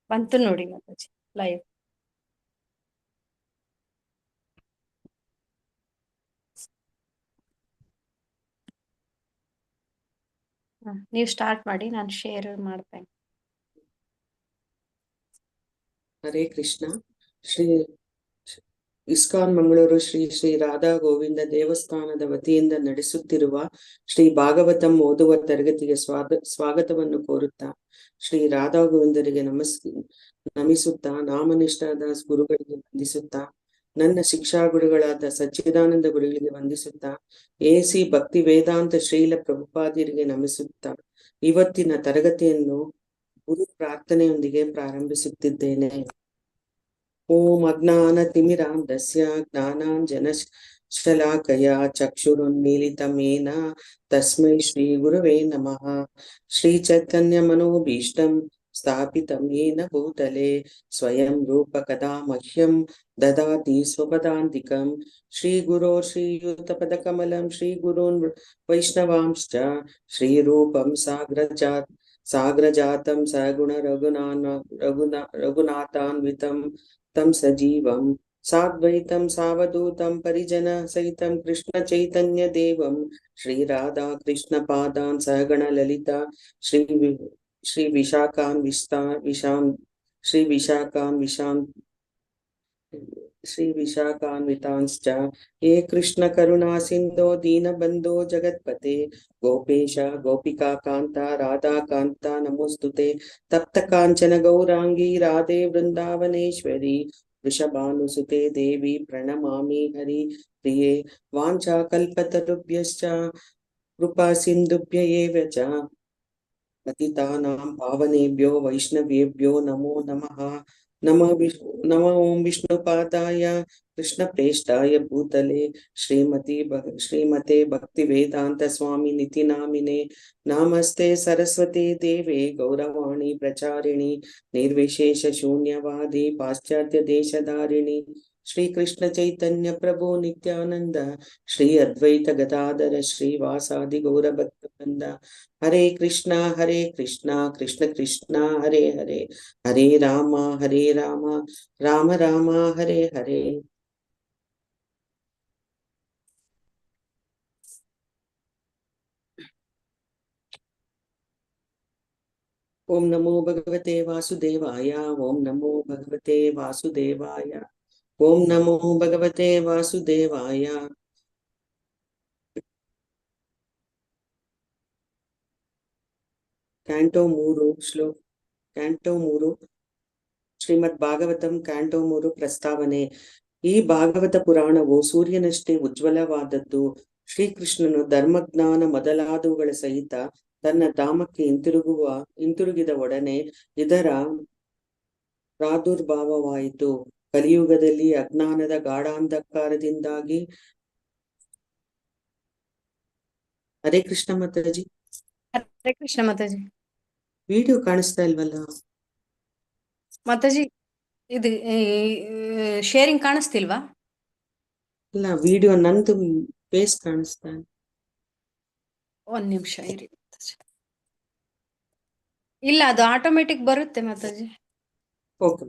ಬಂತು ನೋಡಿ ಮಾತಾಜಿ ಲೈವ್. ನೀವು ಸ್ಟಾರ್ಟ್ ಮಾಡಿ, ನಾನು ಶೇರ್ ಮಾಡ್ತೇನೆ. ಹರೇ ಕೃಷ್ಣ. ಶ್ರೀ ಇಸ್ಕಾನ್ ಮಂಗಳೂರು ಶ್ರೀ ಶ್ರೀ ರಾಧಾ ಗೋವಿಂದ ದೇವಸ್ಥಾನದ ವತಿಯಿಂದ ನಡೆಸುತ್ತಿರುವ ಶ್ರೀ ಭಾಗವತಂ ಓದುವ ತರಗತಿಗೆ ಸ್ವಾಗತವನ್ನು ಕೋರುತ್ತಾ ಶ್ರೀ ರಾಧಾ ಗೋವಿಂದರಿಗೆ ನಮಿಸುತ್ತಾ ನಾಮನಿಷ್ಠಾದ ಗುರುಗಳಿಗೆ ವಂದಿಸುತ್ತಾ ನನ್ನ ಶಿಕ್ಷಾ ಗುರುಗಳಾದ ಸಚ್ಚಿದಾನಂದ ಗುರುಗಳಿಗೆ ವಂದಿಸುತ್ತಾ ಎಸಿ ಭಕ್ತಿ ವೇದಾಂತ ಶ್ರೀಲ ಪ್ರಭುಪಾದಿರಿಗೆ ನಮಿಸುತ್ತಾ ಇವತ್ತಿನ ತರಗತಿಯನ್ನು ಗುರು ಪ್ರಾರ್ಥನೆಯೊಂದಿಗೆ ಪ್ರಾರಂಭಿಸುತ್ತಿದ್ದೇನೆ. ಓಂ ಅಜ್ಞಾನತಿಮಿರಾಂಧಸ್ಯ ಜ್ಞಾನಾಂಜನಶಲಾಕಯಾ ಚಕ್ಷುರುನ್ಮೀಲಿತಂ ಯೇನ ತಸ್ಮೈ ಶ್ರೀ ಗುರವೇ ನಮಃ. ಶ್ರೀ ಚೈತನ್ಯ ಮನೋಭೀಷ್ಟಂ ಸ್ಥಾಪಿತಂ ಯೇನ ಭೂತಲೆ ಸ್ವಯಂ ರೂಪ ಕದಾ ಮಹ್ಯಂ ದದಾತಿ ಸ್ವಪದಾಂತಿಕಂ. ಶ್ರೀ ಗುರೋ ಶ್ರೀಯುತಪದಕಮಲಂ ಶ್ರೀ ಗುರುನ್ ವೈಷ್ಣವಾಂಶ್ಚ ಶ್ರೀ ರೂಪಂ ಸಾಗ್ರಜಾತಂ ಸಗುಣ ರಘುನಾಥಾನ್ವಿತಂ ತಂ ಸಜೀವಂ ಸಾದ್ವೈತಂ ಸಾವಧೂತಂ ಪರಿಜನ ಸಹಿತಂ ಕೃಷ್ಣ ಚೈತನ್ಯ ದೇವಂ ಶ್ರೀ ರಾಧಾ ಕೃಷ್ಣ ಪಾದಾನ್ ಸಹಗಣ ಲಲಿತಾ ಶ್ರೀ ವಿಶಾಖಾನ್ವಿತಾಂಶ್ಚ ಹೇ ಕೃಷ್ಣ ಕರುಣಾ ಸಿಂಧೋ ದೀನಬಂಧೋ ಜಗತ್ಪತೆ ಗೋಪೇಶ ಗೋಪಿಕಾ ಕಾಂತ ರಾಧಾ ಕಾಂತ ನಮೋಸ್ತುತೆ. ತಪ್ತ ಕಾಂಚನ ಗೌರಾಂಗಿ ರಾಧೆ ವೃಂದಾವನೇಶ್ವರಿ ವೃಷಭಾನುಸುತೆ ದೇವಿ ಪ್ರಣಮಾಮಿ ಹರಿ ಪ್ರಿಯೇ. ವಾಂಛಾ ಕಲ್ಪತರುಭ್ಯಶ್ಚ ಕೃಪಾ ಸಿಂಧುಭ್ಯ ಏವ ಚ ಪತಿತಾನಾಂ ಪಾವನೇಭ್ಯೋ ವೈಷ್ಣವೇಭ್ಯೋ ನಮೋ ನಮಃ. ನಮೋ ಓಂ ವಿಷ್ಣುಪಾದಾಯ ಕೃಷ್ಣಪ್ರೇಷ್ಠಾಯ ಭೂತಲೆ ಶ್ರೀಮತೆ ಭಕ್ತಿ ವೇದಾಂತ ಸ್ವಾಮಿ ನಿತಿ ನಾಮಿನೆ ನಮಸ್ತೆ ಸರಸ್ವತಿ ದೇವೆ ಗೌರವಾಣಿ ಪ್ರಚಾರಿಣಿ ನಿರ್ವಿಶೇಷ ಶೂನ್ಯವಾದಿ ಪಾಶ್ಚಾತ್ಯ ದೇಶಧಾರಿಣಿ ಶ್ರೀ ಕೃಷ್ಣ ಚೈತನ್ಯ ಪ್ರಭು ನಿತ್ಯಾನಂದ ಶ್ರೀ ಅದ್ವೈತ ಗದಾಧರ ಶ್ರೀವಾಸಾದಿ ಗೌರ ಭಕ್ತವೃಂದ. ಹರೇ ಕೃಷ್ಣ ಕೃಷ್ಣ ಕೃಷ್ಣ ಹರೇ ಹರೇ ಹರೇ ರಾಮ ರಾಮ ರಾಮ ಹರೇ ಹರೇ. ಓಂ ನಮೋ ಭಗವತೆ ವಾಸುದೇವಾಯ. ಓಂ ನಮೋ ಭಗವತೆ ವಾಸುದೇವಾಯ. ಓಂ ನಮೋ ಭಗವತೆ ವಾಸುದೇವಾಯ. ಕ್ಯಾಂಟೋ 3 ಶ್ರೀಮದ್ ಭಾಗವತಂ ಕ್ಯಾಂಟೋ 3 ಪ್ರಸ್ತಾವನೆ. ಈ ಭಾಗವತ ಪುರಾಣವು ಸೂರ್ಯನಷ್ಟೇ ಉಜ್ವಲವಾದದ್ದು. ಶ್ರೀಕೃಷ್ಣನು ಧರ್ಮಜ್ಞಾನ ಮೊದಲಾದವುಗಳ ಸಹಿತ ತನ್ನ ಧಾಮಕ್ಕೆ ಹಿಂತಿರುಗಿದ ಒಡನೆ ಇದರ ಪ್ರಾದುರ್ಭಾವವಾಯಿತು. ಕಲಿಯುಗದಲ್ಲಿ ಅಜ್ಞಾನದ ಗಾಢಾಂಧಕಾರದಿಂದಾಗಿ. ಹರೇ ಕೃಷ್ಣ ಮಾತಾಜಿ. ಹರೇ ಕೃಷ್ಣ ಮಾತಾಜಿ. ವಿಡಿಯೋ ಕಾಣಿಸ್ತಾ ಇಲ್ವಲ್ಲ ಮಾತಾಜಿ? ಇದು ಶೇರಿಂಗ್ ಕಾಣಿಸ್ತಿಲ್ವಾ? ಇಲ್ಲ, ವಿಡಿಯೋ ನಂದು ಫೇಸ್ ಕಾಣಿಸ್ತಾ. ಒಂದ್ ನಿಮಿಷ ಇರಿ ಮಾತಾಜಿ. ಇಲ್ಲ, ಅದು ಆಟೋಮೆಟಿಕ್ ಬರುತ್ತೆ ಮಾತಾಜಿ. ಓಕೆ.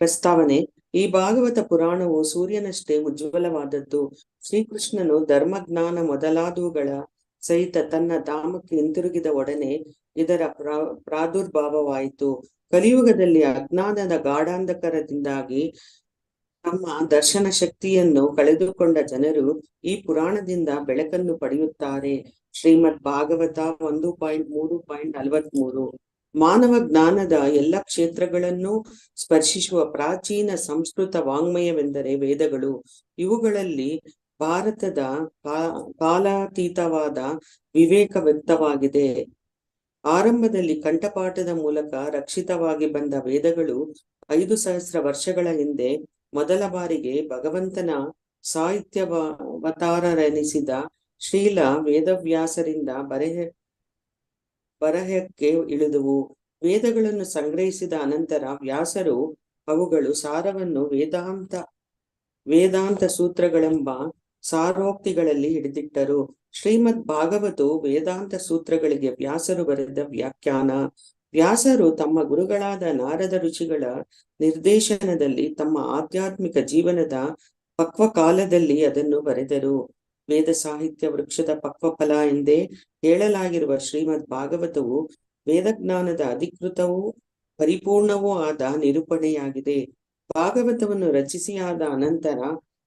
ಪ್ರಸ್ತಾವನೆ. ಈ ಭಾಗವತ ಪುರಾಣವು ಸೂರ್ಯನಷ್ಟೇ ಉಜ್ವಲವಾದದ್ದು. ಶ್ರೀಕೃಷ್ಣನು ಧರ್ಮಜ್ಞಾನ ಮೊದಲಾದವುಗಳ ಸಹಿತ ತನ್ನ ಧಾಮಕ್ಕೆ ಹಿಂತಿರುಗಿದ ಒಡನೆ ಇದರ ಪ್ರಾದುರ್ಭಾವವಾಯಿತು. ಕಲಿಯುಗದಲ್ಲಿ ಅಜ್ಞಾನದ ಗಾಢಾಂಧಕಾರದಿಂದಾಗಿ ತಮ್ಮ ದರ್ಶನ ಶಕ್ತಿಯನ್ನು ಕಳೆದುಕೊಂಡ ಜನರು ಈ ಪುರಾಣದಿಂದ ಬೆಳಕನ್ನು ಪಡೆಯುತ್ತಾರೆ. ಶ್ರೀಮದ್ ಭಾಗವತ 1.3.43. ಮಾನವ ಜ್ಞಾನದ ಎಲ್ಲ ಕ್ಷೇತ್ರಗಳನ್ನು ಸ್ಪರ್ಶಿಸುವ ಪ್ರಾಚೀನ ಸಂಸ್ಕೃತ ವಾಂಗ್ಮಯವೆಂದರೆ ವೇದಗಳು. ಇವುಗಳಲ್ಲಿ ಭಾರತದ ಕಾಲಾತೀತವಾದ ವಿವೇಕ ವ್ಯಕ್ತವಾಗಿದೆ. ಆರಂಭದಲ್ಲಿ ಕಂಠಪಾಠದ ಮೂಲಕ ರಕ್ಷಿತವಾಗಿ ಬಂದ ವೇದಗಳು 5000 ವರ್ಷಗಳ ಹಿಂದೆ ಮೊದಲ ಬಾರಿಗೆ ಭಗವಂತನ ಸಾಹಿತ್ಯಾವತಾರರೆನಿಸಿದ ಶ್ರೀಲ ವೇದವ್ಯಾಸರಿಂದ ಬರಹಕ್ಕೆ ಇಳಿದುವು. ವೇದಗಳನ್ನು ಸಂಗ್ರಹಿಸಿದ ಅನಂತರ ವ್ಯಾಸರು ಅವುಗಳು ಸಾರವನ್ನು ವೇದಾಂತ ಸೂತ್ರಗಳೆಂಬ ಸಾರೋಕ್ತಿಗಳಲ್ಲಿ ಹಿಡಿದಿಟ್ಟರು. ಶ್ರೀಮದ್ ಭಾಗವತು ವೇದಾಂತ ಸೂತ್ರಗಳಿಗೆ ವ್ಯಾಸರು ಬರೆದ ವ್ಯಾಖ್ಯಾನ. ವ್ಯಾಸರು ತಮ್ಮ ಗುರುಗಳಾದ ನಾರದ ಋಷಿಗಳ ನಿರ್ದೇಶನದಲ್ಲಿ ತಮ್ಮ ಆಧ್ಯಾತ್ಮಿಕ ಜೀವನದ ಪಕ್ವ ಕಾಲದಲ್ಲಿ ಅದನ್ನು ಬರೆದರು. ವೇದ ಸಾಹಿತ್ಯ ವೃಕ್ಷದ ಪಕ್ವ ಫಲ ಎಂದೇ ಹೇಳಲಾಗಿರುವ ಶ್ರೀಮದ್ ಭಾಗವತವು ವೇದಜ್ಞಾನದ ಅಧಿಕೃತವೂ ಪರಿಪೂರ್ಣವೂ ಆದ ನಿರೂಪಣೆಯಾಗಿದೆ. ಭಾಗವತವನ್ನು ರಚಿಸಿಯಾದ ಅನಂತರ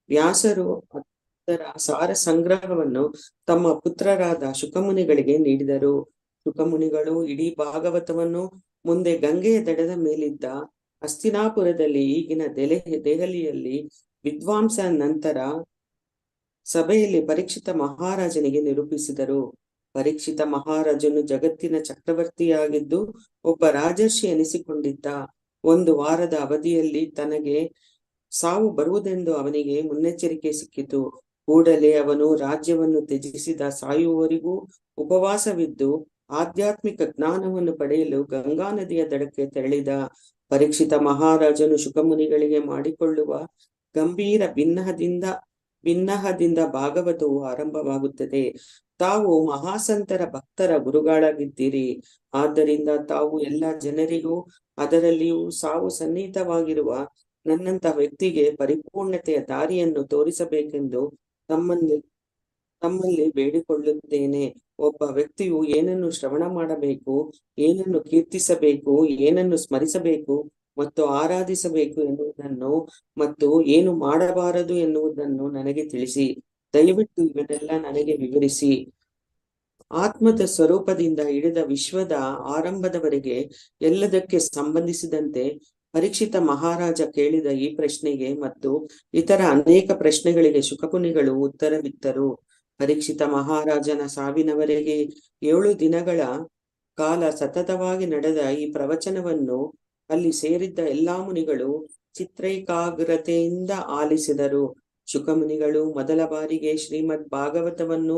ವ್ಯಾಸರು ಅದರ ಸಾರ ಸಂಗ್ರಹವನ್ನು ತಮ್ಮ ಪುತ್ರರಾದ ಶುಕಮುನಿಗಳಿಗೆ ನೀಡಿದರು. ಶುಕಮುನಿಗಳು ಇಡೀ ಭಾಗವತವನ್ನು ಮುಂದೆ ಗಂಗೆಯ ದಡದ ಮೇಲಿದ್ದ ಹಸ್ತಿನಾಪುರದಲ್ಲಿ, ಈಗಿನ ದೆಹಲಿಯಲ್ಲಿ ವಿದ್ವಾಂಸ ನಂತರ ಸಭೆಯಲ್ಲಿ ಪರೀಕ್ಷಿತ ಮಹಾರಾಜನಿಗೆ ನಿರೂಪಿಸಿದರು. ಪರೀಕ್ಷಿತ ಮಹಾರಾಜನು ಜಗತ್ತಿನ ಚಕ್ರವರ್ತಿಯಾಗಿದ್ದು ಒಬ್ಬ ರಾಜರ್ಷಿ ಎನಿಸಿಕೊಂಡಿದ್ದ. ಒಂದು ವಾರದ ಅವಧಿಯಲ್ಲಿ ತನಗೆ ಸಾವು ಬರುವುದೆಂದು ಅವನಿಗೆ ಮುನ್ನೆಚ್ಚರಿಕೆ ಸಿಕ್ಕಿತು. ಕೂಡಲೇ ಅವನು ರಾಜ್ಯವನ್ನು ತ್ಯಜಿಸಿದ. ಸಾಯುವವರೆಗೂ ಉಪವಾಸವಿದ್ದು ಆಧ್ಯಾತ್ಮಿಕ ಜ್ಞಾನವನ್ನು ಪಡೆಯಲು ಗಂಗಾ ನದಿಯ ದಡಕ್ಕೆ ತೆರಳಿದ. ಪರೀಕ್ಷಿತ ಮಹಾರಾಜನು ಶುಕಮುನಿಗಳಿಗೆ ಮಾಡಿಕೊಳ್ಳುವ ಗಂಭೀರ ಬಿನ್ನಹದಿಂದ ಭಾಗವತವು ಆರಂಭವಾಗುತ್ತದೆ. ತಾವು ಮಹಾಸಂತರ ಭಕ್ತರ ಗುರುಗಳಾಗಿದ್ದೀರಿ. ಆದ್ದರಿಂದ ತಾವು ಎಲ್ಲ ಜನರಿಗೂ, ಅದರಲ್ಲಿಯೂ ಸಾವು ಸನ್ನಿಹಿತವಾಗಿರುವ ನನ್ನಂತ ವ್ಯಕ್ತಿಗೆ ಪರಿಪೂರ್ಣತೆಯ ದಾರಿಯನ್ನು ತೋರಿಸಬೇಕೆಂದು ತಮ್ಮಲ್ಲಿ ಬೇಡಿಕೊಳ್ಳುತ್ತೇನೆ. ಒಬ್ಬ ವ್ಯಕ್ತಿಯು ಏನನ್ನು ಶ್ರವಣ ಮಾಡಬೇಕು, ಏನನ್ನು ಕೀರ್ತಿಸಬೇಕು, ಏನನ್ನು ಸ್ಮರಿಸಬೇಕು ಮತ್ತು ಆರಾಧಿಸಬೇಕು ಎನ್ನುವುದನ್ನು ಮತ್ತು ಏನು ಮಾಡಬಾರದು ಎನ್ನುವುದನ್ನು ನನಗೆ ತಿಳಿಸಿ. ದಯವಿಟ್ಟು ಇವನ್ನೆಲ್ಲ ನನಗೆ ವಿವರಿಸಿ. ಆತ್ಮದ ಸ್ವರೂಪದಿಂದ ಹಿಡಿದ ವಿಶ್ವದ ಆರಂಭದವರೆಗೆ ಎಲ್ಲದಕ್ಕೆ ಸಂಬಂಧಿಸಿದಂತೆ ಪರೀಕ್ಷಿತ ಮಹಾರಾಜ ಕೇಳಿದ ಈ ಪ್ರಶ್ನೆಗೆ ಮತ್ತು ಇತರ ಅನೇಕ ಪ್ರಶ್ನೆಗಳಿಗೆ ಶುಕಮುನಿಗಳು ಉತ್ತರವಿತ್ತರು. ಪರೀಕ್ಷಿತ ಮಹಾರಾಜನ ಸಾವಿನವರೆಗೆ 7 ದಿನಗಳ ಕಾಲ ಸತತವಾಗಿ ನಡೆದ ಈ ಪ್ರವಚನವನ್ನು ಅಲ್ಲಿ ಸೇರಿದ್ದ ಎಲ್ಲಾ ಮುನಿಗಳು ಚಿತ್ರೈಕಾಗ್ರತೆಯಿಂದ ಆಲಿಸಿದರು. ಶುಕಮುನಿಗಳು ಮೊದಲ ಬಾರಿಗೆ ಶ್ರೀಮದ್ ಭಾಗವತವನ್ನು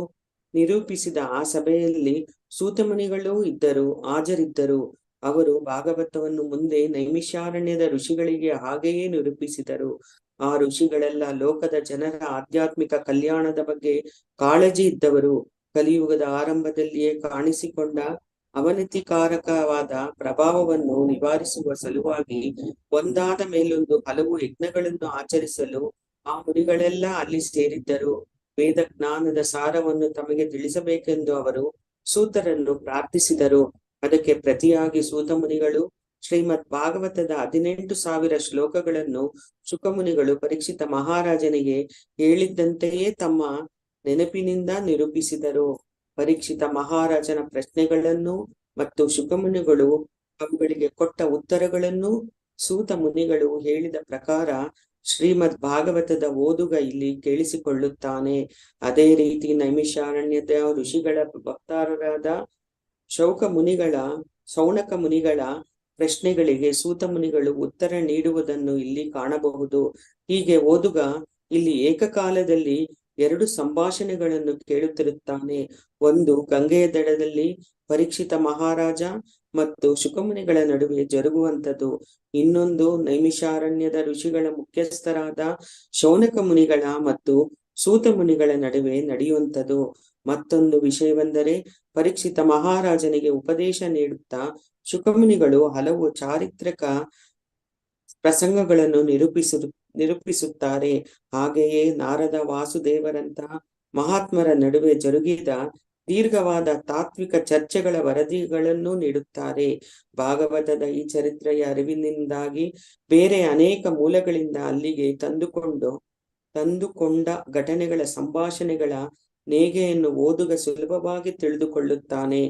ನಿರೂಪಿಸಿದ ಆ ಸಭೆಯಲ್ಲಿ ಸೂತಮುನಿಗಳೂ ಹಾಜರಿದ್ದರು. ಅವರು ಭಾಗವತವನ್ನು ಮುಂದೆ ನೈಮಿಷಾರಣ್ಯದ ಋಷಿಗಳಿಗೆ ಹಾಗೆಯೇ ನಿರೂಪಿಸಿದರು. ಆ ಋಷಿಗಳೆಲ್ಲ ಲೋಕದ ಜನರ ಆಧ್ಯಾತ್ಮಿಕ ಕಲ್ಯಾಣದ ಬಗ್ಗೆ ಕಾಳಜಿ ಇದ್ದವರು. ಕಲಿಯುಗದ ಆರಂಭದಲ್ಲಿಯೇ ಕಾಣಿಸಿಕೊಂಡ ಅವನತಿಕಾರಕವಾದ ಪ್ರಭಾವವನ್ನು ನಿವಾರಿಸುವ ಸಲುವಾಗಿ ಒಂದಾದ ಮೇಲೊಂದು ಹಲವು ಯಜ್ಞಗಳನ್ನು ಆಚರಿಸಲು ಆ ಮುನಿಗಳೆಲ್ಲ ಅಲ್ಲಿ ಸೇರಿದ್ದರು. ವೇದ ಜ್ಞಾನದ ಸಾರವನ್ನು ತಮಗೆ ತಿಳಿಸಬೇಕೆಂದು ಅವರು ಸೂತರನ್ನು ಪ್ರಾರ್ಥಿಸಿದರು. ಅದಕ್ಕೆ ಪ್ರತಿಯಾಗಿ ಸೂತ ಮುನಿಗಳು ಶ್ರೀಮದ್ ಭಾಗವತದ 18,000 ಶ್ಲೋಕಗಳನ್ನು ಶುಕಮುನಿಗಳು ಪರೀಕ್ಷಿತ ಮಹಾರಾಜನಿಗೆ ಹೇಳಿದ್ದಂತೆಯೇ ತಮ್ಮ ನೆನಪಿನಿಂದ ನಿರೂಪಿಸಿದರು. ಪರೀಕ್ಷಿತ ಮಹಾರಾಜನ ಪ್ರಶ್ನೆಗಳನ್ನು ಮತ್ತು ಶುಕಮುನಿಗಳು ಅವುಗಳಿಗೆ ಕೊಟ್ಟ ಉತ್ತರಗಳನ್ನು ಸೂತ ಮುನಿಗಳು ಹೇಳಿದ ಪ್ರಕಾರ ಶ್ರೀಮದ್ ಭಾಗವತದ ಓದುಗ ಇಲ್ಲಿ ಕೇಳಿಸಿಕೊಳ್ಳುತ್ತಾನೆ. ಅದೇ ರೀತಿ ನೈಮಿಷಾರಣ್ಯದ ಋಷಿಗಳ ವಕ್ತಾರರಾದ ಶೌನಕ ಮುನಿಗಳ ಪ್ರಶ್ನೆಗಳಿಗೆ ಸೂತ ಮುನಿಗಳು ಉತ್ತರ ನೀಡುವುದನ್ನು ಇಲ್ಲಿ ಕಾಣಬಹುದು. ಹೀಗೆ ಓದುಗ ಇಲ್ಲಿ ಏಕಕಾಲದಲ್ಲಿ 2 ಸಂಭಾಷಣೆಗಳನ್ನು ಕೇಳುತ್ತಿರುತ್ತಾನೆ. ಒಂದು ಗಂಗೆಯ ದಡದಲ್ಲಿ ಪರೀಕ್ಷಿತ ಮಹಾರಾಜ ಮತ್ತು ಶುಕಮುನಿಗಳ ನಡುವೆ ಜರುಗುವಂಥದ್ದು. ಇನ್ನೊಂದು ನೈಮಿಷಾರಣ್ಯದ ಋಷಿಗಳ ಮುಖ್ಯಸ್ಥರಾದ ಶೌನಕ ಮುನಿಗಳ ಮತ್ತು ಸೂತ ಮುನಿಗಳ ನಡುವೆ ನಡೆಯುವಂಥದ್ದು. ಮತ್ತೊಂದು ವಿಷಯವೆಂದರೆ ಪರೀಕ್ಷಿತ ಮಹಾರಾಜನಿಗೆ ಉಪದೇಶ ನೀಡುತ್ತಾ ಶುಕಮುನಿಗಳು ಹಲವು ಚಾರಿತ್ರಿಕ ಪ್ರಸಂಗಗಳನ್ನು ನಿರೂಪಿಸುತ್ತಾರೆ. ಹಾಗೆಯೇ ನಾರದ ವಾಸುದೇವರಂತ ಮಹಾತ್ಮರ ನಡುವೆ ಜರುಗಿದ ದೀರ್ಘವಾದ ತಾತ್ವಿಕ ಚರ್ಚೆಗಳ ವರದಿಗಳನ್ನು ನೀಡುತ್ತಾರೆ. ಭಾಗವತದ ಈ ಚರಿತ್ರೆಯ ಅರಿವಿನಿಂದಾಗಿ ಬೇರೆ ಅನೇಕ ಮೂಲಗಳಿಂದ ಅಲ್ಲಿಗೆ ತಂದುಕೊಂಡ ಘಟನೆಗಳ ಸಂಭಾಷಣೆಗಳ ನೇಗೆಯನ್ನು ಓದುಗ ಸುಲಭವಾಗಿ ತಿಳಿದುಕೊಳ್ಳುತ್ತಾನೆ.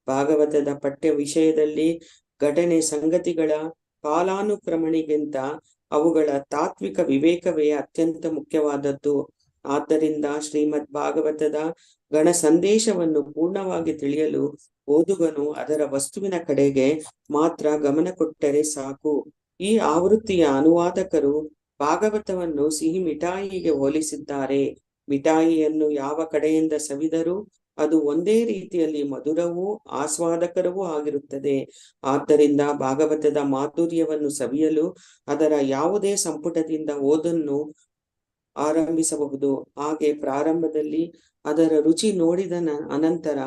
ಭಾಗವತದ ಪಠ್ಯ ವಿಷಯದಲ್ಲಿ ಘಟನೆ ಸಂಗತಿಗಳ ಕಾಲಾನುಕ್ರಮಣಿಗಿಂತ ಅವುಗಳ ತಾತ್ವಿಕ ವಿವೇಕವೇ ಅತ್ಯಂತ ಮುಖ್ಯವಾದದ್ದು. ಆದ್ದರಿಂದ ಶ್ರೀಮದ್ ಭಾಗವತದ ಗಣ ಸಂದೇಶವನ್ನು ಪೂರ್ಣವಾಗಿ ತಿಳಿಯಲು ಓದುಗನು ಅದರ ವಸ್ತುವಿನ ಕಡೆಗೆ ಮಾತ್ರ ಗಮನ ಕೊಟ್ಟರೆ ಸಾಕು. ಈ ಆವೃತ್ತಿಯ ಅನುವಾದಕರು ಭಾಗವತವನ್ನು ಸಿಹಿ ಮಿಠಾಯಿಗೆ ಹೋಲಿಸಿದ್ದಾರೆ. ಮಿಠಾಯಿಯನ್ನು ಯಾವ ಕಡೆಯಿಂದ ಸವಿದರೂ ಅದು ಒಂದೇ ರೀತಿಯಲ್ಲಿ ಮಧುರವೂ ಆಸ್ವಾದಕರವೂ ಆಗಿರುತ್ತದೆ. ಆದ್ದರಿಂದ ಭಾಗವತದ ಮಾಧುರ್ಯವನ್ನು ಸವಿಯಲು ಅದರ ಯಾವುದೇ ಸಂಪುಟದಿಂದ ಓದನ್ನು ಆರಂಭಿಸಬಹುದು. ಹಾಗೆ ಪ್ರಾರಂಭದಲ್ಲಿ ಅದರ ರುಚಿ ನೋಡಿದ ಅನಂತರ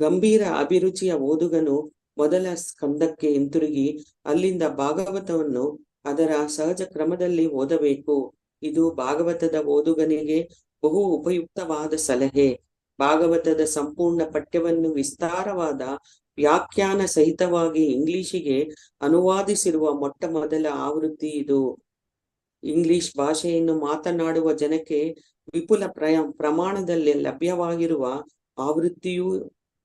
ಗಂಭೀರ ಅಭಿರುಚಿಯ ಓದುಗನು ಮೊದಲ ಸ್ಕಂದಕ್ಕೆ ಹಿಂತಿರುಗಿ ಅಲ್ಲಿಂದ ಭಾಗವತವನ್ನು ಅದರ ಸಹಜ ಕ್ರಮದಲ್ಲಿ ಓದಬೇಕು. ಇದು ಭಾಗವತದ ಓದುಗನಿಗೆ ಬಹು ಉಪಯುಕ್ತವಾದ ಸಲಹೆ. ಭಾಗವತದ ಸಂಪೂರ್ಣ ಪಠ್ಯವನ್ನು ವಿಸ್ತಾರವಾದ ವ್ಯಾಖ್ಯಾನ ಸಹಿತವಾಗಿ ಇಂಗ್ಲಿಷಿಗೆ ಅನುವಾದಿಸಿರುವ ಮೊಟ್ಟ ಮೊದಲ ಆವೃತ್ತಿ ಇದು. ಇಂಗ್ಲಿಷ್ ಭಾಷೆಯನ್ನು ಮಾತನಾಡುವ ಜನಕ್ಕೆ ವಿಪುಲ ಪ್ರಮಾಣದಲ್ಲಿ ಲಭ್ಯವಾಗಿರುವ ಆವೃತ್ತಿಯೂ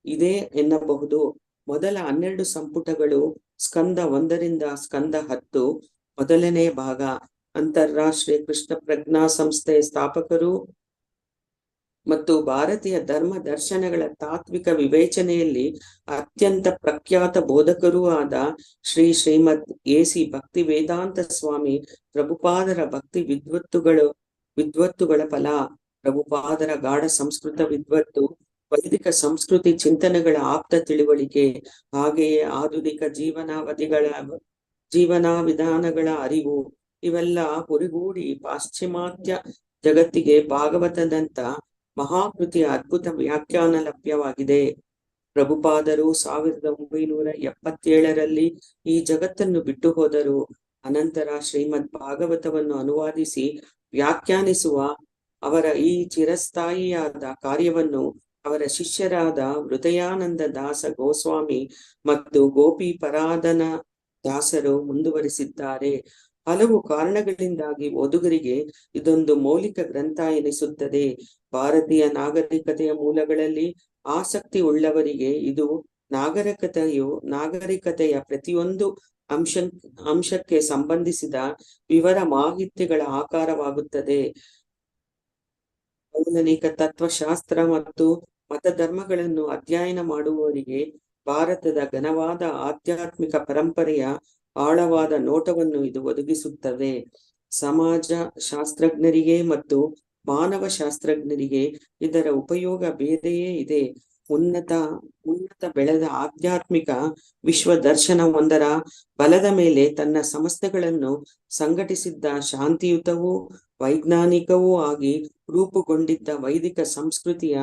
ಇದೆ ಎನ್ನಬಹುದು. ಮೊದಲ 12 ಸಂಪುಟಗಳು ಸ್ಕಂದ 1ರಿಂದ ಸ್ಕಂದ 10. ಮೊದಲನೇ ಭಾಗ. ಅಂತಾರಾಷ್ಟ್ರೀಯ ಕೃಷ್ಣ ಪ್ರಜ್ಞಾ ಸಂಸ್ಥೆಯ ಸ್ಥಾಪಕರು ಮತ್ತು ಭಾರತೀಯ ಧರ್ಮ ದರ್ಶನಗಳ ತಾತ್ವಿಕ ವಿವೇಚನೆಯಲ್ಲಿ ಅತ್ಯಂತ ಪ್ರಖ್ಯಾತ ಬೋಧಕರೂ ಆದ ಶ್ರೀಮದ್ ಎ.ಸಿ. ಭಕ್ತಿ ವೇದಾಂತ ಸ್ವಾಮಿ ಪ್ರಭುಪಾದರ ಭಕ್ತಿ ವಿದ್ವತ್ತುಗಳ ಫಲ. ಪ್ರಭುಪಾದರ ಗಾಢ ಸಂಸ್ಕೃತ ವಿದ್ವತ್ತು, ವೈದಿಕ ಸಂಸ್ಕೃತಿ ಚಿಂತನೆಗಳ ಆಪ್ತ ತಿಳುವಳಿಕೆ, ಹಾಗೆಯೇ ಆಧುನಿಕ ಜೀವನ ವಿಧಾನಗಳ ಅರಿವು ಇವೆಲ್ಲ ಹುರಿಗೂಡಿ ಪಾಶ್ಚಿಮಾತ್ಯ ಜಗತ್ತಿಗೆ ಭಾಗವತದಂತ ಮಹಾಕೃತಿಯ ಅದ್ಭುತ ವ್ಯಾಖ್ಯಾನ ಲಭ್ಯವಾಗಿದೆ. ಪ್ರಭುಪಾದರು 1977ರಲ್ಲಿ ಈ ಜಗತ್ತನ್ನು ಬಿಟ್ಟು ಹೋದರು. ಅನಂತರ ಶ್ರೀಮದ್ ಭಾಗವತವನ್ನು ಅನುವಾದಿಸಿ ವ್ಯಾಖ್ಯಾನಿಸುವ ಅವರ ಈ ಚಿರಸ್ಥಾಯಿಯಾದ ಕಾರ್ಯವನ್ನು ಅವರ ಶಿಷ್ಯರಾದ ಹೃದಯಾನಂದ ದಾಸ ಗೋಸ್ವಾಮಿ ಮತ್ತು ಗೋಪಿ ಪರಾಧನ ದಾಸರು ಮುಂದುವರಿಸಿದ್ದಾರೆ. ಹಲವು ಕಾರಣಗಳಿಂದಾಗಿ ಓದುಗರಿಗೆ ಇದೊಂದು ಮೌಲಿಕ ಗ್ರಂಥ ಎನಿಸುತ್ತದೆ. ಭಾರತೀಯ ನಾಗರಿಕತೆಯ ಮೂಲಗಳಲ್ಲಿ ಆಸಕ್ತಿ ಉಳ್ಳವರಿಗೆ ಇದು ನಾಗರಿಕತೆಯ ಪ್ರತಿಯೊಂದು ಅಂಶಕ್ಕೆ ಸಂಬಂಧಿಸಿದ ವಿವರ ಮಾಹಿತಿಗಳ ಆಕಾರವಾಗುತ್ತದೆ. ಪೌರಾಣಿಕ ತತ್ವಶಾಸ್ತ್ರ ಮತ್ತು ಮತಧರ್ಮಗಳನ್ನು ಅಧ್ಯಯನ ಮಾಡುವವರಿಗೆ ಭಾರತದ ಘನವಾದ ಆಧ್ಯಾತ್ಮಿಕ ಪರಂಪರೆಯ ಆಳವಾದ ನೋಟವನ್ನು ಇದು ಒದಗಿಸುತ್ತದೆ. ಸಮಾಜ ಶಾಸ್ತ್ರಜ್ಞರಿಗೆ ಮತ್ತು ಮಾನವ ಶಾಸ್ತ್ರಜ್ಞರಿಗೆ ಇದರ ಉಪಯೋಗ ಬೇರೆಯೇ ಇದೆ. ಉನ್ನತ ಬೆಳೆದ ಆಧ್ಯಾತ್ಮಿಕ ವಿಶ್ವ ದರ್ಶನವೊಂದರ ಬಲದ ಮೇಲೆ ತನ್ನ ಸಂಸ್ಥೆಗಳನ್ನು ಸಂಘಟಿಸಿದ್ದ ಶಾಂತಿಯುತವೂ ವೈಜ್ಞಾನಿಕವೂ ಆಗಿ ರೂಪುಗೊಂಡಿದ್ದ ವೈದಿಕ ಸಂಸ್ಕೃತಿಯ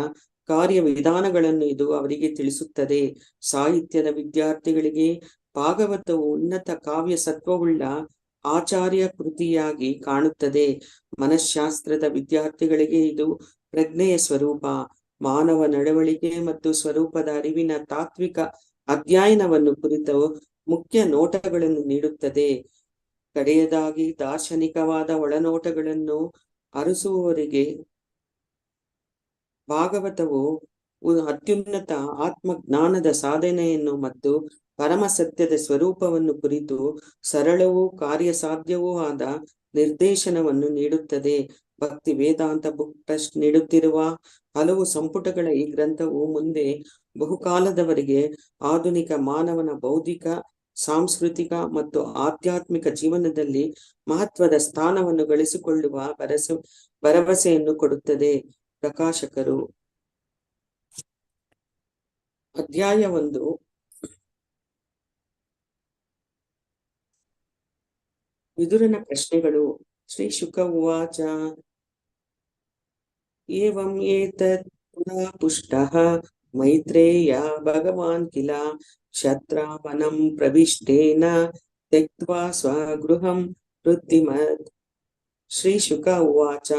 ಕಾರ್ಯವಿಧಾನಗಳನ್ನು ಇದು ಅವರಿಗೆ ತಿಳಿಸುತ್ತದೆ. ಸಾಹಿತ್ಯದ ವಿದ್ಯಾರ್ಥಿಗಳಿಗೆ ಭಾಗವತವು ಉನ್ನತ ಕಾವ್ಯ ಸತ್ವವುಳ್ಳ ಆಚಾರ್ಯ ಕೃತಿಯಾಗಿ ಕಾಣುತ್ತದೆ. ಮನಃಶಾಸ್ತ್ರದ ವಿದ್ಯಾರ್ಥಿಗಳಿಗೆ ಇದು ಪ್ರಜ್ಞೆಯ ಸ್ವರೂಪ, ಮಾನವ ನಡವಳಿಕೆ ಮತ್ತು ಸ್ವರೂಪದ ಅರಿವಿನ ತಾತ್ವಿಕ ಅಧ್ಯಯನವನ್ನು ಕುರಿತು ಮುಖ್ಯ ನೋಟಗಳನ್ನು ನೀಡುತ್ತದೆ. ಕಡೆಯದಾಗಿ ದಾರ್ಶನಿಕವಾದ ಒಳನೋಟಗಳನ್ನು ಅರಸುವವರಿಗೆ ಭಾಗವತವು ಅತ್ಯುನ್ನತ ಆತ್ಮಜ್ಞಾನದ ಸಾಧನೆಯನ್ನು ಮತ್ತು ಪರಮ ಸತ್ಯದ ಸ್ವರೂಪವನ್ನು ಕುರಿತು ಸರಳವೂ ಕಾರ್ಯಸಾಧ್ಯವೂ ಆದ ನಿರ್ದೇಶನವನ್ನು ನೀಡುತ್ತದೆ. ಭಕ್ತಿ ವೇದಾಂತ ಬುಕ್ ಟ್ರಸ್ಟ್ ನೀಡುತ್ತಿರುವ ಹಲವು ಸಂಪುಟಗಳ ಈ ಗ್ರಂಥವು ಮುಂದೆ ಬಹುಕಾಲದವರೆಗೆ ಆಧುನಿಕ ಮಾನವನ ಬೌದ್ಧಿಕ, ಸಾಂಸ್ಕೃತಿಕ ಮತ್ತು ಆಧ್ಯಾತ್ಮಿಕ ಜೀವನದಲ್ಲಿ ಮಹತ್ವದ ಸ್ಥಾನವನ್ನು ಗಳಿಸಿಕೊಳ್ಳುವ ಭರವಸೆಯನ್ನು ಕೊಡುತ್ತದೆ. ಪ್ರಕಾಶಕರು. ಅಧ್ಯಾಯ 1. ವಿದುರನ ಪ್ರಶ್ನೆಗಳು. ಶ್ರೀ ಶುಕ ಉವಾಚ ಏವಂ ಏತತ್ ಪುರಾ ಪುಷ್ಟಃ ಮೈತ್ರೇಯ ಭಗವಾನ್ ಕಿಲ ಕ್ಷತ್ರಾವನಂ ಪ್ರವಿಷ್ಟೇನ ತ್ಯಕ್ತ್ವಾ ಸ್ವಗೃಹಂ ವೃತ್ತಿಮತ್. ಶ್ರೀ ಶುಕ ಉವಾಚ.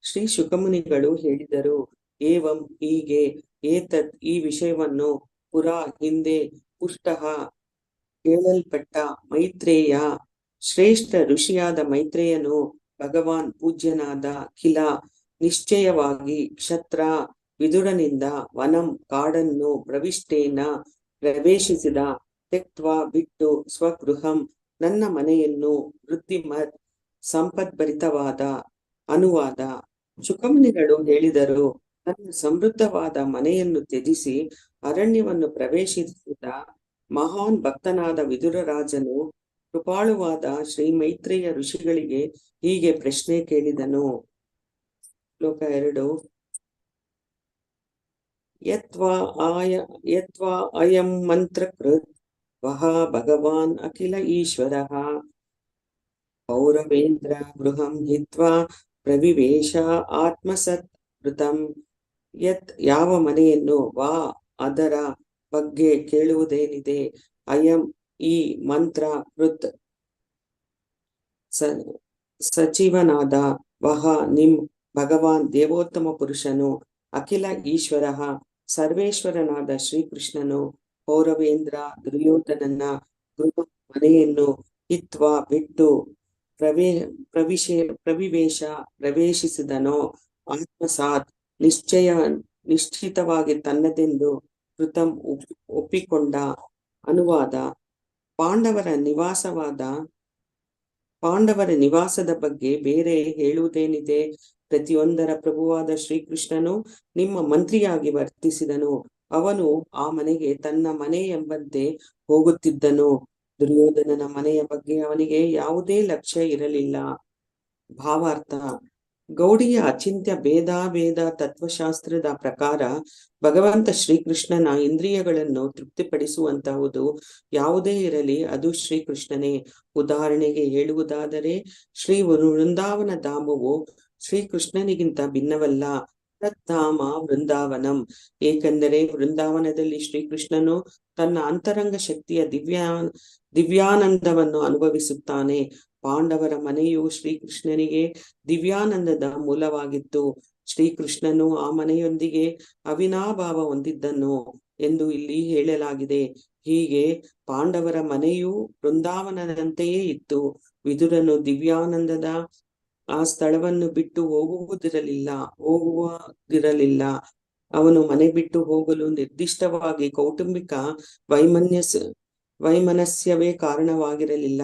ಶ್ರೀ ಶುಕಮುನಿಗಳು ಹೇಳಿದರು, ಏವಂ ಹೀಗೆ, ಏತತ್ ಈ ವಿಷಯವನ್ನು, ಪುರಾ ಹಿಂದೆ, ಪುಷ್ಟಃ ಕೇಳಲ್ಪಟ್ಟ, ಮೈತ್ರೇಯ ಶ್ರೇಷ್ಠ ಋಷಿಯಾದ ಮೈತ್ರೇಯನು, ಭಗವಾನ್ ಪೂಜ್ಯನಾದ, ಕಿಲ ನಿಶ್ಚಯವಾಗಿ, ಕ್ಷತ್ರ ವಿದುರನಿಂದ, ವನಂ ಕಾಡನ್ನು, ಪ್ರವಿಷ್ಟೇನ ಪ್ರವೇಶಿಸಿದ, ತ್ಯಕ್ತ್ವಾ ಬಿಟ್ಟು, ಸ್ವಗೃಹಂ ನನ್ನ ಮನೆಯನ್ನು, ವೃದ್ಧಿಮತ್ ಸಂಪದ್ಭರಿತವಾದ. ಅನುವಾದ. ಶುಕಮುನಿಗಳು ಹೇಳಿದರು, ತನ್ನ ಸಮೃದ್ಧವಾದ ಮನೆಯನ್ನು ತ್ಯಜಿಸಿ ಅರಣ್ಯವನ್ನು ಪ್ರವೇಶಿಸಿದ ಮಹಾನ್ ಭಕ್ತನಾದ ವಿದುರರಾಜನು ಕೃಪಾಳುವಾದ ಶ್ರೀ ಮೈತ್ರೇಯ ಋಷಿಗಳಿಗೆ ಹೀಗೆ ಪ್ರಶ್ನೆ ಕೇಳಿದನು. ಶ್ಲೋಕ 2. ಯತ್ವಾ ಅಯಂ ಮಂತ್ರಕೃತ್ ವಹ ಭಗವಾನ್ ಅಖಿಲ ಈಶ್ವರಃ ಪೌರವೇಂದ್ರ ಗೃಹಂ ಹಿತ್ವಾ ಪ್ರವಿವೇಶ ಆತ್ಮಸತ್ ಕೃತಂ. ಯತ್ ಯಾವ ಮನೆಯನ್ನು, ವಾ ಅದರ ಬಗ್ಗೆ ಕೇಳುವುದೇನಿದೆ, ಅಯಂ ಈ ಮಂತ್ರ ಕೃತ್ ಸಚಿವನಾದ ವಹ ನಿಮ್ ಭಗವಾನ್ ದೇವೋತ್ತಮ ಪುರುಷನು ಅಖಿಲ ಈಶ್ವರ ಸರ್ವೇಶ್ವರನಾದ ಶ್ರೀಕೃಷ್ಣನು ಕೌರವೇಂದ್ರ ದುರ್ಯೋಧನನ ಗೃಹ ಮನೆಯನ್ನು ಹಿತ್ವ ಬಿಟ್ಟು ಪ್ರವೇಶಿಸಿದನೋ ಆತ್ಮಸಾತ್ ನಿಶ್ಚಿತವಾಗಿ ತನ್ನದೆಂದು ಕೃತಂ ಒಪ್ಪಿಕೊಂಡ. ಅನುವಾದ: ಪಾಂಡವರ ನಿವಾಸದ ಬಗ್ಗೆ ಬೇರೆ ಹೇಳುವುದೇನಿದೆ? ಪ್ರತಿಯೊಂದರ ಪ್ರಭುವಾದ ಶ್ರೀಕೃಷ್ಣನು ನಿಮ್ಮ ಮಂತ್ರಿಯಾಗಿ ವರ್ತಿಸಿದನು. ಅವನು ಆ ಮನೆಗೆ ತನ್ನ ಮನೆ ಎಂಬಂತೆ ಹೋಗುತ್ತಿದ್ದನು. ದುರ್ಯೋಧನನ ಮನೆಯ ಬಗ್ಗೆ ಅವನಿಗೆ ಯಾವುದೇ ಲಕ್ಷ್ಯ ಇರಲಿಲ್ಲ. ಭಾವಾರ್ಥ: ಗೌಡಿಯ ಅಚಿಂತ್ಯ ಭೇದ ತತ್ವಶಾಸ್ತ್ರದ ಪ್ರಕಾರ ಭಗವಂತ ಶ್ರೀಕೃಷ್ಣನ ಇಂದ್ರಿಯಗಳನ್ನು ತೃಪ್ತಿಪಡಿಸುವಂತಹುದು ಯಾವುದೇ ಇರಲಿ ಅದು ಶ್ರೀಕೃಷ್ಣನೇ. ಉದಾಹರಣೆಗೆ ಹೇಳುವುದಾದರೆ, ಶ್ರೀ ವೃಂದಾವನ ಧಾಮವು ಶ್ರೀಕೃಷ್ಣನಿಗಿಂತ ಭಿನ್ನವಲ್ಲ. ತದ್ಧಾಮ ವೃಂದಾವನಂ. ಏಕೆಂದರೆ ವೃಂದಾವನದಲ್ಲಿ ಶ್ರೀಕೃಷ್ಣನು ತನ್ನ ಅಂತರಂಗ ಶಕ್ತಿಯ ದಿವ್ಯಾನಂದವನ್ನು ಅನುಭವಿಸುತ್ತಾನೆ. ಪಾಂಡವರ ಮನೆಯು ಶ್ರೀಕೃಷ್ಣನಿಗೆ ದಿವ್ಯಾನಂದದ ಮೂಲವಾಗಿತ್ತು. ಶ್ರೀಕೃಷ್ಣನು ಆ ಮನೆಯೊಂದಿಗೆ ಅವಿನಾಭಾವ ಹೊಂದಿದ್ದನು ಎಂದು ಇಲ್ಲಿ ಹೇಳಲಾಗಿದೆ. ಹೀಗೆ ಪಾಂಡವರ ಮನೆಯು ವೃಂದಾವನದಂತೆಯೇ ಇತ್ತು. ವಿದುರನು ದಿವ್ಯಾನಂದದ ಆ ಸ್ಥಳವನ್ನು ಬಿಟ್ಟು ಹೋಗುವುದಿರಲಿಲ್ಲ. ಅವನು ಮನೆ ಬಿಟ್ಟು ಹೋಗಲು ನಿರ್ದಿಷ್ಟವಾಗಿ ಕೌಟುಂಬಿಕ ವೈಮನಸ್ಯವೇ ಕಾರಣವಾಗಿರಲಿಲ್ಲ.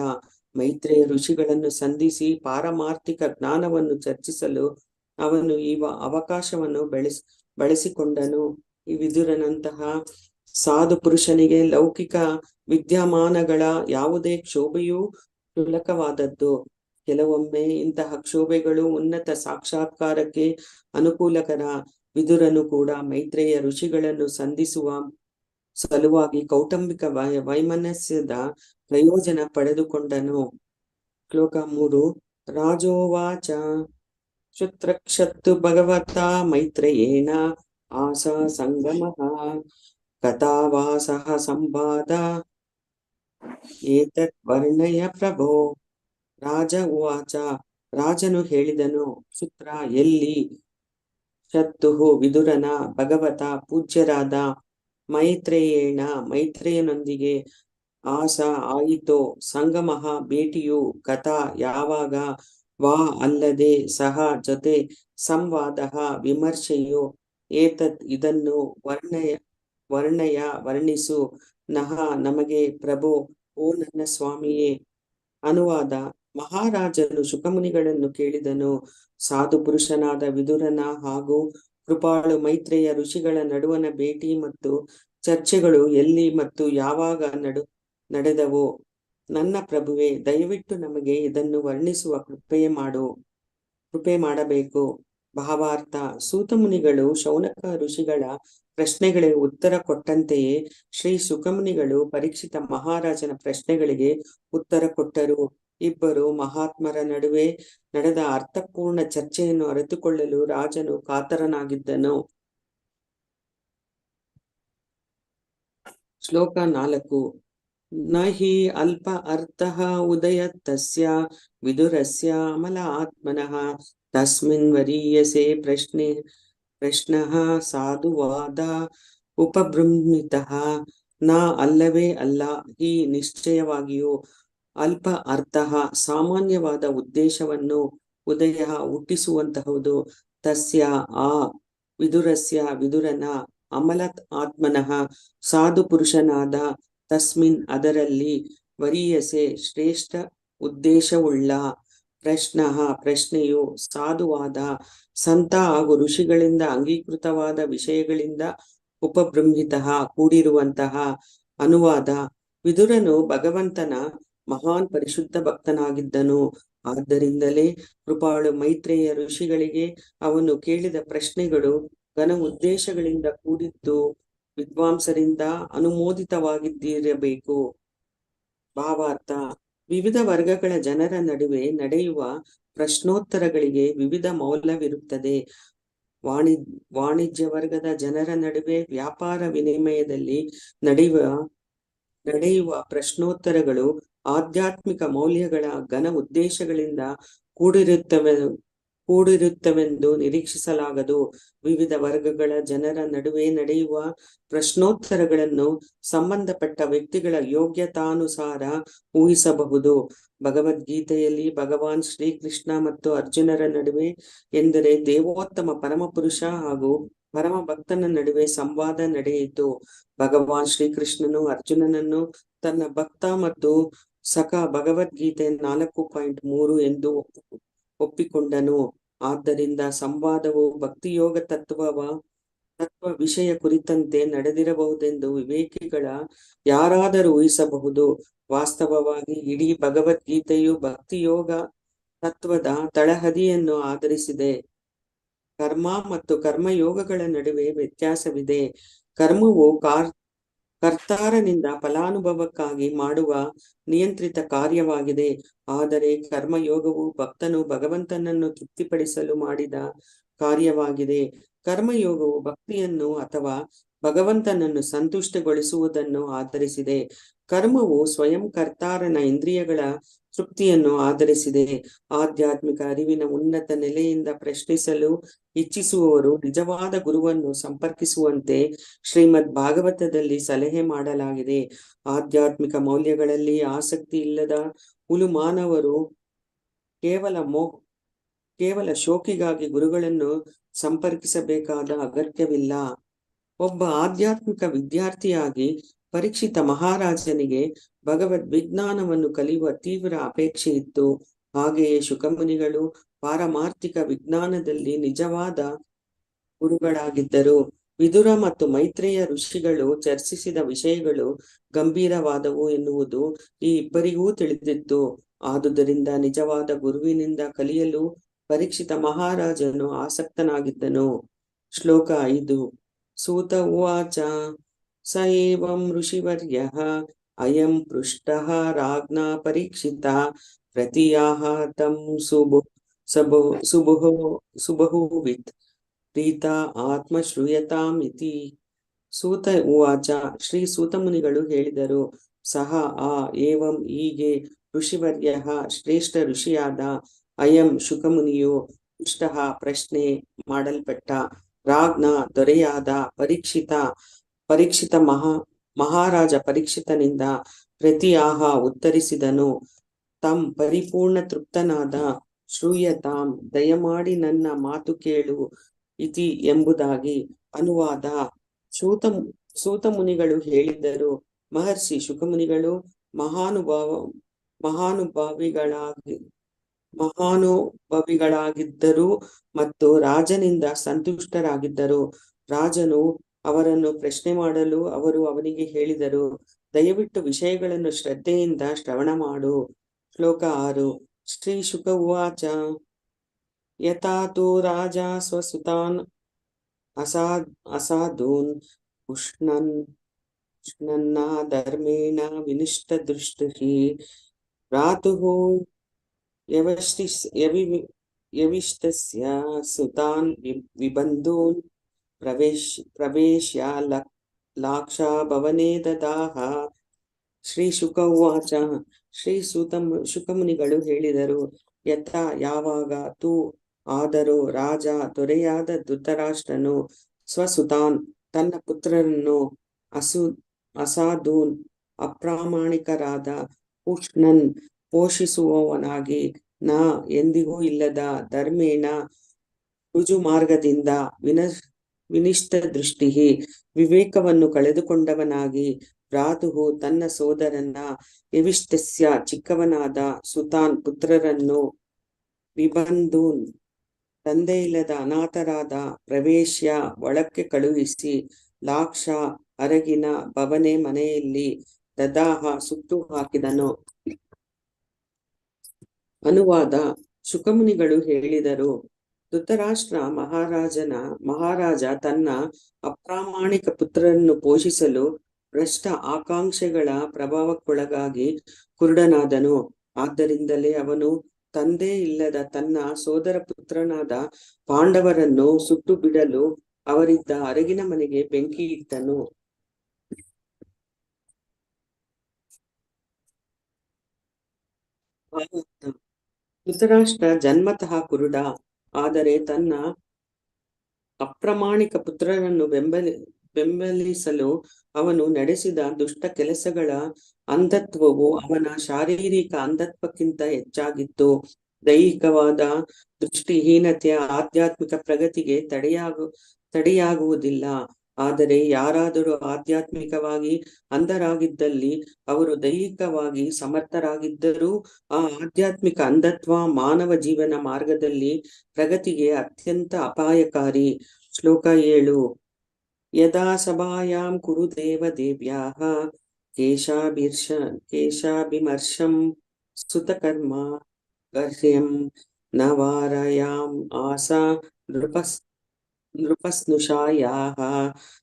ಮೈತ್ರೇಯ ಋಷಿಗಳನ್ನು ಸಂಧಿಸಿ ಪಾರಮಾರ್ಥಿಕ ಜ್ಞಾನವನ್ನು ಚರ್ಚಿಸಲು ಅವನು ಈ ಅವಕಾಶವನ್ನು ಬಳಸಿಕೊಂಡನು. ಈ ವಿದುರನಂತಹ ಸಾಧು ಪುರುಷನಿಗೆ ಲೌಕಿಕ ವಿದ್ಯಮಾನಗಳ ಯಾವುದೇ ಕ್ಷೋಭೆಯೂ ಕ್ಷುಲ್ಲಕವಾದದ್ದು. ಕೆಲವೊಮ್ಮೆ ಇಂತಹ ಕ್ಷೋಭೆಗಳು ಉನ್ನತ ಸಾಕ್ಷಾತ್ಕಾರಕ್ಕೆ ಅನುಕೂಲಕರ. ವಿದುರನು ಕೂಡ ಮೈತ್ರೇಯ ಋಷಿಗಳನ್ನು ಸಂಧಿಸುವ ಸಲುವಾಗಿ ಕೌಟುಂಬಿಕ ವೈಮನಸ್ಯದ ಪ್ರಯೋಜನ ಪಡೆದುಕೊಂಡನು. ಶ್ಲೋಕ 3. ರಾಜೋವಾಚ ಶ್ರುತ್ರಕ್ಷತ್ತು ಭಗವತಾ ಮೈತ್ರೇಯೇಣ ಆಸ ಸಂಗಮಃ ಕಥಾವಾಸಃ ಸಂವಾದ ಏತತ್ ವರ್ಣಯ ಪ್ರಭೋ. ರಾಜ ಉವಾಚ. ರಾಜನು ಹೇಳಿದನು, ಕ್ಷುತ್ರ ಎಲ್ಲಿ? ಶತ್ತುಹು ವಿದುರನ ಭಗವತ ಪೂಜ್ಯರಾದ ಮೈತ್ರೇಯೇಣ ಮೈತ್ರೇಯನೊಂದಿಗೆ ಆಸ ಆಯಿತೋ. ಸಂಗಮಃ ಭೇಟಿಯು. ಕಥಾ ಯಾವಾಗ. ವಾ ಅಲ್ಲದೆ. ಸಹ ಜೊತೆ. ಸಂವಾದ ವಿಮರ್ಶೆಯು. ಏತತ್ ಇದನ್ನು. ವರ್ಣಿಸು. ನಹ ನಮಗೆ. ಪ್ರಭೋ ಓ ನನ್ನ ಸ್ವಾಮಿಯೇ. ಅನುವಾದ: ಮಹಾರಾಜನು ಶುಕಮುನಿಗಳನ್ನು ಕೇಳಿದನು. ಸಾಧು ಪುರುಷನಾದ ವಿದುರನ ಹಾಗೂ ಕೃಪಾಳು ಮೈತ್ರೇಯ ಋಷಿಗಳ ನಡುವಣ ಭೇಟಿ ಮತ್ತು ಚರ್ಚೆಗಳು ಎಲ್ಲಿ ಮತ್ತು ಯಾವಾಗ ನಡೆದವು? ನನ್ನ ಪ್ರಭುವೇ, ದಯವಿಟ್ಟು ನಮಗೆ ಇದನ್ನು ವರ್ಣಿಸುವ ಕೃಪೆ ಮಾಡಬೇಕು. ಭಾವಾರ್ಥ: ಸೂತಮುನಿಗಳು ಶೌನಕ ಋಷಿಗಳ ಪ್ರಶ್ನೆಗಳಿಗೆ ಉತ್ತರ ಕೊಟ್ಟಂತೆಯೇ ಶ್ರೀ ಶುಕಮುನಿಗಳು ಪರೀಕ್ಷಿತ ಮಹಾರಾಜನ ಪ್ರಶ್ನೆಗಳಿಗೆ ಉತ್ತರ ಕೊಟ್ಟರು. ಇಬ್ಬರು ಮಹಾತ್ಮರ ನಡುವೆ ನಡೆದ ಅರ್ಥಪೂರ್ಣ ಚರ್ಚೆಯನ್ನು ಅರಿತುಕೊಳ್ಳಲು ರಾಜನು ಕಾತರನಾಗಿದ್ದನು. ಶ್ಲೋಕ 4. ನಹಿ ಅಲ್ಪ ಅರ್ಥಃ ಉದಯತ್ತಸ್ಯ ವಿದುರಸ್ಯ ಅಮಲ ಆತ್ಮನಃ ತಸ್ಮಿನ್ ವರೀಯಸೆ ಪ್ರಶ್ನಃ ಸಾಧುವಾದ ಉಪಬೃಂಹಿತಃ. ನ ಅಲ್ಲವೇ ಅಲ್ಲ. ಹಿ ನಿಶ್ಚಯವಾಗಿಯೂ. ಅಲ್ಪ ಅರ್ಥಃ ಸಾಮಾನ್ಯವಾದ ಉದ್ದೇಶವನ್ನು. ಉದಯ ಹುಟ್ಟಿಸುವಂತಹುದು. ತಸ್ಯ ಆ ವಿದುರಸ್ಯ ವಿದುರನ. ಅಮಲತ್ ಆತ್ಮನಃ ಸಾಧು ಪುರುಷನಾದ. ತಸ್ಮಿನ್ ಅದರಲ್ಲಿ. ವರೀಯಸೆ ಶ್ರೇಷ್ಠ ಉದ್ದೇಶವುಳ್ಳ. ಪ್ರಶ್ನಃ ಪ್ರಶ್ನೆಯು. ಸಾಧುವಾದ ಸಂತ ಹಾಗೂ ಋಷಿಗಳಿಂದ ಅಂಗೀಕೃತವಾದ ವಿಷಯಗಳಿಂದ ಉಪಬೃಂಹಿತಃ ಕೂಡಿರುವಂತಹ. ಅನುವಾದ: ವಿದುರನು ಭಗವಂತನ ಮಹಾನ್ ಪರಿಶುದ್ಧ ಭಕ್ತನಾಗಿದ್ದನು. ಆದ್ದರಿಂದಲೇ ಕೃಪಾಳು ಮೈತ್ರೇಯ ಋಷಿಗಳಿಗೆ ಅವನು ಕೇಳಿದ ಪ್ರಶ್ನೆಗಳು ಘನ ಉದ್ದೇಶಗಳಿಂದ ಕೂಡಿದ್ದು ವಿದ್ವಾಂಸರಿಂದ ಅನುಮೋದಿತವಾಗಿದ್ದಿರಬೇಕು. ಭಾವಾರ್ಥ: ವಿವಿಧ ವರ್ಗಗಳ ಜನರ ನಡುವೆ ನಡೆಯುವ ಪ್ರಶ್ನೋತ್ತರಗಳಿಗೆ ವಿವಿಧ ಮೌಲ್ಯವಿರುತ್ತದೆ. ವಾಣಿಜ್ಯ ವರ್ಗದ ಜನರ ನಡುವೆ ವ್ಯಾಪಾರ ವಿನಿಮಯದಲ್ಲಿ ನಡೆಯುವ ನಡೆಯುವ ಪ್ರಶ್ನೋತ್ತರಗಳು ಆಧ್ಯಾತ್ಮಿಕ ಮೌಲ್ಯಗಳ ಘನ ಉದ್ದೇಶಗಳಿಂದ ಕೂಡಿರುತ್ತವೆಂದು ನಿರೀಕ್ಷಿಸಲಾಗದು. ವಿವಿಧ ವರ್ಗಗಳ ಜನರ ನಡುವೆ ನಡೆಯುವ ಪ್ರಶ್ನೋತ್ತರಗಳನ್ನು ಸಂಬಂಧಪಟ್ಟ ವ್ಯಕ್ತಿಗಳ ಯೋಗ್ಯತಾನುಸಾರ ಊಹಿಸಬಹುದು. ಭಗವದ್ಗೀತೆಯಲ್ಲಿ ಭಗವಾನ್ ಶ್ರೀಕೃಷ್ಣ ಮತ್ತು ಅರ್ಜುನರ ನಡುವೆ ಎಂದರೆ ದೇವೋತ್ತಮ ಪರಮಪುರುಷ ಹಾಗೂ ಪರಮ ಭಕ್ತನ ನಡುವೆ ಸಂವಾದ ನಡೆಯಿತು. ಭಗವಾನ್ ಶ್ರೀಕೃಷ್ಣನು ಅರ್ಜುನನನ್ನು ತನ್ನ ಭಕ್ತ ಮತ್ತು ಸಖ ಭಗವದ್ಗೀತೆ 4.3 ಎಂದು ಒಪ್ಪಿಕೊಂಡನು. ಆದ್ದರಿಂದ ಸಂವಾದವು ಭಕ್ತಿಯೋಗ ತತ್ವ ವಿಷಯ ಕುರಿತಂತೆ ನಡೆದಿರಬಹುದೆಂದು ವಿವೇಕಿಗಳ ಯಾರಾದರೂ ಊಹಿಸಬಹುದು. ವಾಸ್ತವವಾಗಿ ಇಡೀ ಭಗವದ್ಗೀತೆಯು ಭಕ್ತಿಯೋಗ ತತ್ವದ ತಳಹದಿಯನ್ನು ಆಧರಿಸಿದೆ. ಕರ್ಮ ಮತ್ತು ಕರ್ಮಯೋಗಗಳ ನಡುವೆ ವ್ಯತ್ಯಾಸವಿದೆ. ಕರ್ಮವು ಕರ್ತಾರನಿಂದ ಫಲಾನುಭವಕ್ಕಾಗಿ ಮಾಡುವ ನಿಯಂತ್ರಿತ ಕಾರ್ಯವಾಗಿದೆ. ಆದರೆ ಕರ್ಮಯೋಗವು ಭಕ್ತನು ಭಗವಂತನನ್ನು ತೃಪ್ತಿಪಡಿಸಲು ಮಾಡಿದ ಕಾರ್ಯವಾಗಿದೆ. ಕರ್ಮಯೋಗವು ಭಕ್ತಿಯನ್ನು ಅಥವಾ ಭಗವಂತನನ್ನು ಸಂತುಷ್ಟಗೊಳಿಸುವುದನ್ನು ಆಧರಿಸಿದೆ. ಕರ್ಮವು ಸ್ವಯಂ ಕರ್ತಾರನ ಇಂದ್ರಿಯಗಳ ತೃಪ್ತಿಯನ್ನು ಆಧರಿಸಿದೆ. ಆಧ್ಯಾತ್ಮಿಕ ಅರಿವಿನ ಉನ್ನತ ನೆಲೆಯಿಂದ ಪ್ರಶ್ನಿಸಲು ಇಚ್ಛಿಸುವವರು ನಿಜವಾದ ಗುರುವನ್ನು ಸಂಪರ್ಕಿಸುವಂತೆ ಶ್ರೀಮದ್ ಭಾಗವತದಲ್ಲಿ ಸಲಹೆ ಮಾಡಲಾಗಿದೆ. ಆಧ್ಯಾತ್ಮಿಕ ಮೌಲ್ಯಗಳಲ್ಲಿ ಆಸಕ್ತಿ ಇಲ್ಲದ ಹುಲು ಮಾನವರು ಕೇವಲ ಶೋಕಿಗಾಗಿ ಗುರುಗಳನ್ನು ಸಂಪರ್ಕಿಸಬೇಕಾದ ಅಗತ್ಯವಿಲ್ಲ. ಒಬ್ಬ ಆಧ್ಯಾತ್ಮಿಕ ವಿದ್ಯಾರ್ಥಿಯಾಗಿ ಪರೀಕ್ಷಿತ ಮಹಾರಾಜನಿಗೆ ಭಗವದ್ ವಿಜ್ಞಾನವನ್ನು ಕಲಿಯುವ ತೀವ್ರ ಅಪೇಕ್ಷೆ ಇತ್ತು. ಹಾಗೆಯೇ ಶುಕಮುನಿಗಳು ಪಾರಮಾರ್ಥಿಕ ವಿಜ್ಞಾನದಲ್ಲಿ ನಿಜವಾದ ಗುರುಗಳಾಗಿದ್ದರು. ವಿದುರ ಮತ್ತು ಮೈತ್ರೇಯ ಋಷಿಗಳು ಚರ್ಚಿಸಿದ ವಿಷಯಗಳು ಗಂಭೀರವಾದವು ಎನ್ನುವುದು ಈ ಇಬ್ಬರಿಗೂ ತಿಳಿದಿತ್ತು. ಆದುದರಿಂದ ನಿಜವಾದ ಗುರುವಿನಿಂದ ಕಲಿಯಲು ಪರೀಕ್ಷಿತ ಮಹಾರಾಜನು ಆಸಕ್ತನಾಗಿದ್ದನು. ಶ್ಲೋಕ 5. ಸೂತ ಉವಾಚ ಸ ಏವಂ ಋಷಿವರ್ಯಃ ಅಯಂ ಪೃಷ್ಟಃ ರಾಜ್ಞಾ ಪರೀಕ್ಷಿತ ಪ್ರತಿಯಾಹ ತಂ ಸುಬಹುವಿತ್ ಪ್ರೀತಾ ಆತ್ಮ ಶ್ರೂಯತಾಂ ಇತಿ. ಸೂತ ಉವಾಚ, ಶ್ರೀ ಸೂತ ಮುನಿಗಳು ಹೇಳಿದರು, ಸಹ ಏವಂ ಹೀಗೆ ಋಷಿವರ್ಯಃ ಶ್ರೇಷ್ಠ ಋಷಿಯಾದ ಅಯಂ ಶುಕಮುನಿಯು ಪೃಷ್ಟಃ ಪ್ರಶ್ನೆ ಮಾಡಲ್ಪಟ್ಟ ರಾಜ್ಞ ದೊರೆಯಾದ ಪರೀಕ್ಷಿತ ಮಹಾರಾಜ ಪರೀಕ್ಷಿತನಿಂದ ಪ್ರತಿಯಾಹ ಉತ್ತರಿಸಿದನು. ತಂ ಪರಿಪೂರ್ಣ ತೃಪ್ತನಾದ ಶ್ರೂಯತಾಂ ದಯಮಾಡಿ ನನ್ನ ಮಾತು ಕೇಳು ಇತಿ ಎಂಬುದಾಗಿ. ಅನುವಾದ. ಸೂತ ಮುನಿಗಳು ಹೇಳಿದರು, ಮಹರ್ಷಿ ಶುಕಮುನಿಗಳು ಮಹಾನುಭಾವಿಗಳಾಗಿದ್ದರು ಮತ್ತು ರಾಜನಿಂದ ಸಂತುಷ್ಟರಾಗಿದ್ದರು. ರಾಜನು ಅವರನ್ನು ಪ್ರಶ್ನೆ ಮಾಡಲು ಅವರು ಅವನಿಗೆ ಹೇಳಿದರು, ದಯವಿಟ್ಟು ವಿಷಯಗಳನ್ನು ಶ್ರದ್ಧೆಯಿಂದ ಶ್ರವಣ ಮಾಡು. ಶ್ಲೋಕ 6. ಶ್ರೀ ಶುಕ ಉವಾಚ ಯಥಾ ತು ರಾಜ ಸ್ವಸುತಾನ್ ಅಸಾಧೂನ್ ಉಷ್ಣನ್ನ ಧರ್ಮೇಣ ವಿನಿಷ್ಟ ದೃಷ್ಟಿಃ ಭ್ರಾತುಃ ಯವಿಷ್ಟಸ್ಯ ಸುತಾನ್ ವಿಬಂಧೂನ್ ಪ್ರವೇಶ್ಯ ಲಾಕ್ಷಾ ಭವನೇ ದದಾಹ. ಶ್ರೀ ಶುಕ ಉವಾಚ, ಶ್ರೀ ಶುಕಮುನಿಗಳು ಹೇಳಿದರು, ಯಥಾ ಯಾವಾಗ, ತು ಆದರೂ, ರಾಜ ದೊರೆಯಾದ ಧೃತರಾಷ್ಟ್ರನು ಸ್ವಸುತಾನ್ ತನ್ನ ಪುತ್ರರನ್ನು ಅಸಾಧೂನ್ ಅಪ್ರಾಮಾಣಿಕರಾದ ಉಷ್ಣನ್ ಪೋಷಿಸುವವನಾಗಿ ಎಂದಿಗೂ ಇಲ್ಲದ ಧರ್ಮೇಣ ರುಜು ಮಾರ್ಗದಿಂದ ವಿನಿಷ್ಟ ದೃಷ್ಟಿ ವಿವೇಕವನ್ನು ಕಳೆದುಕೊಂಡವನಾಗಿ ಭ್ರಾತುಹು ತನ್ನ ಸೋದರನ ಯವಿಷ್ಟಸ್ಯ ಚಿಕ್ಕವನಾದ ಸುತಾನ್ ಪುತ್ರರನ್ನು ವಿಬಂಧೂನ್ ತಂದೆಯಿಲ್ಲದ ಅನಾಥರಾದ ಪ್ರವೇಶ್ಯ ಒಳಕ್ಕೆ ಕಳುಹಿಸಿ ಲಾಕ್ಷ ಅರಗಿನ ಭವನೆ ಮನೆಯಲ್ಲಿ ದದಾಹ ಸುಟ್ಟು ಹಾಕಿದನು. ಅನುವಾದ. ಶುಕಮುನಿಗಳು ಹೇಳಿದರು, ಧೃತರಾಷ್ಟ್ರ ಮಹಾರಾಜ ತನ್ನ ಅಪ್ರಾಮಾಣಿಕ ಪುತ್ರರನ್ನು ಪೋಷಿಸಲು ಭ್ರಷ್ಟ ಆಕಾಂಕ್ಷೆಗಳ ಪ್ರಭಾವಕ್ಕೊಳಗಾಗಿ ಕುರುಡನಾದನು. ಆದ್ದರಿಂದಲೇ ಅವನು ತಂದೆ ಇಲ್ಲದ ತನ್ನ ಸೋದರ ಪುತ್ರನಾದ ಪಾಂಡವರನ್ನು ಸುಟ್ಟು ಬಿಡಲು ಅವರಿದ್ದ ಅರಗಿನ ಮನೆಗೆ ಬೆಂಕಿ ಇಟ್ಟನು. ಭಾವಾರ್ಥ. ಧೃತರಾಷ್ಟ್ರ ಜನ್ಮತಃ ಕುರುಡ, ಆದರೆ ತನ್ನ ಅಪ್ರಾಮಾಣಿಕ ಪುತ್ರನನ್ನು ಬೆಂಬಲಿಸಲು ಅವನು ನಡೆಸಿದ ದುಷ್ಟ ಕೆಲಸಗಳ ಅಂಧತ್ವವು ಅವನ ಶಾರೀರಿಕ ಅಂಧತ್ವಕ್ಕಿಂತ ಹೆಚ್ಚಾಗಿತ್ತು. ದೈಹಿಕವಾದ ದೃಷ್ಟಿಹೀನತೆಯ ಆಧ್ಯಾತ್ಮಿಕ ಪ್ರಗತಿಗೆ ತಡೆಯಾಗುವುದಿಲ್ಲ. ಆದರೆ ಯಾರಾದರೂ ಆಧ್ಯಾತ್ಮಿಕವಾಗಿ ಅಂಧರಾಗಿದ್ದಲ್ಲಿ ಅವರು ದೈಹಿಕವಾಗಿ ಸಮರ್ಥರಾಗಿದ್ದರೂ ಆ ಆಧ್ಯಾತ್ಮಿಕ ಅಂಧತ್ವ ಮಾನವ ಜೀವನ ಮಾರ್ಗದಲ್ಲಿ ಪ್ರಗತಿಗೆ ಅತ್ಯಂತ ಅಪಾಯಕಾರಿ. ಶ್ಲೋಕ 7. ಯದಾ ಸಭಾಯಾಂ ಕುರು ದೇವ್ಯಾಃ ಕೇಶಾಭಿಮರ್ಶಂ ಸ್ತುತಕರ್ಮ ಗರ್ಹ್ಯಂ ನ ವಾರಯಾಂ ಆಸ ನೃಪಸ್ನುಷಾಯಾಃ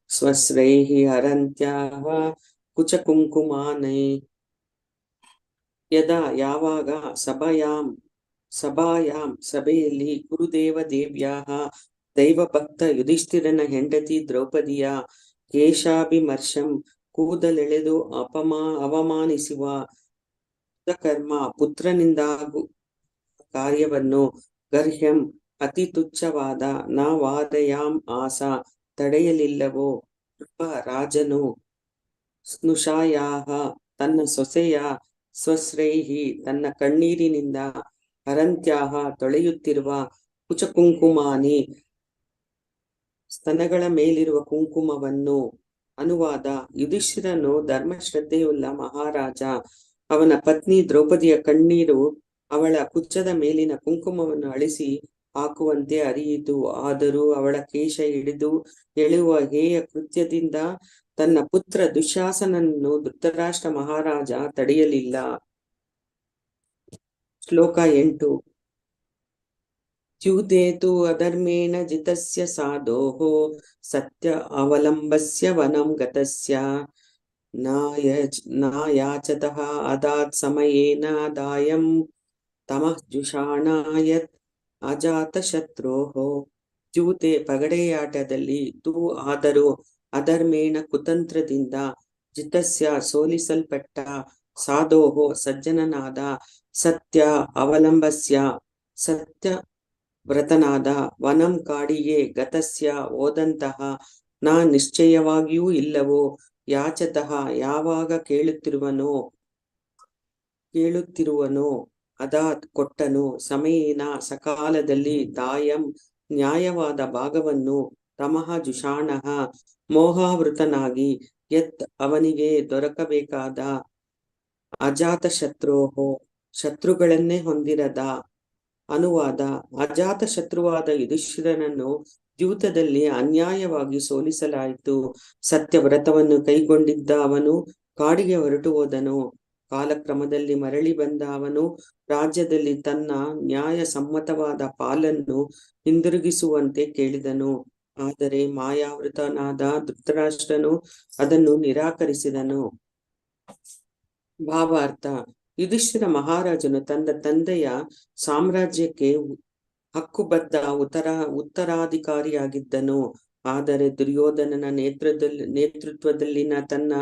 ಸ್ವಸ್ರೈಃ ಹರಂತ್ಯಾಃ ಕುಚಕುಂಕುಮಾನೈ. ಯದಾ ಯಾವಾಗ ಸಭಾಯಾಂ ಸಭೆಯಲ್ಲಿ ದೇವ್ಯಾಃ ದೈವಭಕ್ತ ಯುಧಿಷ್ಠಿರನ ಹೆಂಡತಿ ದ್ರೌಪದಿಯ ಕೇಶಾಭಿಮರ್ಶಂ ಕೂದಲೆಳೆದು ಅವಮಾನಿಸುವ ಕರ್ಮ ಪುತ್ರನಿಂದಾಗು ಕಾರ್ಯವನ್ನು ಗರ್ಹ್ಯಂ ಅತಿ ತುಚ್ಛವಾದ ನ ವಾದಯಾಂ ಆಸ ತಡೆಯಲಿಲ್ಲವೋ ರಾಜನು ಸ್ನುಷಾಯಾಹ ತನ್ನ ಸೊಸೆಯ ಸ್ವಸ್ರೈಹಿ ತನ್ನ ಕಣ್ಣೀರಿನಿಂದ ಹರಂತ್ಯಾಹ ತೊಳೆಯುತ್ತಿರುವ ಕುಚಕುಂಕುಮಾನಿ ಸ್ತನಗಳ ಮೇಲಿರುವ ಕುಂಕುಮವನ್ನು. ಅನುವಾದ: ಯುಧಿಷ್ಠಿರನು ಧರ್ಮಶ್ರದ್ಧೆಯುಳ್ಳ ಮಹಾರಾಜ. ಅವನ ಪತ್ನಿ ದ್ರೌಪದಿಯ ಕಣ್ಣೀರು ಅವಳ ಕುಚ್ಚದ ಮೇಲಿನ ಕುಂಕುಮವನ್ನು ಅಳಿಸಿ ಹಾಕುವಂತೆ ಹರಿಯಿತು. ಆದರೂ ಅವಳ ಕೇಶ ಹಿಡಿದು ಎಳೆಯುವ ಹೇಯ ಕೃತ್ಯದಿಂದ ತನ್ನ ಪುತ್ರ ದುಶ್ಯಾಸನನ್ನು ಧೃತರಾಷ್ಟ್ರ ಮಹಾರಾಜ ತಡೆಯಲಿಲ್ಲ. ಶ್ಲೋಕ 8. ಚ್ಯುತೇತು ಅಧರ್ಮೇಣ ಜಿತಸ್ಯ ಸಾಧೋಃ ಸತ್ಯ ಅವಲಂಬಸ್ಯ ವನಂ ಗತಸ್ಯ ನಾಯಾಚತಃ ಅದಾತ್ ಸಮಯೇನ ದಾಯಂ ತಮಃ ಜುಷಾಣಾಯತ್ ಅಜಾತಶತ್ರೋಃ. ಚ್ಯುತೆ ಪಗಡೆಯಾಟದಲ್ಲಿ, ಆದರೂ ಅಧರ್ಮೇಣ ಕುತಂತ್ರದಿಂದ, ಜಿತಸ್ಯ ಸೋಲಿಸಲ್ಪಟ್ಟ, ಸಾಧೋಃ ಸಜ್ಜನನಾದ, ಸತ್ಯ ಅವಲಂಬಸ್ಯ ಸತ್ಯ ವ್ರತನಾದ, ವನಂ ಕಾಡಿಗೆ, ಗತಸ್ಯ ಹೋದಂತಹ, ನಾ ನಿಶ್ಚಯವಾಗಿಯೂ ಇಲ್ಲವೋ, ಯಾಚತಃ ಯಾವಾಗ ಕೇಳುತ್ತಿರುವನೋ, ಅದಾತ್ ಕೊಟ್ಟನು, ಸಮಯೇನ ಸಕಾಲದಲ್ಲಿ, ದಾಯಂ ನ್ಯಾಯವಾದ ಭಾಗವನ್ನು, ತಮಃ ಜುಷಾಣಃ ಮೋಹಾವೃತನಾಗಿ, ಯತ್ ಅವನಿಗೆ ದೊರಕಬೇಕಾದ, ಅಜಾತ ಶತ್ರೋಃ ಶತ್ರುಗಳನ್ನೇ ಹೊಂದಿರದ. ಅನುವಾದ: ಅಜಾತ ಶತ್ರುವಾದ ಯುಧಿಷ್ಠಿರನನ್ನು ದ್ಯೂತದಲ್ಲಿ ಅನ್ಯಾಯವಾಗಿ ಸೋಲಿಸಲಾಯಿತು. ಸತ್ಯವ್ರತವನ್ನು ಕೈಗೊಂಡಿದ್ದ ಅವನು ಕಾಡಿಗೆ ಹೊರಟು ಹೋದನು. ಕಾಲಕ್ರಮದಲ್ಲಿ ಮರಳಿ ಬಂದ ಅವನು ರಾಜ್ಯದಲ್ಲಿ ತನ್ನ ನ್ಯಾಯ ಸಮ್ಮತವಾದ ಪಾಲನ್ನು ಹಿಂದಿರುಗಿಸುವಂತೆ ಕೇಳಿದನು. ಆದರೆ ಮಾಯಾವೃತನಾದ ಧೃತರಾಷ್ಟ್ರನು ಅದನ್ನು ನಿರಾಕರಿಸಿದನು. ಭಾವಾರ್ಥ: ಯುಧಿಷ್ಠಿರ ಮಹಾರಾಜನು ತನ್ನ ತಂದೆಯ ಸಾಮ್ರಾಜ್ಯಕ್ಕೆ ಹಕ್ಕುಬದ್ಧ ಉತ್ತರಾಧಿಕಾರಿಯಾಗಿದ್ದನು. ಆದರೆ ದುರ್ಯೋಧನನ ನೇತೃತ್ವದಲ್ಲಿನ ತನ್ನ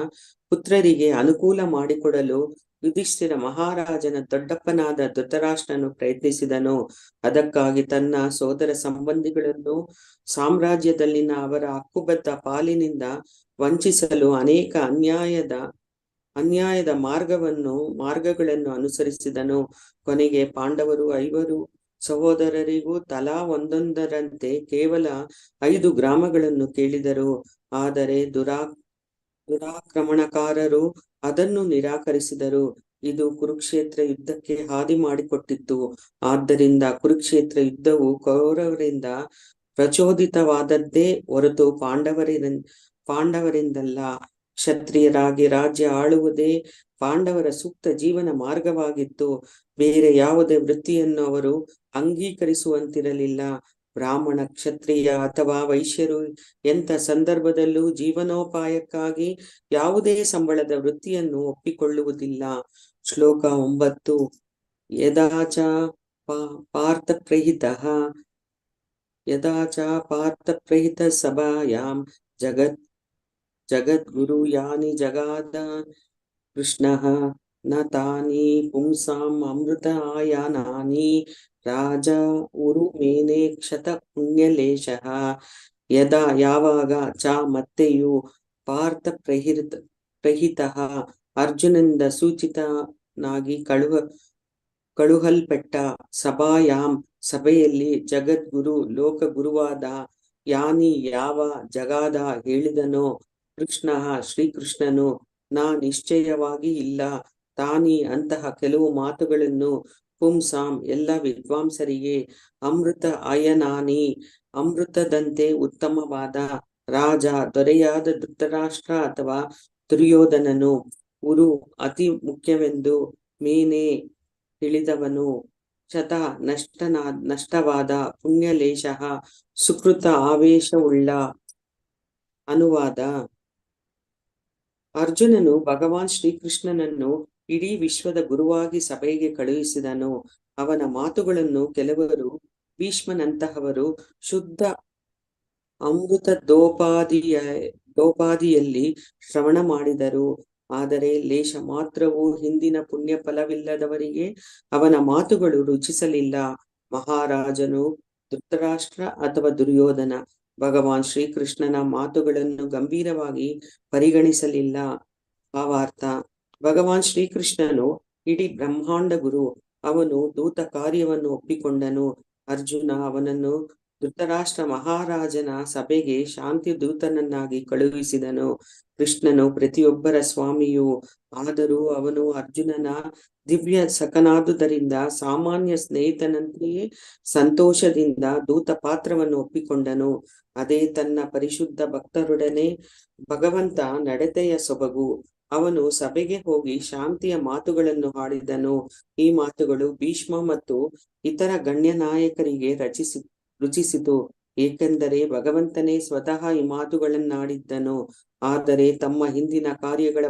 ಪುತ್ರರಿಗೆ ಅನುಕೂಲ ಮಾಡಿಕೊಡಲು ಯುಧಿಷ್ಠಿರ ಮಹಾರಾಜನ ದೊಡ್ಡಪ್ಪನಾದ ಧೃತರಾಷ್ಟ್ರನು ಪ್ರಯತ್ನಿಸಿದನು. ಅದಕ್ಕಾಗಿ ತನ್ನ ಸೋದರ ಸಂಬಂಧಿಗಳನ್ನು ಸಾಮ್ರಾಜ್ಯದಲ್ಲಿನ ಅವರ ಹಕ್ಕುಬದ್ಧ ಪಾಲಿನಿಂದ ವಂಚಿಸಲು ಅನೇಕ ಅನ್ಯಾಯದ ಮಾರ್ಗಗಳನ್ನು ಅನುಸರಿಸಿದನು. ಕೊನೆಗೆ ಪಾಂಡವರು 5 ಸಹೋದರರಿಗೂ ತಲಾ ಒಂದೊಂದರಂತೆ ಕೇವಲ 5 ಗ್ರಾಮಗಳನ್ನು ಕೇಳಿದರು. ಆದರೆ ದುರಾಕ್ರಮಣಕಾರರು ಅದನ್ನು ನಿರಾಕರಿಸಿದರು. ಇದು ಕುರುಕ್ಷೇತ್ರ ಯುದ್ಧಕ್ಕೆ ಹಾದಿ ಮಾಡಿಕೊಟ್ಟಿತ್ತು. ಆದ್ದರಿಂದ ಕುರುಕ್ಷೇತ್ರ ಯುದ್ಧವು ಕೌರವರಿಂದ ಪ್ರಚೋದಿತವಾದದ್ದೇ ಹೊರತು ಪಾಂಡವರಿಂದಲ್ಲ. ಕ್ಷತ್ರಿಯರಾಗಿ ರಾಜ್ಯ ಆಳುವುದೇ ಪಾಂಡವರ ಸೂಕ್ತ ಜೀವನ ಮಾರ್ಗವಾಗಿತ್ತು. ಬೇರೆ ಯಾವುದೇ ವೃತ್ತಿಯನ್ನು ಅವರು ಅಂಗೀಕರಿಸುವಂತಿರಲಿಲ್ಲ. ಬ್ರಾಹ್ಮಣ, ಕ್ಷತ್ರಿಯ ಅಥವಾ ವೈಶ್ಯರು ಎಂಥ ಸಂದರ್ಭದಲ್ಲೂ ಜೀವನೋಪಾಯಕ್ಕಾಗಿ ಯಾವುದೇ ಸಂಬಳದ ವೃತ್ತಿಯನ್ನು ಒಪ್ಪಿಕೊಳ್ಳುವುದಿಲ್ಲ. ಶ್ಲೋಕ 9. ಯದಾಚ ಪಾರ್ಥಪ್ರಹಿತ ಸಭಾಯಾಂ ಜಗದ್ಗುರು ಯಾನಿ ಜಗಾದ ಕೃಷ್ಣಃ ನ ತಾನಿ ಪುಂಸಾಂ ಅಮೃತ ಆಯಾನಾನಿ ರಾಜ ಉರು ಮೇನೆ ಕ್ಷತ ಪುಣ್ಯಲೇಶಃ. ಯದಾ ಯಾವಾಗ ಚ ಮತ್ತೆಯು ಪಾರ್ಥ ಪ್ರಹಿತಃ ಅರ್ಜುನನಿಂದ ಸೂಚಿತನಾಗಿ ಕಳುಹಲ್ಪಟ್ಟ ಸಭಾಯಾಂ ಸಭೆಯಲ್ಲಿ ಜಗದ್ಗುರು ಲೋಕಗುರುವಾದ ಯಾನಿ ಯಾವ ಜಗಾದ ಹೇಳಿದನೋ ಕೃಷ್ಣ ಶ್ರೀಕೃಷ್ಣನು ನಾ ನಿಶ್ಚಯವಾಗಿ ಇಲ್ಲ ತಾನಿ ಅಂತಹ ಕೆಲವು ಮಾತುಗಳನ್ನು ಪುಂಸಾಂ ಎಲ್ಲ ವಿದ್ವಾಂಸರಿಗೆ ಅಮೃತ ಅಯನಾನಿ ಅಮೃತದಂತೆ ಉತ್ತಮವಾದ ರಾಜ ದೊರೆಯಾದ ಧೃತರಾಷ್ಟ್ರ ಅಥವಾ ದುರ್ಯೋಧನನು ಉರು ಅತಿ ಮುಖ್ಯವೆಂದು ಮೇನೆ ತಿಳಿದವನು ಶತ ನಷ್ಟವಾದ ಪುಣ್ಯಲೇಶಃ ಸುಕೃತ ಆವೇಶವುಳ್ಳ. ಅನುವಾದ: ಅರ್ಜುನನು ಭಗವಾನ್ ಶ್ರೀಕೃಷ್ಣನನ್ನು ಇಡೀ ವಿಶ್ವದ ಗುರುವಾಗಿ ಸಭೆಗೆ ಕಳುಹಿಸಿದನು. ಅವನ ಮಾತುಗಳನ್ನು ಕೆಲವರು ಭೀಷ್ಮನಂತಹವರು ಶುದ್ಧ ಅಮೃತದೋಪಾದಿಯಲ್ಲಿ ಶ್ರವಣ ಮಾಡಿದರು. ಆದರೆ ಲೇಷ ಮಾತ್ರವೂ ಹಿಂದಿನ ಪುಣ್ಯ ಫಲವಿಲ್ಲದವರಿಗೆ ಅವನ ಮಾತುಗಳು ರುಚಿಸಲಿಲ್ಲ. ಮಹಾರಾಜನು ಧೃತರಾಷ್ಟ್ರ ಅಥವಾ ದುರ್ಯೋಧನ ಭಗವಾನ್ ಶ್ರೀಕೃಷ್ಣನ ಮಾತುಗಳನ್ನು ಗಂಭೀರವಾಗಿ ಪರಿಗಣಿಸಲಿಲ್ಲ. ಭಾವಾರ್ಥ: ಭಗವಾನ್ ಶ್ರೀಕೃಷ್ಣನು ಇಡೀ ಬ್ರಹ್ಮಾಂಡ ಗುರು. ಅವನು ದೂತ ಕಾರ್ಯವನ್ನು ಒಪ್ಪಿಕೊಂಡನು. ಅರ್ಜುನ ಅವನನ್ನು ಧೃತರಾಷ್ಟ್ರ ಮಹಾರಾಜನ ಸಭೆಗೆ ಶಾಂತಿ ದೂತನನ್ನಾಗಿ ಕಳುಹಿಸಿದನು. ಕೃಷ್ಣನು ಪ್ರತಿಯೊಬ್ಬರ ಸ್ವಾಮಿಯು. ಆದರೂ ಅವನು ಅರ್ಜುನನ ದಿವ್ಯ ಸಖನಾದುದರಿಂದ ಸಾಮಾನ್ಯ ಸ್ನೇಹಿತನಂತೆಯೇ ಸಂತೋಷದಿಂದ ದೂತ ಪಾತ್ರವನ್ನು ಒಪ್ಪಿಕೊಂಡನು. ಅದೇ ತನ್ನ ಪರಿಶುದ್ಧ ಭಕ್ತರೊಡನೆ ಭಗವಂತ ನಡತೆಯ ಸೊಬಗು. ಅವನು ಸಭೆಗೆ ಹೋಗಿ ಶಾಂತಿಯ ಮಾತುಗಳನ್ನು ಹಾಡಿದನು. ಈ ಮಾತುಗಳು ಭೀಷ್ಮ ಮತ್ತು ಇತರ ಗಣ್ಯ ನಾಯಕರಿಗೆ ರುಚಿಸಿತು, ಏಕೆಂದರೆ ಭಗವಂತನೇ ಸ್ವತಃ ಈ ಮಾತುಗಳನ್ನಾಡಿದ್ದನು. ಆದರೆ ತಮ್ಮ ಹಿಂದಿನ ಕಾರ್ಯಗಳ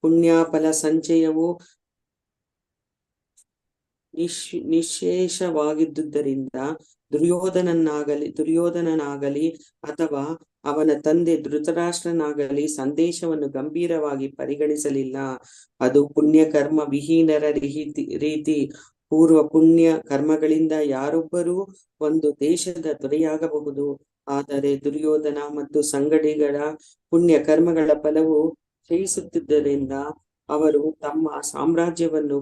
ಪುಣ್ಯಫಲ ಸಂಚಯವು ನಿಶೇಷವಾಗಿದ್ದುದರಿಂದ ದುರ್ಯೋಧನನಾಗಲಿ ಅಥವಾ ಅವನ ತಂದೆ ಧೃತರಾಷ್ಟ್ರನಾಗಲಿ ಸಂದೇಶವನ್ನು ಗಂಭೀರವಾಗಿ ಪರಿಗಣಿಸಲಿಲ್ಲ. ಅದು ಪುಣ್ಯಕರ್ಮ ವಿಹೀನರ ರೀತಿ. ಪೂರ್ವ ಪುಣ್ಯ ಕರ್ಮಗಳಿಂದ ಯಾರೊಬ್ಬರೂ ಒಂದು ದೇಶದ ದೊರೆಯಾಗಬಹುದು. ಆದರೆ ದುರ್ಯೋಧನ ಮತ್ತು ಸಂಗಡಿಗರ ಪುಣ್ಯ ಕರ್ಮಗಳ ಫಲವು ಕ್ಷಯಿಸುತ್ತಿದ್ದರಿಂದ ಅವರು ತಮ್ಮ ಸಾಮ್ರಾಜ್ಯವನ್ನು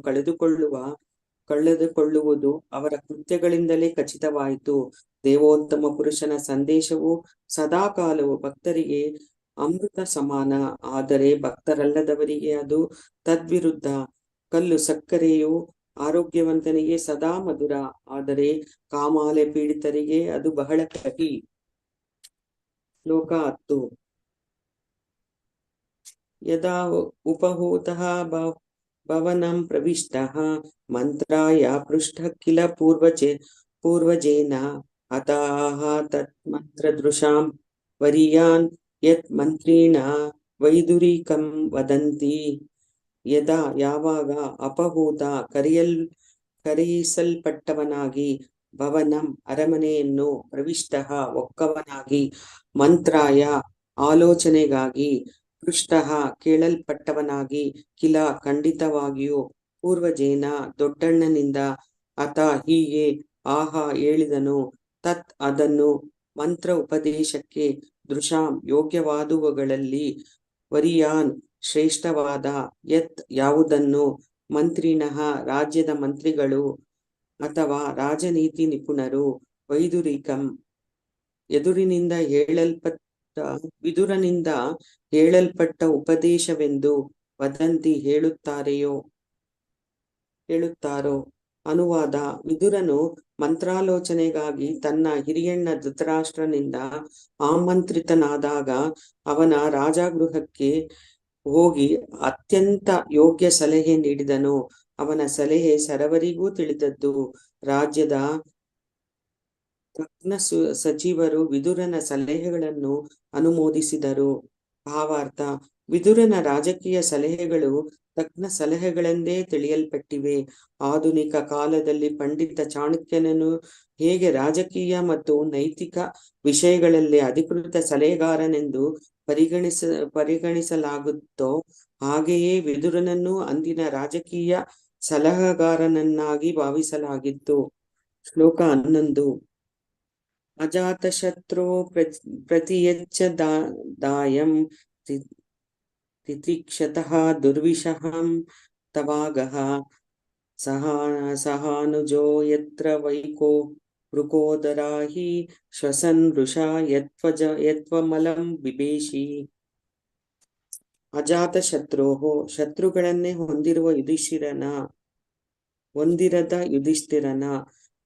ಕಳೆದುಕೊಳ್ಳುವುದು ಅವರ ಕೃತ್ಯಗಳಿಂದಲೇ ಖಚಿತವಾಯಿತು. ದೇವೋತ್ತಮ ಪುರುಷನ ಸಂದೇಶವು ಸದಾಕಾಲವು ಭಕ್ತರಿಗೆ ಅಮೃತ ಸಮಾನ. ಆದರೆ ಭಕ್ತರಲ್ಲದವರಿಗೆ ಅದು ತದ್ವಿರುದ್ಧ. ಕಲ್ಲು ಸಕ್ಕರೆಯು ಆರೋಗ್ಯವಂತನಿಗೆ ಸದಾ ಮಧುರ, ಆದರೆ ಕಾಮಾಲೆ ಪೀಡಿತರಿಗೆ ಅದು ಬಹಳ ಕಹಿ. ಶ್ಲೋಕ 10. ಯದಾ ಉಪಹೂತಃ ಭವನಂ ಪ್ರವಿಷ್ಟಃ ಮಂತ್ರಾಯ ಪೃಷ್ಟಃ ಕಿಲ ಪೂರ್ವಜೇನ ಅತಾಹ ತತ್ ಮಂತ್ರದೃಶಾಂ ವರಿಯಾನ್ ಯತ್ ಮಂತ್ರೀಣ ವೈದುರಿಕಂ ವದಂತಿ. ಯದಾ ಯಾವಾಗ ಅಪಹೂತ ಕರೆಯಿಸಲ್ಪಟ್ಟವನಾಗಿ ಭವನಂ ಅರಮನೆಯನ್ನು ಪ್ರವಿಷ್ಟಃ ಒಕ್ಕವನಾಗಿ ಮಂತ್ರಾಯ ಆಲೋಚನೆಗಾಗಿ ಪೃಷ್ಟಃ ಕೇಳಲ್ಪಟ್ಟವನಾಗಿ ಕಿಲ ಖಂಡಿತವಾಗಿಯೂ ಪೂರ್ವಜೇನ ದೊಡ್ಡಣ್ಣನಿಂದ ಅತ ಹೀಗೆ ಆಹಾ ಹೇಳಿದನು ತತ್ ಅದನ್ನು ಮಂತ್ರ ಉಪದೇಶಕ್ಕೆ ದೃಶಾಂ ಯೋಗ್ಯವಾದುವುಗಳಲ್ಲಿ ವರಿಯಾನ್ ಶ್ರೇಷ್ಠವಾದ ಯತ್ ಯಾವುದನ್ನು ಮಂತ್ರಿಣಃ ರಾಜ್ಯದ ಮಂತ್ರಿಗಳು ಅಥವಾ ರಾಜನೀತಿ ನಿಪುಣರು ವೈದುರಿಕಂ ವಿದುರನಿಂದ ಹೇಳಲ್ಪಟ್ಟ ಉಪದೇಶವೆಂದು ವದಂತಿ ಹೇಳುತ್ತಾರೋ. ಅನುವಾದ: ವಿದುರನು ಮಂತ್ರಾಲೋಚನೆಗಾಗಿ ತನ್ನ ಹಿರಿಯಣ್ಣ ಧೃತರಾಷ್ಟ್ರನಿಂದ ಆಮಂತ್ರಿತನಾದಾಗ ಅವನ ರಾಜಗೃಹಕ್ಕೆ ಹೋಗಿ ಅತ್ಯಂತ ಯೋಗ್ಯ ಸಲಹೆ ನೀಡಿದನು. ಅವನ ಸಲಹೆ ಸರ್ವರಿಗೂ ತಿಳಿದದ್ದು. ರಾಜ್ಯದ ತಜ್ಞ ಸಚಿವರು ವಿದುರನ ಸಲಹೆಗಳನ್ನು ಅನುಮೋದಿಸಿದರು. ಭಾವಾರ್ಥ: ವಿದುರನ ರಾಜಕೀಯ ಸಲಹೆಗಳು ತಜ್ಞ ಸಲಹೆಗಳೆಂದೇ ತಿಳಿಯಲ್ಪಟ್ಟಿವೆ. ಆಧುನಿಕ ಕಾಲದಲ್ಲಿ ಪಂಡಿತ ಚಾಣಕ್ಯನನ್ನು ಹೇಗೆ ರಾಜಕೀಯ ಮತ್ತು ನೈತಿಕ ವಿಷಯಗಳಲ್ಲಿ ಅಧಿಕೃತ ಸಲಹೆಗಾರನೆಂದು ಪರಿಗಣಿಸಲಾಗುತ್ತೋ ಹಾಗೆಯೇ ವಿದುರನನ್ನು ಅಂದಿನ ರಾಜಕೀಯ ಸಲಹೆಗಾರನನ್ನಾಗಿ ಭಾವಿಸಲಾಗಿತ್ತು. ಶ್ಲೋಕ 11. ಅಜಾತಶತ್ರು ಪ್ರತಿಯಚ್ಚ ದಾಯಂ ತಿತಿಕ್ಷತಃ ದುರ್ವಿಷಹಂ ತವಾಗಃ ಸಹಾನುಜೋ ಯತ್ರ ವೈಕೋ ವೃಕೋದರಾ ಹಿ ಶ್ವಸನ್ ವೃಷಾ ಯತ್ವಮಲಂ ಬಿಬೇಶಿ. ಅಜಾತ ಶತ್ರೋಹೋ, ಶತ್ರುಗಳನ್ನೇ ಹೊಂದಿರದ ಯುಧಿಷ್ಠಿರನ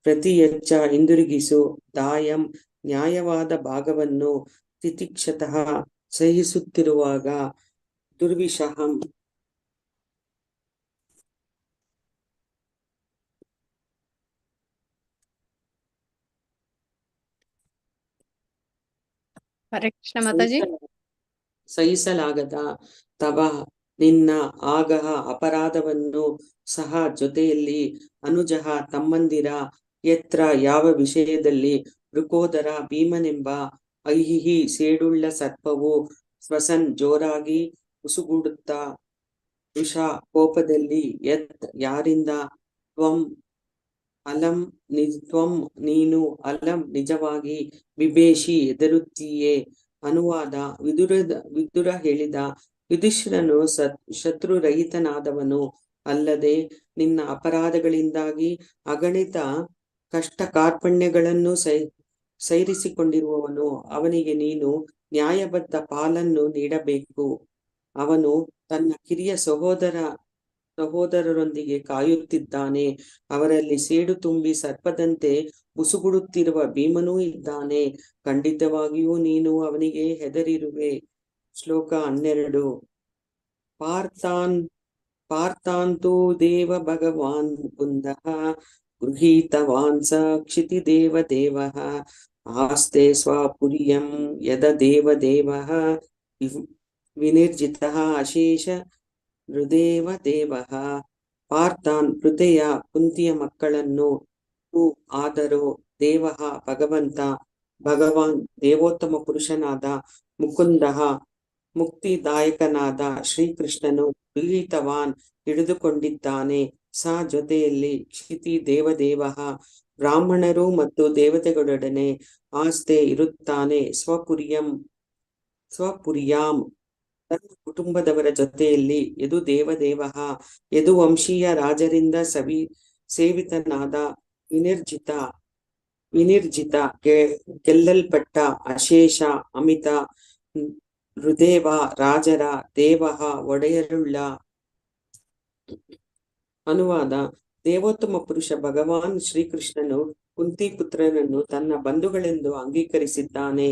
ಪ್ರತಿಯಚ್ಚ ಹಿಂದಿರುಗಿಸು, ದಾಯಂ ನ್ಯಾಯವಾದ ಭಾಗವನ್ನು, ತಿತಿಕ್ಷತಃ ಸಹಿಸುತ್ತಿರುವಾಗ, ದುರ್ವಿಷಹಂ ಹರೇ ಕೃಷ್ಣ ಮಾತಾಜಿ. ಸಹಿಸಲಾಗದ ತವ ನಿನ್ನ ಆಗಹ ಅಪರಾಧವನ್ನು ಸಹ ಜೊತೆಯಲ್ಲಿ ಅನುಜಃ ತಮ್ಮಂದಿರ ಯತ್ರ ಯಾವ ವಿಷಯದಲ್ಲಿ ವೃಕೋದರ ಭೀಮನೆಂಬ ಐಹಿಹಿ ಸೇಡುಳ್ಳ ಸರ್ಪವು ಸ್ವಸನ್ ಜೋರಾಗಿ ಉಸುಗುಡುತ್ತಾ ವೃಷ ಕೋಪದಲ್ಲಿ ಯತ್ ಯಾರಿಂದ ತ್ವಂ ಅಲಂ ತ್ವಂ ನೀನು ಅಲಂ ನಿಜವಾಗಿ ಬಿಬೇಶಿ ಎದರುತ್ತೀಯೇ. ಅನುವಾದ. ವಿದುರ ಹೇಳಿದ, ಯುಧಿಷ್ಠಿರನು ಶತ್ರುರಹಿತನಾದವನು ಅಲ್ಲದೆ ನಿನ್ನ ಅಪರಾಧಗಳಿಂದಾಗಿ ಅಗಣಿತ ಕಷ್ಟ ಕಾರ್ಪಣ್ಯಗಳನ್ನು ಸೈರಿಸಿಕೊಂಡಿರುವವನು. ಅವನಿಗೆ ನೀನು ನ್ಯಾಯಬದ್ಧ ಪಾಲನ್ನು ನೀಡಬೇಕು. ಅವನು ತನ್ನ ಕಿರಿಯ ಸಹೋದರರೊಂದಿಗೆ ಕಾಯುತ್ತಿದ್ದಾನೆ. ಅವರಲ್ಲಿ ಸೇಡು ತುಂಬಿ ಸರ್ಪದಂತೆ ಮುಸುಗುಡುತ್ತಿರುವ ಭೀಮನೂ ಇದ್ದಾನೆ. ಖಂಡಿತವಾಗಿಯೂ ನೀನು ಅವನಿಗೆ ಹೆದರಿರುವೆ. ಶ್ಲೋಕ 12. ಪಾರ್ಥಾಂತು ದೇವ ಭಗವಾನ್ ಕುಂದಃ ಗೃಹೀತವಾನ್ ಸ ಕ್ಷಿತಿದೇವದೇವಃ ಆಸ್ತೆ ಸ್ವಪುರ್ಯಂ ಯದ ದೇವದೇವಃ ವಿನಿರ್ಜಿತಃ ಅಶೇಷ ನೃದೇವದೇವಃ. ಪಾರ್ಥಾನ್ ಪೃಥೆಯ ಕುಂತಿಯ ಮಕ್ಕಳನ್ನು, ಆದರೂ ದೇವಃ ಭಗವಾನ್ ದೇವೋತ್ತಮ ಪುರುಷನಾದ ಮುಕುಂದಃ ಮುಕ್ತಿದಾಯಕನಾದ ಶ್ರೀಕೃಷ್ಣನು ಗೃಹೀತವಾನ್ ಹಿಡಿದುಕೊಂಡಿದ್ದಾನೆ. ಸ ಜೊತೆಯಲ್ಲಿ ಕ್ಷಿತಿ ದೇವದೇವಃ ಬ್ರಾಹ್ಮಣರು ಮತ್ತು ದೇವತೆಗಳೊಡನೆ ಆಸ್ತೆ ಇರುತ್ತಾನೆ. ಸ್ವಪುರ್ಯಾಂ ತನ್ನ ಕುಟುಂಬದವರ ಜೊತೆಯಲ್ಲಿ ಯದು ದೇವದೇವಃ ಯದುವಂಶೀಯ ರಾಜರಿಂದ ಸೇವಿತನಾದ ವಿನಿರ್ಜಿತ ಗೆಲ್ಲಲ್ಪಟ್ಟ ಅಶೇಷ ಅಮಿತ ನೃದೇವ ರಾಜರ ದೇವಃ ಒಡೆಯರುಳ್ಳ. ಅನುವಾದ. ದೇವೋತ್ತಮ ಪುರುಷ ಭಗವಾನ್ ಶ್ರೀಕೃಷ್ಣನು ಕುಂತಿ ಪುತ್ರನನ್ನು ತನ್ನ ಬಂಧುಗಳೆಂದು ಅಂಗೀಕರಿಸಿದ್ದಾನೆ.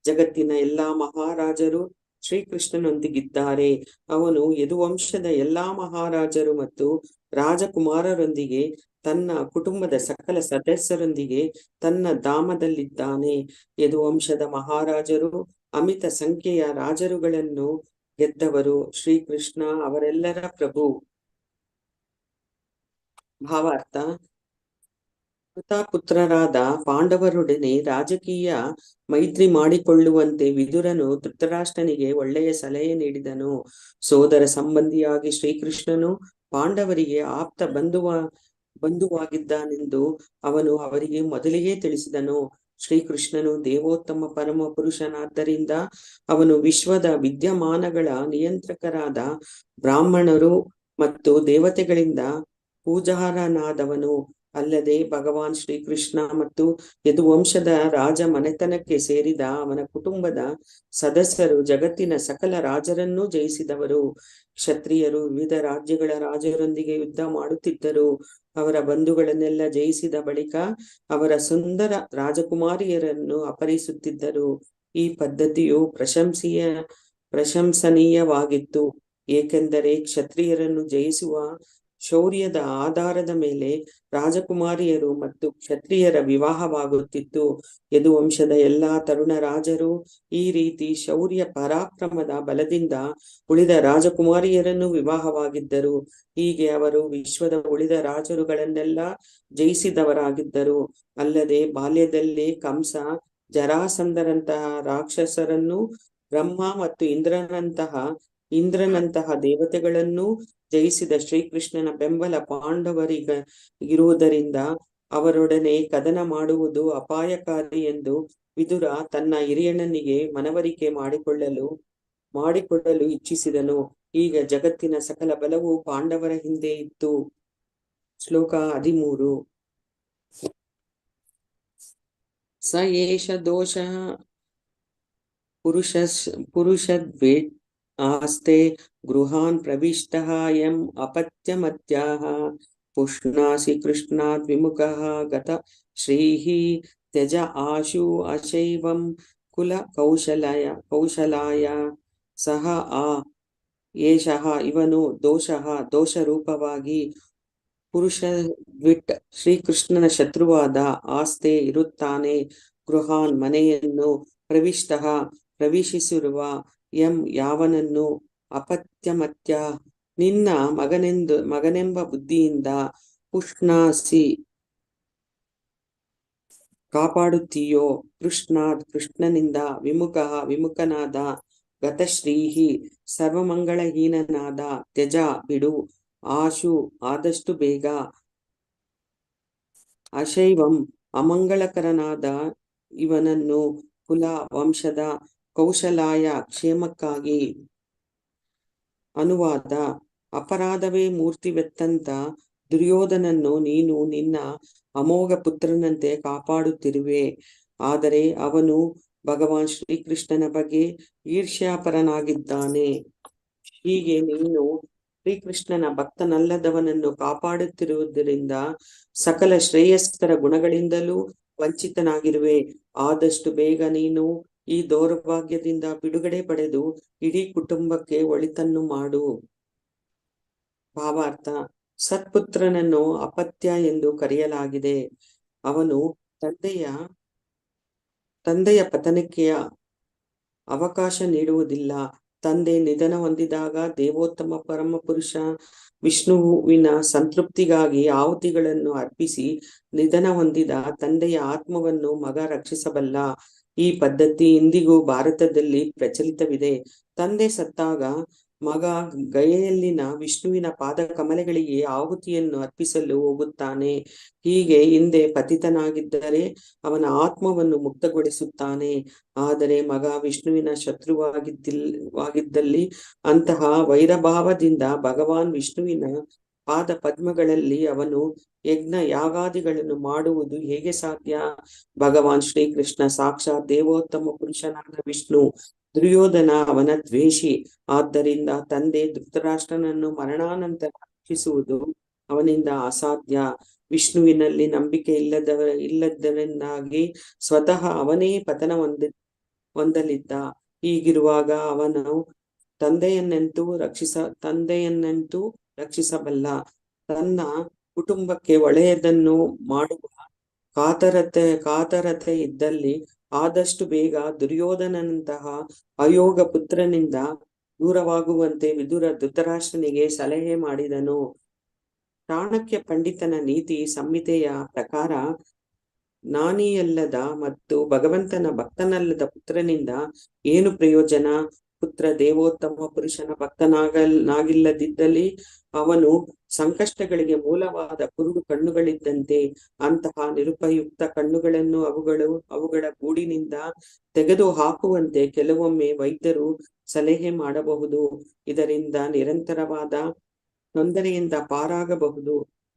ಜಗತ್ತಿನ ಎಲ್ಲಾ ಮಹಾರಾಜರು ಶ್ರೀಕೃಷ್ಣನೊಂದಿಗಿದ್ದಾರೆ. ಅವನು ಯದುವಂಶದ ಎಲ್ಲಾ ಮಹಾರಾಜರು ಮತ್ತು ರಾಜಕುಮಾರರೊಂದಿಗೆ ತನ್ನ ಕುಟುಂಬದ ಸಕಲ ಸದಸ್ಯರೊಂದಿಗೆ ತನ್ನ ಧಾಮದಲ್ಲಿದ್ದಾನೆ. ಯದುವಂಶದ ಮಹಾರಾಜರು ಅಮಿತ ಸಂಖ್ಯೆಯ ರಾಜರುಗಳನ್ನು ಗೆದ್ದವರು. ಶ್ರೀಕೃಷ್ಣ ಅವರೆಲ್ಲರ ಪ್ರಭು. ಭಾವಾರ್ಥ. ಪುತ್ರರಾದ ಪಾಂಡವರೊಡನೆ ರಾಜಕೀಯ ಮೈತ್ರಿ ಮಾಡಿಕೊಳ್ಳುವಂತೆ ವಿದುರನು ಧೃತರಾಷ್ಟ್ರನಿಗೆ ಒಳ್ಳೆಯ ಸಲಹೆ ನೀಡಿದನು. ಸೋದರ ಸಂಬಂಧಿಯಾಗಿ ಶ್ರೀಕೃಷ್ಣನು ಪಾಂಡವರಿಗೆ ಆಪ್ತ ಬಂಧುವಾಗಿದ್ದಾನೆಂದು ಅವನು ಅವರಿಗೆ ಮೊದಲಿಗೆ ತಿಳಿಸಿದನು. ಶ್ರೀಕೃಷ್ಣನು ದೇವೋತ್ತಮ ಪರಮ ಪುರುಷನಾದ್ದರಿಂದ ಅವನು ವಿಶ್ವದ ವಿದ್ಯಮಾನಗಳ ನಿಯಂತ್ರಕರಾದ ಬ್ರಾಹ್ಮಣರು ಮತ್ತು ದೇವತೆಗಳಿಂದ ಪೂಜಾರನಾದವನು. ಅಲ್ಲದೆ ಭಗವಾನ್ ಶ್ರೀಕೃಷ್ಣ ಮತ್ತು ಯದುವಂಶದ ರಾಜ ಮನೆತನಕ್ಕೆ ಸೇರಿದ ಅವನ ಕುಟುಂಬದ ಸದಸ್ಯರು ಜಗತ್ತಿನ ಸಕಲ ರಾಜರನ್ನೂ ಜಯಿಸಿದವರು. ಕ್ಷತ್ರಿಯರು ವಿವಿಧ ರಾಜ್ಯಗಳ ರಾಜರೊಂದಿಗೆ ಯುದ್ಧ ಮಾಡುತ್ತಿದ್ದರು. ಅವರ ಬಂಧುಗಳನ್ನೆಲ್ಲ ಜಯಿಸಿದ ಬಳಿಕ ಅವರ ಸುಂದರ ರಾಜಕುಮಾರಿಯರನ್ನು ಅಪಹರಿಸುತ್ತಿದ್ದರು. ಈ ಪದ್ಧತಿಯು ಪ್ರಶಂಸನೀಯವಾಗಿತ್ತು, ಏಕೆಂದರೆ ಕ್ಷತ್ರಿಯರನ್ನು ಜಯಿಸುವ ಶೌರ್ಯದ ಆಧಾರದ ಮೇಲೆ ರಾಜಕುಮಾರಿಯರು ಮತ್ತು ಕ್ಷತ್ರಿಯರ ವಿವಾಹವಾಗುತ್ತಿತ್ತು. ಯದುವಂಶದ ಎಲ್ಲಾ ತರುಣ ರಾಜರು ಈ ರೀತಿ ಶೌರ್ಯ ಪರಾಕ್ರಮದ ಬಲದಿಂದ ಉಳಿದ ರಾಜಕುಮಾರಿಯರನ್ನು ವಿವಾಹವಾಗಿದ್ದರು. ಹೀಗೆ ಅವರು ವಿಶ್ವದ ಉಳಿದ ರಾಜರುಗಳನ್ನೆಲ್ಲ ಜಯಿಸಿದವರಾಗಿದ್ದರು. ಅಲ್ಲದೆ ಬಾಲ್ಯದಲ್ಲೇ ಕಂಸ, ಜರಾಸಂಧರಂತಹ ರಾಕ್ಷಸರನ್ನು, ಬ್ರಹ್ಮ ಮತ್ತು ಇಂದ್ರನಂತಹ ಇಂದ್ರನಂತಹ ದೇವತೆಗಳನ್ನೂ ಜಯಿಸಿದ ಶ್ರೀಕೃಷ್ಣನ ಬೆಂಬಲ ಪಾಂಡವರಿಗಿರುವುದರಿಂದ ಅವರೊಡನೆ ಕದನ ಮಾಡುವುದು ಅಪಾಯಕಾರಿ ಎಂದು ವಿದುರ ತನ್ನ ಹಿರಿಯಣ್ಣನಿಗೆ ಮನವರಿಕೆ ಮಾಡಿಕೊಡಲು ಇಚ್ಛಿಸಿದನು. ಈಗ ಜಗತ್ತಿನ ಸಕಲ ಬಲವು ಪಾಂಡವರ ಹಿಂದೆ ಇತ್ತು. ಶ್ಲೋಕ 13. ಸ ಏಷ ದೋಷ ಪುರುಷದ್ವೇಟ್ ಆಸ್ತೆ ಗೃಹಾನ್ ಪ್ರವಿಷ್ಟಃ ಯಂ ಅಪತ್ಯಮತ್ಯಾಹ ಪುಷ್ಣಾಸಿ ಕೃಷ್ಣಾದ್ ವಿಮುಖಃ ಗತ ಶ್ರೀಃ ತ್ಯಜ ಆಶು ಅಶೈವಂ ಕುಲ ಕೌಶಲಾಯ ಸಹ ಏಷಃ ಇವನು ದೋಷರೂಪವಾಗಿ ಪುರುಷದ್ವಿಟ್ ಶ್ರೀಕೃಷ್ಣನ ಶತ್ರುವಾದ ಆಸ್ತೆ ಇರುತ್ತಾನೆ. ಗೃಹಾನ್ ಮನೆಯನ್ನು ಪ್ರವೇಶಿಸಿರುವ ಯಂ ಯಾವನನ್ನು ಅಪತ್ಯಮತ್ಯ ನಿನ್ನ ಮಗನೆಂಬ ಬುದ್ಧಿಯಿಂದ ಪುಷ್ಣಾಸಿ ಕಾಪಾಡುತ್ತೀಯೋ ಕೃಷ್ಣನಿಂದ ವಿಮುಖನಾದ ಗತಶ್ರೀಹಿ ಸರ್ವಮಂಗಳಹೀನನಾದ ತ್ಯಜ ಬಿಡು ಆಶು ಆದಷ್ಟು ಬೇಗ ಅಶೈವಂ ಅಮಂಗಳಕರನಾದ ಇವನನ್ನು ಕುಲ ವಂಶದ ಕೌಶಲಾಯ ಕ್ಷೇಮಕ್ಕಾಗಿ. ಅನುವಾದ: ಅಪರಾಧವೇ ಮೂರ್ತಿವೆತ್ತಂತ ದುರ್ಯೋಧನನ್ನು ನೀನು ನಿನ್ನ ಅಮೋಘ ಪುತ್ರನಂತೆ ಕಾಪಾಡುತ್ತಿರುವೆ. ಆದರೆ ಅವನು ಭಗವಾನ್ ಶ್ರೀಕೃಷ್ಣನ ಬಗ್ಗೆ ಈರ್ಷ್ಯಾಪರನಾಗಿದ್ದಾನೆ. ಹೀಗೆ ನೀನು ಶ್ರೀಕೃಷ್ಣನ ಭಕ್ತನಲ್ಲದವನನ್ನು ಕಾಪಾಡುತ್ತಿರುವುದರಿಂದ ಸಕಲ ಶ್ರೇಯಸ್ಕರ ಗುಣಗಳಿಂದಲೂ ವಂಚಿತನಾಗಿರುವೆ. ಆದಷ್ಟು ಬೇಗ ನೀನು ಈ ದೌರ್ಭಾಗ್ಯದಿಂದ ಬಿಡುಗಡೆ ಪಡೆದು ಇಡೀ ಕುಟುಂಬಕ್ಕೆ ಒಳಿತನ್ನು ಮಾಡು. ಭಾವಾರ್ಥ: ಸತ್ಪುತ್ರನನ್ನು ಅಪತ್ಯ ಎಂದು ಕರೆಯಲಾಗಿದೆ. ಅವನು ತಂದೆಯ ಪತನಕ್ಕೆ ಅವಕಾಶ ನೀಡುವುದಿಲ್ಲ. ತಂದೆ ನಿಧನ ಹೊಂದಿದಾಗ ದೇವೋತ್ತಮ ಪರಮಪುರುಷ ವಿಷ್ಣುವಿನ ಸಂತೃಪ್ತಿಗಾಗಿ ಆಹುತಿಗಳನ್ನು ಅರ್ಪಿಸಿ ನಿಧನ ಹೊಂದಿದ ತಂದೆಯ ಆತ್ಮವನ್ನು ಮಗ ರಕ್ಷಿಸಬಲ್ಲ. ಈ ಪದ್ಧತಿ ಇಂದಿಗೂ ಭಾರತದಲ್ಲಿ ಪ್ರಚಲಿತವಿದೆ. ತಂದೆ ಸತ್ತಾಗ ಮಗ ಗಯೆಯಲ್ಲಿನ ವಿಷ್ಣುವಿನ ಪಾದ ಕಮಲಗಳಿಗೆ ಆಹುತಿಯನ್ನು ಅರ್ಪಿಸಲು ಹೋಗುತ್ತಾನೆ. ಹೀಗೆ ಹಿಂದೆ ಪತಿತನಾಗಿದ್ದರೆ ಅವನ ಆತ್ಮವನ್ನು ಮುಕ್ತಗೊಳಿಸುತ್ತಾನೆ. ಆದರೆ ಮಗ ವಿಷ್ಣುವಿನ ಶತ್ರುವಾಗಿದ್ದಲ್ಲಿ ಅಂತಹ ವೈರಭಾವದಿಂದ ಭಗವಾನ್ ವಿಷ್ಣುವಿನ ಪಾದ ಪದ್ಮಗಳಲ್ಲಿ ಅವನು ಯಜ್ಞ ಯಾಗಾದಿಗಳನ್ನು ಮಾಡುವುದು ಹೇಗೆ ಸಾಧ್ಯ? ಭಗವಾನ್ ಶ್ರೀಕೃಷ್ಣ ಸಾಕ್ಷಾತ್ ದೇವೋತ್ತಮ ಪುರುಷನಾದ ವಿಷ್ಣು. ದುರ್ಯೋಧನ ಅವನ ದ್ವೇಷಿ. ಆದ್ದರಿಂದ ತಂದೆ ಧೃತರಾಷ್ಟ್ರನನ್ನು ಮರಣಾನಂತರ ರಕ್ಷಿಸುವುದು ಅವನಿಂದ ಅಸಾಧ್ಯ. ವಿಷ್ಣುವಿನಲ್ಲಿ ನಂಬಿಕೆ ಇಲ್ಲದರಿಂದಾಗಿ ಸ್ವತಃ ಅವನೇ ಪತನ ಹೊಂದಲಿದ್ದ. ಹೀಗಿರುವಾಗ ಅವನು ತಂದೆಯನ್ನಂತೂ ರಕ್ಷಿಸಬಲ್ಲ. ತನ್ನ ಕುಟುಂಬಕ್ಕೆ ಒಳ್ಳೆಯದನ್ನು ಮಾಡುವ ಕಾತರತೆ ಇದ್ದಲ್ಲಿ ಆದಷ್ಟು ಬೇಗ ದುರ್ಯೋಧನನಂತಹ ಅಯೋಗ ಪುತ್ರನಿಂದ ದೂರವಾಗುವಂತೆ ವಿದುರ ಧೃತರಾಷ್ಟ್ರನಿಗೆ ಸಲಹೆ ಮಾಡಿದನು. ಚಾಣಕ್ಯ ಪಂಡಿತನ ನೀತಿ ಸಂಹಿತೆಯ ಪ್ರಕಾರ ಜ್ಞಾನಿಯಲ್ಲದ ಮತ್ತು ಭಗವಂತನ ಭಕ್ತನಲ್ಲದ ಪುತ್ರನಿಂದ ಏನು ಪ್ರಯೋಜನ? ಪುತ್ರ ದೇವೋತ್ತಮ ಪುರುಷನ ಭಕ್ತನಾಗಿಲ್ಲದಿದ್ದಲ್ಲಿ ಅವನು ಸಂಕಷ್ಟಗಳಿಗೆ ಮೂಲವಾದ ಕುರುಡು ಕಣ್ಣುಗಳಿದ್ದಂತೆ. ಅಂತಹ ನಿರುಪಯುಕ್ತ ಕಣ್ಣುಗಳನ್ನು ಅವುಗಳ ಗೂಡಿನಿಂದ ತೆಗೆದು ಹಾಕುವಂತೆ ಕೆಲವೊಮ್ಮೆ ವೈದ್ಯರು ಸಲಹೆ ಮಾಡಬಹುದು. ಇದರಿಂದ ನಿರಂತರವಾದ ತೊಂದರೆಯಿಂದ ಪಾರಾಗಬಹುದು.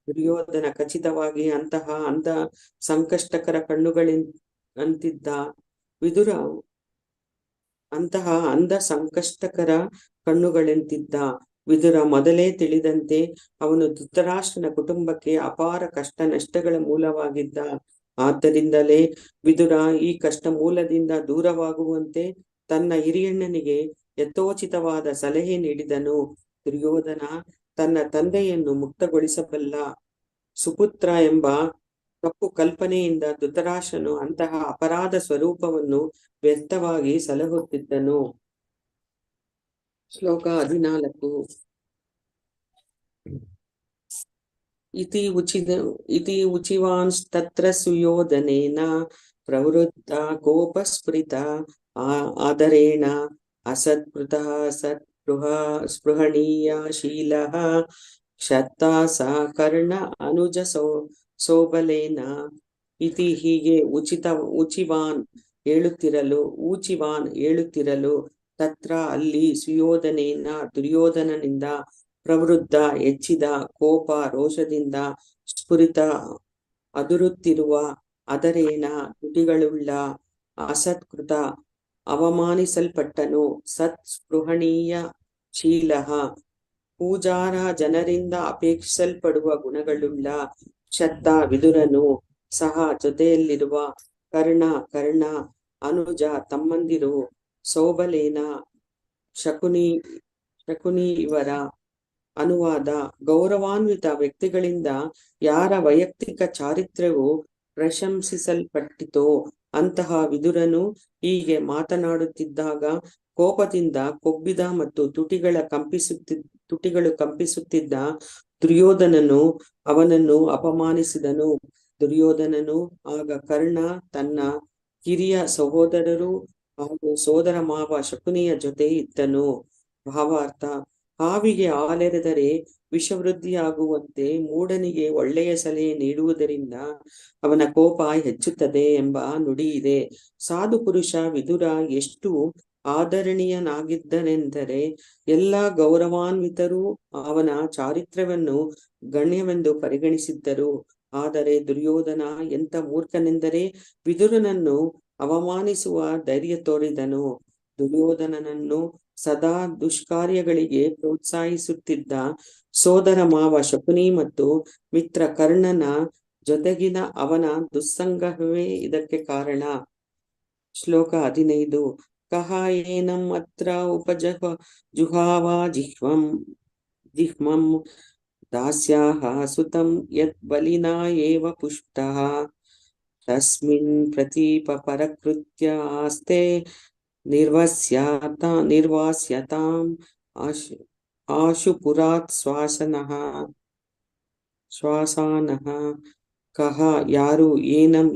ದುರ್ಯೋಧನ ಖಚಿತವಾಗಿ ಅಂತಹ ಅಂಧ ಸಂಕಷ್ಟಕರ ಕಣ್ಣುಗಳಂತಿದ್ದ. ವಿದುರ ಅಂತಹ ಅಂಧ ಸಂಕಷ್ಟಕರ ಕಣ್ಣುಗಳಂತಿದ್ದ. ವಿದುರ ಮೊದಲೇ ತಿಳಿದಂತೆ ಅವನು ಧೃತರಾಷ್ಟ್ರನ ಕುಟುಂಬಕ್ಕೆ ಅಪಾರ ಕಷ್ಟ ನಷ್ಟಗಳ ಮೂಲವಾಗಿದ್ದ. ಆದ್ದರಿಂದಲೇ ವಿದುರ ಈ ಕಷ್ಟ ಮೂಲದಿಂದ ದೂರವಾಗುವಂತೆ ತನ್ನ ಹಿರಿಯಣ್ಣನಿಗೆ ಯಥೋಚಿತವಾದ ಸಲಹೆ ನೀಡಿದನು. ದುರ್ಯೋಧನ ತನ್ನ ತಂದೆಯನ್ನು ಮುಕ್ತಗೊಳಿಸಬಲ್ಲ ಸುಪುತ್ರ ಎಂಬ ತಪ್ಪು ಕಲ್ಪನೆಯಿಂದ ಧೃತರಾಷ್ಟ್ರನು ಅಂತಹ ಅಪರಾಧ ಸ್ವರೂಪವನ್ನು ವ್ಯರ್ಥವಾಗಿ ಸಲಹುತ್ತಿದ್ದನು. ಶ್ಲೋಕ 14. ಇತಿ ಉಚಿವಾಂಸ್ತತ್ರ ಸುಯೋಧನೇನ ಪ್ರವೃತ್ತ ಕೋಪಸ್ಫುರಿತ ಆದರೇಣ ಅಸತ್ಕೃತಃ ಸ್ಪೃಹಣೀಯ ಶೀಲಃ ಕ್ಷತ್ತಾ ಸ ಕರ್ಣ ಅನುಜ ಸೋಬಲೇನ ಇತಿ. ಹೀಗೆ ಊಚಿವಾನ್ ಹೇಳುತ್ತಿರಲು ತತ್ರ ಅಲ್ಲಿ ಸುಯೋಧನೇನ ದುರ್ಯೋಧನನಿಂದ ಪ್ರವೃದ್ಧ ಹೆಚ್ಚಿದ ಕೋಪ ರೋಷದಿಂದ ಸ್ಫುರಿತ ಅದುರುತ್ತಿರುವ ಅದರೇನ ತುಟಿಗಳುಳ್ಳ ಅಸತ್ಕೃತ ಅವಮಾನಿಸಲ್ಪಟ್ಟನು. ಸತ್ ಸ್ಪೃಹಣೀಯ ಶೀಲಃ ಪೂಜಾರ ಜನರಿಂದ ಅಪೇಕ್ಷಿಸಲ್ಪಡುವ ಗುಣಗಳುಳ್ಳ ಕ್ಷತ್ತ ವಿದುರನು ಸಹ ಜೊತೆಯಲ್ಲಿರುವ ಕರ್ಣ ಅನುಜ ತಮ್ಮಂದಿರು ಸೋಬಲೇನ ಶಕುನಿ ಇವರ ಅನುವಾದ. ಗೌರವಾನ್ವಿತ ವ್ಯಕ್ತಿಗಳಿಂದ ಯಾರ ವೈಯಕ್ತಿಕ ಚಾರಿತ್ರ್ಯವು ಪ್ರಶಂಸಿಸಲ್ಪಟ್ಟಿತೋ ಅಂತಹ ವಿದುರನು ಹೀಗೆ ಮಾತನಾಡುತ್ತಿದ್ದಾಗ ಕೋಪದಿಂದ ಕೊಬ್ಬಿದ ಮತ್ತು ತುಟಿಗಳು ಕಂಪಿಸುತ್ತಿದ್ದ ದುರ್ಯೋಧನನು ಅವನನ್ನು ಅಪಮಾನಿಸಿದನು. ದುರ್ಯೋಧನನು ಆಗ ಕರ್ಣ ತನ್ನ ಕಿರಿಯ ಸಹೋದರರು ಹಾಗೂ ಸೋದರ ಮಾವ ಶಕುನಿಯ ಜೊತೆ ಇದ್ದನು. ಭಾವಾರ್ಥ: ಹಾವಿಗೆ ಹಾಲೆರೆದರೆ ವಿಷವೃದ್ಧಿಯಾಗುವಂತೆ ಮೂಢನಿಗೆ ಒಳ್ಳೆಯ ಸಲಹೆ ನೀಡುವುದರಿಂದ ಅವನ ಕೋಪ ಹೆಚ್ಚುತ್ತದೆ ಎಂಬ ನುಡಿ ಇದೆ. ಸಾಧು ಪುರುಷ ವಿದುರ ಎಷ್ಟು ಆದರಣೀಯನಾಗಿದ್ದನೆಂದರೆ ಎಲ್ಲ ಗೌರವಾನ್ವಿತರೂ ಅವನ ಚಾರಿತ್ರ್ಯವನ್ನು ಗಣ್ಯವೆಂದು ಪರಿಗಣಿಸಿದ್ದರು. ಆದರೆ ದುರ್ಯೋಧನ ಎಂಥ ಮೂರ್ಖನೆಂದರೆ ವಿದುರನನ್ನು ಅವಮಾನಿಸುವ ಧೈರ್ಯ ತೋರಿದನು. ದುರ್ಯೋಧನನನ್ನು ಸದಾ ದುಷ್ಕಾರ್ಯಗಳಿಗೆ ಪ್ರೋತ್ಸಾಹಿಸುತ್ತಿದ್ದ ಸೋದರ ಮಾವ ಶಕುನಿ ಮತ್ತು ಮಿತ್ರ ಕರ್ಣನ ಜೊತೆಗಿನ ಅವನ ದುಸ್ಸಂಗವೇ ಇದಕ್ಕೆ ಕಾರಣ. ಶ್ಲೋಕ 15. ಕಹ ಏನಂ ಅತ್ರ ಉಪಜುಹಾವ ಜಿಹ್ಮಂ ದಾಸ್ಯಾಹ ಸುತಂ ಯತ್ ಬಲಿನಾ ಏವ ಪುಷ್ಟಃ ತಸ್ಮಿನ್ ಪ್ರತೀಪ ಪರಕೃತ್ಯ ಆಸ್ತೆ ನಿರ್ವಾಸ್ಯತಾಂ ಆಶುಪುರಾತ್ ಶ್ವಾಸಾನಃ. ಕಹ ಯಾರು, ಏನಂ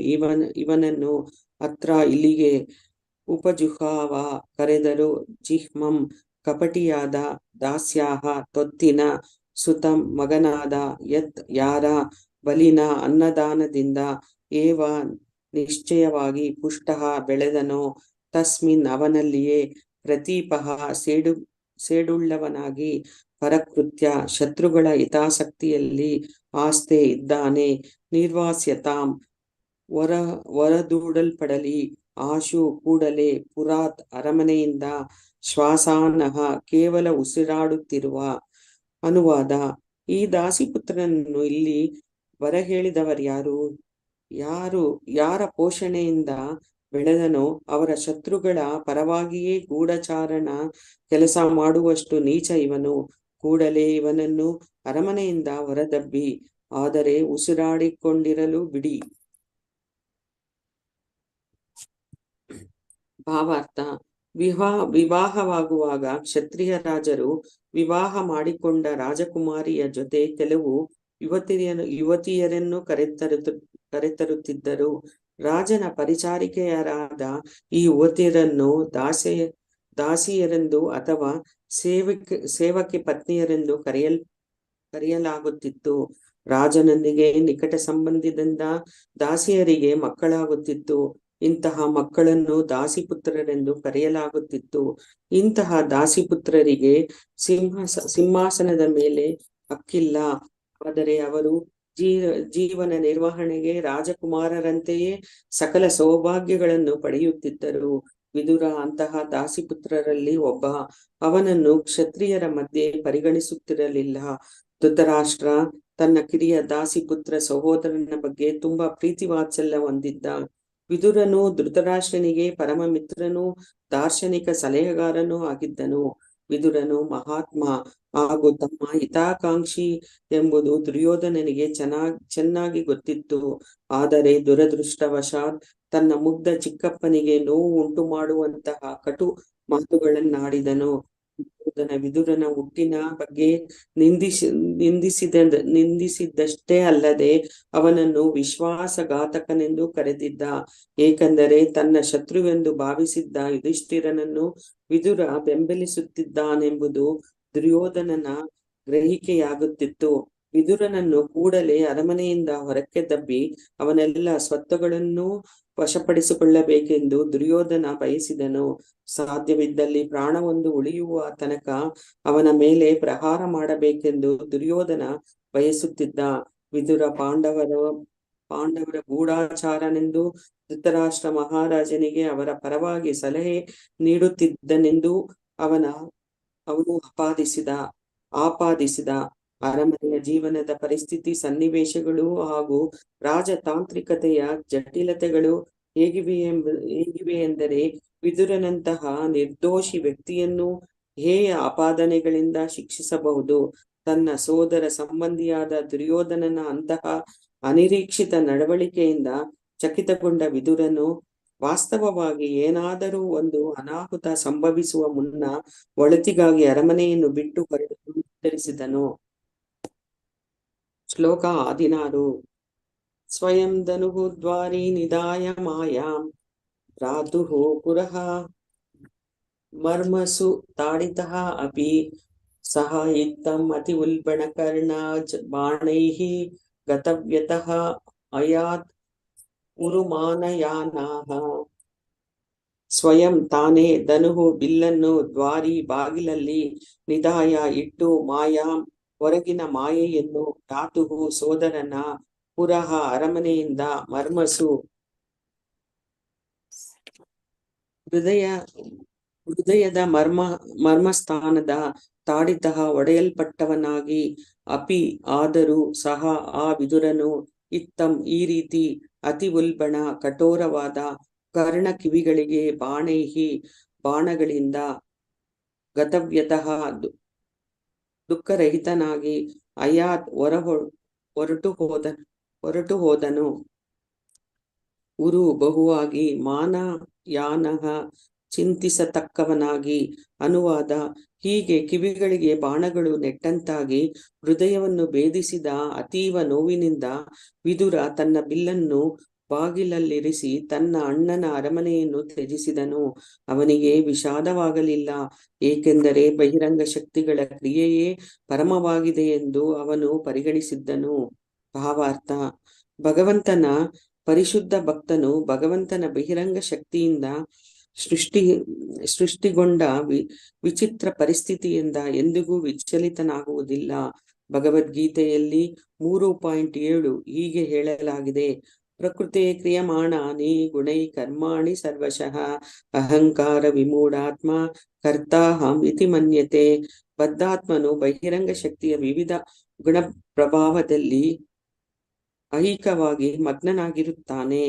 ಇವನನ್ನು, ಅತ್ರ ಇಲ್ಲಿಗೆ, ಉಪಜುಹಾವ ಕರೆದರು, ಜಿಹ್ಮಂ ಕಪಟಿಯಾದ, ದಾಸ್ಯಾಹ ತೊತ್ತಿನ, ಸುತಂ ಮಗನಾದ, ಯತ್ ಯಾರ, ಬಲಿನ ಅನ್ನದಾನದಿಂದ, ಏವ ನಿಶ್ಚಯವಾಗಿ, ಪುಷ್ಟಃ ಬೆಳೆದನೋ, ತಸ್ಮಿನ್ ಅವನಲ್ಲಿಯೇ, ಪ್ರತೀಪಃ ಸೇಡುಳ್ಳವನಾಗಿ, ಪರಕೃತ್ಯ ಶತ್ರುಗಳ ಹಿತಾಸಕ್ತಿಯಲ್ಲಿ, ಆಸ್ತೆ ಇದ್ದಾನೆ, ನಿರ್ವಾಸ್ಯತಾಂ ಹೊರದೂಡಲ್ಪಡಲಿ, ಆಶು ಕೂಡಲೇ, ಪುರಾತ್ ಅರಮನೆಯಿಂದ, ಶ್ವಾಸಾನಃ ಕೇವಲ ಉಸಿರಾಡುತ್ತಿರುವ. ಅನುವಾದ: ಈ ದಾಸಿಪುತ್ರನನ್ನು ಇಲ್ಲಿ ಬರಹೇಳಿದವರ್ಯಾರು? ಯಾರ ಪೋಷಣೆಯಿಂದ ಬೆಳೆದನೋ ಅವರ ಶತ್ರುಗಳ ಪರವಾಗಿಯೇ ಗೂಢಚಾರನ ಕೆಲಸ ಮಾಡುವಷ್ಟು ನೀಚ ಇವನು. ಕೂಡಲೇ ಇವನನ್ನು ಅರಮನೆಯಿಂದ ಹೊರದಬ್ಬಿ, ಆದರೆ ಉಸಿರಾಡಿಕೊಂಡಿರಲು ಬಿಡಿ. ಭಾವಾರ್ಥ: ವಿವಾಹವಾಗುವಾಗ ಕ್ಷತ್ರಿಯ ರಾಜರು ವಿವಾಹ ಮಾಡಿಕೊಂಡ ರಾಜಕುಮಾರಿಯ ಜೊತೆ ಕೆಲವು ಯುವತಿಯರನ್ನು ಕರೆತರುತ್ತಿದ್ದರು. ರಾಜನ ಪರಿಚಾರಿಕೆಯರಾದ ಈ ಯುವತಿಯರನ್ನು ದಾಸಿಯರೆಂದು ಅಥವಾ ಸೇವಕಿ ಪತ್ನಿಯರೆಂದು ಕರೆಯಲಾಗುತ್ತಿತ್ತು. ರಾಜನೊಂದಿಗೆ ನಿಕಟ ಸಂಬಂಧದಿಂದ ದಾಸಿಯರಿಗೆ ಮಕ್ಕಳಾಗುತ್ತಿತ್ತು. ಇಂತಹ ಮಕ್ಕಳನ್ನು ದಾಸಿಪುತ್ರರೆಂದು ಕರೆಯಲಾಗುತ್ತಿತ್ತು. ಇಂತಹ ದಾಸಿಪುತ್ರರಿಗೆ ಸಿಂಹಾಸನದ ಮೇಲೆ ಹಕ್ಕಿಲ್ಲ. ಆದರೆ ಅವರು ಜೀವನ ನಿರ್ವಹಣೆಗೆ ರಾಜಕುಮಾರರಂತೆಯೇ ಸಕಲ ಸೌಭಾಗ್ಯಗಳನ್ನು ಪಡೆಯುತ್ತಿದ್ದರು. ವಿದುರ ಅಂತಹ ದಾಸಿಪುತ್ರರಲ್ಲಿ ಒಬ್ಬ. ಅವನನ್ನು ಕ್ಷತ್ರಿಯರ ಮಧ್ಯೆ ಪರಿಗಣಿಸುತ್ತಿರಲಿಲ್ಲ. ಧೃತರಾಷ್ಟ್ರ ತನ್ನ ಕಿರಿಯ ದಾಸಿಪುತ್ರ ಸಹೋದರನ ಬಗ್ಗೆ ತುಂಬಾ ಪ್ರೀತಿ ವಾತ್ಸಲ್ಯ ಹೊಂದಿದ್ದ. ವಿದುರನು ಧೃತರಾಷ್ಟ್ರನಿಗೆ ಪರಮ ಮಿತ್ರನೂ ದಾರ್ಶನಿಕ ಸಲಹೆಗಾರನೂ ಆಗಿದ್ದನು. ವಿದುರನು ಮಹಾತ್ಮ ಹಾಗೂ ತಮ್ಮ ಹಿತಾಕಾಂಕ್ಷಿ ಎಂಬುದು ದುರ್ಯೋಧನನಿಗೆ ಚೆನ್ನಾಗಿ ಗೊತ್ತಿತ್ತು. ಆದರೆ ದುರದೃಷ್ಟವಶಾತ್ ತನ್ನ ಮುಗ್ಧ ಚಿಕ್ಕಪ್ಪನಿಗೆ ನೋವು ಉಂಟು ಮಾಡುವಂತಹ ಕಟು ಮಾತುಗಳನ್ನಾಡಿದನು. ಎಂಬುದನ್ನ ವಿದುರನ ಹುಟ್ಟಿನ ಬಗ್ಗೆ ನಿಂದಿಸಿದ್ದಷ್ಟೇ ಅಲ್ಲದೆ ಅವನನ್ನು ವಿಶ್ವಾಸಘಾತಕನೆಂದು ಕರೆದಿದ್ದ. ಏಕೆಂದರೆ ತನ್ನ ಶತ್ರುವೆಂದು ಭಾವಿಸಿದ್ದ ಯುಧಿಷ್ಠಿರನನ್ನು ವಿದುರ ಬೆಂಬಲಿಸುತ್ತಿದ್ದಾನೆಂಬುದು ದುರ್ಯೋಧನನ ಗ್ರಹಿಕೆಯಾಗುತ್ತಿತ್ತು. ವಿದುರನನ್ನು ಕೂಡಲೇ ಅರಮನೆಯಿಂದ ಹೊರಕ್ಕೆ ದಬ್ಬಿ ಅವನೆಲ್ಲ ಸ್ವತ್ತುಗಳನ್ನೂ ವಶಪಡಿಸಿಕೊಳ್ಳಬೇಕೆಂದು ದುರ್ಯೋಧನ ಬಯಸಿದನು. ಸಾಧ್ಯವಿದ್ದಲ್ಲಿ ಪ್ರಾಣವೊಂದು ಉಳಿಯುವ ತನಕ ಅವನ ಮೇಲೆ ಪ್ರಹಾರ ಮಾಡಬೇಕೆಂದು ದುರ್ಯೋಧನ ಬಯಸುತ್ತಿದ್ದ. ವಿದುರ ಪಾಂಡವರ ಗೂಢಚಾರನೆಂದು ಧೃತರಾಷ್ಟ್ರ ಮಹಾರಾಜನಿಗೆ ಅವರ ಪರವಾಗಿ ಸಲಹೆ ನೀಡುತ್ತಿದ್ದನೆಂದು ಅವನು ಆಪಾದಿಸಿದ. ಅರಮನೆಯ ಜೀವನದ ಪರಿಸ್ಥಿತಿ ಸನ್ನಿವೇಶಗಳು ಹಾಗೂ ರಾಜತಾಂತ್ರಿಕತೆಯ ಜಟಿಲತೆಗಳು ಹೇಗಿವೆ ಎಂದರೆ, ವಿದುರನಂತಹ ನಿರ್ದೋಷಿ ವ್ಯಕ್ತಿಯನ್ನು ಹೇಯ ಆಪಾದನೆಗಳಿಂದ ಶಿಕ್ಷಿಸಬಹುದು. ತನ್ನ ಸೋದರ ಸಂಬಂಧಿಯಾದ ದುರ್ಯೋಧನನ ಅಂತಹ ಅನಿರೀಕ್ಷಿತ ನಡವಳಿಕೆಯಿಂದ ಚಕಿತಗೊಂಡ ವಿದುರನು ವಾಸ್ತವವಾಗಿ ಏನಾದರೂ ಒಂದು ಅನಾಹುತ ಸಂಭವಿಸುವ ಮುನ್ನ ಒಳಿತಿಗಾಗಿ ಅರಮನೆಯನ್ನು ಬಿಟ್ಟು ಹೊರಡಲು ನಿರ್ಧರಿಸಿದನು. ಶ್ಲೋಕ 16. ಸ್ವಯಂ ಧನುಃ ದ್ವಾರಿ ನಿಧಾಯ ಮಾಯಾಂ ಭ್ರಾತುಃ ಪುರಃ ಮರ್ಮಸು ತಾಡಿತಃ ಅಪಿ ಸಹ ಯುಕ್ತಂ ಅತಿ ಉಲ್ಬಣಕರ್ಣಾಜ್ ಬಾಣೈಃ ಗತವ್ಯತಃ ಅಯಾತ್ ಉರುಮಾನಯಾನಾಃ. ಸ್ವಯಂ ತಾನೇ ಧನುಹು ಬಿಲ್ಲನ್ನು ದ್ವಾರಿ ಬಾಗಿಲಲ್ಲಿ ನಿಧಾಯ ಇಟ್ಟು ಮಾಯಾಂ ಹೊರಗಿನ ಮಾಯೆಯನ್ನು ಭ್ರಾತುಹು ಸೋದರನ ಪುರಃ ಅರಮನೆಯಿಂದ ಮರ್ಮಸು ಹೃದಯದ ಮರ್ಮಸ್ಥಾನದ ತಾಡಿತಃ ಒಡೆಯಲ್ಪಟ್ಟವನಾಗಿ ಅಪಿ ಆದರೂ ಸಹ ಆ ವಿದುರನು ಇತ್ತಂ ಈ ರೀತಿ ಅತಿ ಉಲ್ಬಣ ಕಠೋರವಾದ ಕರ್ಣ ಕಿವಿಗಳಿಗೆ ಬಾಣಗಳಿಂದ ಗತವ್ಯತಃ ದುಃಖರಹಿತನಾಗಿ ಅಯಾತ್ ಹೊರಟು ಹೋದನು. ಉರು ಬಹುವಾಗಿ ಮಾನಯಾನಃ ಚಿಂತಿಸತಕ್ಕವನಾಗಿ. ಅನುವಾದ: ಹೀಗೆ ಕಿವಿಗಳಿಗೆ ಬಾಣಗಳು ನೆಟ್ಟಂತಾಗಿ ಹೃದಯವನ್ನು ಭೇದಿಸಿದ ಅತೀವ ನೋವಿನಿಂದ ವಿದುರ ತನ್ನ ಬಿಲ್ಲನ್ನು ಬಾಗಿಲಲ್ಲಿರಿಸಿ ತನ್ನ ಅಣ್ಣನ ಅರಮನೆಯನ್ನು ತ್ಯಜಿಸಿದನು. ಅವನಿಗೆ ವಿಷಾದವಾಗಲಿಲ್ಲ, ಏಕೆಂದರೆ ಬಹಿರಂಗ ಶಕ್ತಿಗಳ ಕ್ರಿಯೆಯೇ ಪರಮವಾಗಿದೆ ಎಂದು ಅವನು ಪರಿಗಣಿಸಿದ್ದನು. ಭಾವಾರ್ಥ: ಭಗವಂತನ ಪರಿಶುದ್ಧ ಭಕ್ತನು ಭಗವಂತನ ಬಹಿರಂಗ ಶಕ್ತಿಯಿಂದ ಸೃಷ್ಟಿಗೊಂಡ ವಿಚಿತ್ರ ಪರಿಸ್ಥಿತಿಯಿಂದ ಎಂದಿಗೂ ವಿಚಲಿತನಾಗುವುದಿಲ್ಲ. ಭಗವದ್ಗೀತೆಯಲ್ಲಿ 3.7 ಹೀಗೆ ಹೇಳಲಾಗಿದೆ: ಪ್ರಕೃತೆ ಕ್ರಿಯಮಾಣಾನಿ ಗುಣೈ ಕರ್ಮಾಣಿ ಸರ್ವಶಃ ಅಹಂಕಾರ ವಿಮೂಢಾತ್ಮ ಕರ್ತಾಹಂ ಇತಿ ಮನ್ಯತೆ. ಬದ್ಧಾತ್ಮನು ಬಹಿರಂಗ ಶಕ್ತಿಯ ವಿವಿಧ ಗುಣ ಪ್ರಭಾವದಲ್ಲಿ ಐಹಿಕವಾಗಿ ಮಗ್ನನಾಗಿರುತ್ತಾನೆ.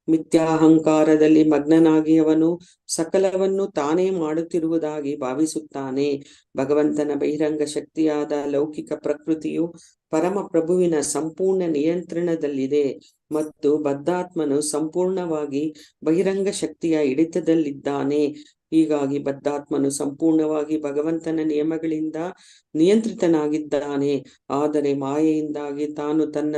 ಮಿಥ್ಯಾಹಂಕಾರದಲ್ಲಿ ಮಗ್ನನಾಗಿ ಅವನು ಸಕಲವನ್ನು ತಾನೇ ಮಾಡುತ್ತಿರುವುದಾಗಿ ಭಾವಿಸುತ್ತಾನೆ. ಭಗವಂತನ ಬಹಿರಂಗ ಶಕ್ತಿಯಾದ ಲೌಕಿಕ ಪ್ರಕೃತಿಯು ಪರಮಪ್ರಭುವಿನ ಸಂಪೂರ್ಣ ನಿಯಂತ್ರಣದಲ್ಲಿದೆ ಮತ್ತು ಬದ್ಧಾತ್ಮನು ಸಂಪೂರ್ಣವಾಗಿ ಬಹಿರಂಗ ಶಕ್ತಿಯ ಹಿಡಿತದಲ್ಲಿದ್ದಾನೆ. ಹೀಗಾಗಿ ಬದ್ಧಾತ್ಮನು ಸಂಪೂರ್ಣವಾಗಿ ಭಗವಂತನ ನಿಯಮಗಳಿಂದ ನಿಯಂತ್ರಿತನಾಗಿದ್ದಾನೆ. ಆದರೆ ಮಾಯೆಯಿಂದಾಗಿ ತಾನು ತನ್ನ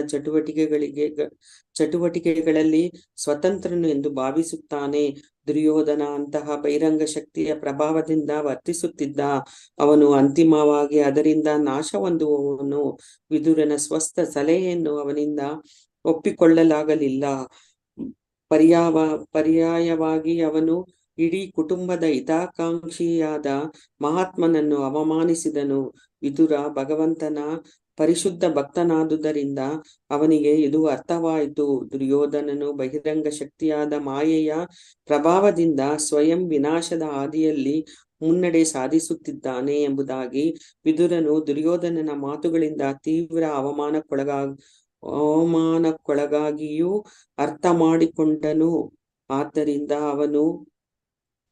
ಚಟುವಟಿಕೆಗಳಲ್ಲಿ ಸ್ವತಂತ್ರನು ಎಂದು ಭಾವಿಸುತ್ತಾನೆ. ದುರ್ಯೋಧನ ಅಂತಹ ಬಹಿರಂಗ ಶಕ್ತಿಯ ಪ್ರಭಾವದಿಂದ ವರ್ತಿಸುತ್ತಿದ್ದ. ಅವನು ಅಂತಿಮವಾಗಿ ಅದರಿಂದ ನಾಶ ಹೊಂದುವವನು. ವಿದುರನ ಸ್ವಸ್ಥ ಸಲಹೆಯನ್ನು ಅವನಿಂದ ಒಪ್ಪಿಕೊಳ್ಳಲಾಗಲಿಲ್ಲ. ಪರ್ಯಾಯವಾಗಿ ಅವನು ಇಡೀ ಕುಟುಂಬದ ಹಿತಾಕಾಂಕ್ಷಿಯಾದ ಮಹಾತ್ಮನನ್ನು ಅವಮಾನಿಸಿದನು. ವಿದುರ ಭಗವಂತನ ಪರಿಶುದ್ಧ ಭಕ್ತನಾದುದರಿಂದ ಅವನಿಗೆ ಇದು ಅರ್ಥವಾಯಿತು. ದುರ್ಯೋಧನನು ಬಹಿರಂಗ ಶಕ್ತಿಯಾದ ಮಾಯೆಯ ಪ್ರಭಾವದಿಂದ ಸ್ವಯಂ ವಿನಾಶದ ಹಾದಿಯಲ್ಲಿ ಮುನ್ನಡೆ ಸಾಧಿಸುತ್ತಿದ್ದಾನೆ ಎಂಬುದಾಗಿ ವಿದುರನು ದುರ್ಯೋಧನನ ಮಾತುಗಳಿಂದ ತೀವ್ರ ಅವಮಾನಕ್ಕೊಳಗಾಗಿಯೂ ಅರ್ಥ ಮಾಡಿಕೊಂಡನು. ಆದ್ದರಿಂದ ಅವನು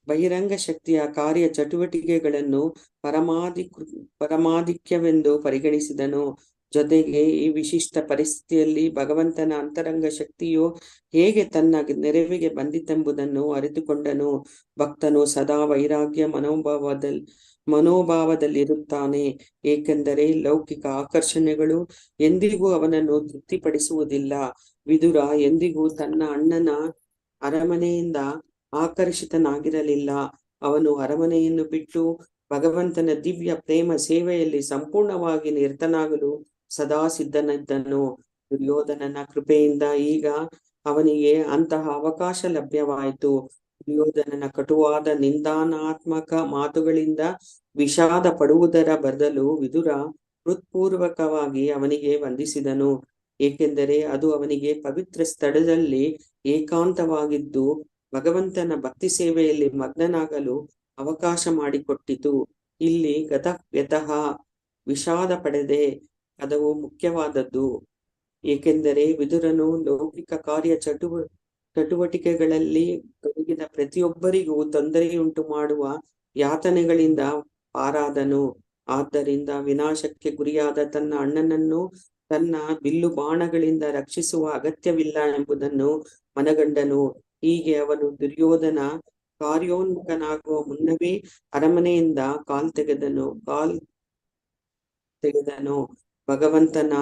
ಬಹಿರಂಗ ಶಕ್ತಿಯ ಕಾರ್ಯ ಚಟುವಟಿಕೆಗಳನ್ನು ಪರಮಾಧಿಕ್ಯವೆಂದು ಪರಿಗಣಿಸಿದನು. ಜೊತೆಗೆ ಈ ವಿಶಿಷ್ಟ ಪರಿಸ್ಥಿತಿಯಲ್ಲಿ ಭಗವಂತನ ಅಂತರಂಗ ಶಕ್ತಿಯು ಹೇಗೆ ತನ್ನ ನೆರವಿಗೆ ಬಂದಿತೆಂಬುದನ್ನು ಅರಿತುಕೊಂಡನು. ಭಕ್ತನು ಸದಾ ವೈರಾಗ್ಯ ಮನೋಭಾವದಲ್ಲಿರುತ್ತಾನೆ, ಏಕೆಂದರೆ ಲೌಕಿಕ ಆಕರ್ಷಣೆಗಳು ಎಂದಿಗೂ ಅವನನ್ನು ತೃಪ್ತಿಪಡಿಸುವುದಿಲ್ಲ. ವಿದುರ ಎಂದಿಗೂ ತನ್ನ ಅಣ್ಣನ ಅರಮನೆಯಿಂದ ಆಕರ್ಷಿತನಾಗಿರಲಿಲ್ಲ. ಅವನು ಅರಮನೆಯನ್ನು ಬಿಟ್ಟು ಭಗವಂತನ ದಿವ್ಯ ಪ್ರೇಮ ಸೇವೆಯಲ್ಲಿ ಸಂಪೂರ್ಣವಾಗಿ ನಿರತನಾಗಲು ಸದಾ ಸಿದ್ಧನಿದ್ದನು. ದುರ್ಯೋಧನನ ಕೃಪೆಯಿಂದ ಈಗ ಅವನಿಗೆ ಅಂತಹ ಅವಕಾಶ ಲಭ್ಯವಾಯಿತು. ದುರ್ಯೋಧನನ ಕಟುವಾದ ನಿಂದಾನಾತ್ಮಕ ಮಾತುಗಳಿಂದ ವಿಷಾದ ಪಡುವುದರ ಬದಲು ವಿದುರ ಹೃತ್ಪೂರ್ವಕವಾಗಿ ಅವನಿಗೆ ವಂದಿಸಿದನು, ಏಕೆಂದರೆ ಅದು ಅವನಿಗೆ ಪವಿತ್ರ ಸ್ಥಳದಲ್ಲಿ ಏಕಾಂತವಾಗಿದ್ದು ಭಗವಂತನ ಭಕ್ತಿ ಸೇವೆಯಲ್ಲಿ ಮಗ್ನನಾಗಲು ಅವಕಾಶ ಮಾಡಿಕೊಟ್ಟಿತು. ಇಲ್ಲಿ ಗತವ್ಯತಃ ವಿಷಾದ ಪಡೆದೆ ಪದವು ಮುಖ್ಯವಾದದ್ದು, ಏಕೆಂದರೆ ವಿದುರನು ಲೌಕಿಕ ಕಾರ್ಯ ಚಟುವಟಿಕೆಗಳಲ್ಲಿ ತೊಡಗಿದ ಪ್ರತಿಯೊಬ್ಬರಿಗೂ ತೊಂದರೆಯುಂಟು ಮಾಡುವ ಯಾತನೆಗಳಿಂದ ಪಾರಾದನು. ಆದ್ದರಿಂದ ವಿನಾಶಕ್ಕೆ ಗುರಿಯಾದ ತನ್ನ ಅಣ್ಣನನ್ನು ತನ್ನ ಬಿಲ್ಲು ಬಾಣಗಳಿಂದ ರಕ್ಷಿಸುವ ಅಗತ್ಯವಿಲ್ಲ ಎಂಬುದನ್ನು ಮನಗಂಡನು. ಹೀಗೆ ಅವನು ದುರ್ಯೋಧನ ಕಾರ್ಯೋನ್ಮುಖನಾಗುವ ಮುನ್ನವೇ ಅರಮನೆಯಿಂದ ಕಾಲ್ ತೆಗೆದನು. ಭಗವಂತನ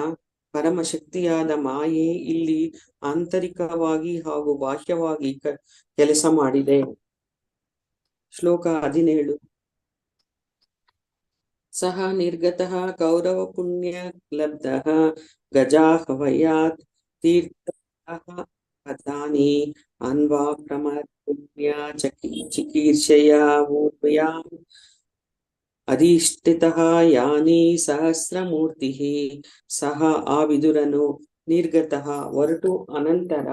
ಪರಮಶಕ್ತಿಯಾದ ಮಾಯೆ ಇಲ್ಲಿ ಆಂತರಿಕವಾಗಿ ಹಾಗೂ ಬಾಹ್ಯವಾಗಿ ಕೆಲಸ ಮಾಡಿದೆ. ಶ್ಲೋಕ 17. ಸಹ ನಿರ್ಗತಃ ಕೌರವ ಪುಣ್ಯ ಲಬ್ಧಃ ಗಜಾಹವಯಾತ್ ತೀರ್ಥಃ ಪದಾನಿ ಅನ್ವಾಕ್ರಮತ್ ಪುಣ್ಯ ಚಿಕೀರ್ಷಯ ಊರ್ವಯಾಂ ಅಧಿಷ್ಠಿತಃ ಯಾನಿ ಸಹಸ್ರಮೂರ್ತಿ. ಸಹ ಆ ವಿದುರನು ನಿರ್ಗತಃ ಹೊರಟು ಅನಂತರ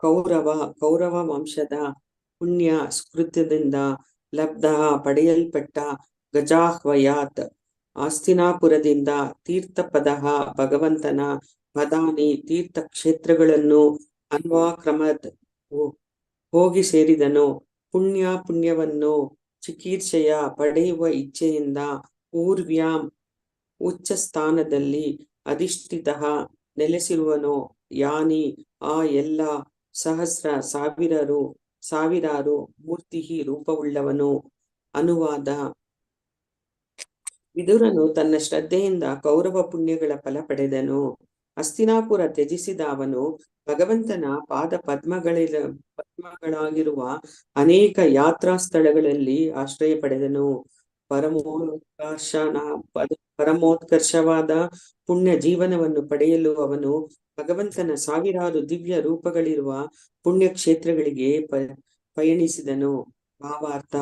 ಕೌರವ ವಂಶದ ಪುಣ್ಯ ಸ್ಕೃತ್ಯದಿಂದ ಲಬ್ಧ ಪಡೆಯಲ್ಪಟ್ಟ ಗಜಾಹ್ವಯಾತ್ ಆಸ್ತಿನಾಪುರದಿಂದ ತೀರ್ಥಪದಃ ಭಗವಂತನ ಪದಾನಿ ತೀರ್ಥಕ್ಷೇತ್ರಗಳನ್ನು ಅನ್ವಾಕ್ರಮತ್ ಹೋಗಿ ಸೇರಿದನು. ಪುಣ್ಯವನ್ನು ಚಿಕೀರ್ಷೆಯ ಪಡೆಯುವ ಇಚ್ಛೆಯಿಂದ ಊರ್ವ್ಯಾಂ ಉಚ್ಚ ಸ್ಥಾನದಲ್ಲಿ ಅಧಿಷ್ಠಿತಃ ನೆಲೆಸಿರುವನು. ಯಾನಿ ಆ ಎಲ್ಲ ಸಾವಿರಾರು ಮೂರ್ತಿ ರೂಪವುಳ್ಳವನು. ಅನುವಾದ: ವಿದುರನು ತನ್ನ ಶ್ರದ್ಧೆಯಿಂದ ಕೌರವ ಪುಣ್ಯಗಳ ಫಲ ಪಡೆದನು. ಹಸ್ತಿನಾಪುರ ತ್ಯಜಿಸಿದ ಅವನು ಭಗವಂತನ ಪಾದ ಪದ್ಮಗಳಾಗಿರುವ ಅನೇಕ ಯಾತ್ರಾ ಸ್ಥಳಗಳಲ್ಲಿ ಆಶ್ರಯ ಪಡೆದನು. ಪರಮೋತ್ಕರ್ಷವಾದ ಪುಣ್ಯ ಜೀವನವನ್ನು ಪಡೆಯಲು ಅವನು ಭಗವಂತನ ಸಾವಿರಾರು ದಿವ್ಯ ರೂಪಗಳಿರುವ ಪುಣ್ಯಕ್ಷೇತ್ರಗಳಿಗೆ ಪಯಣಿಸಿದನು. ಭಾವಾರ್ಥ: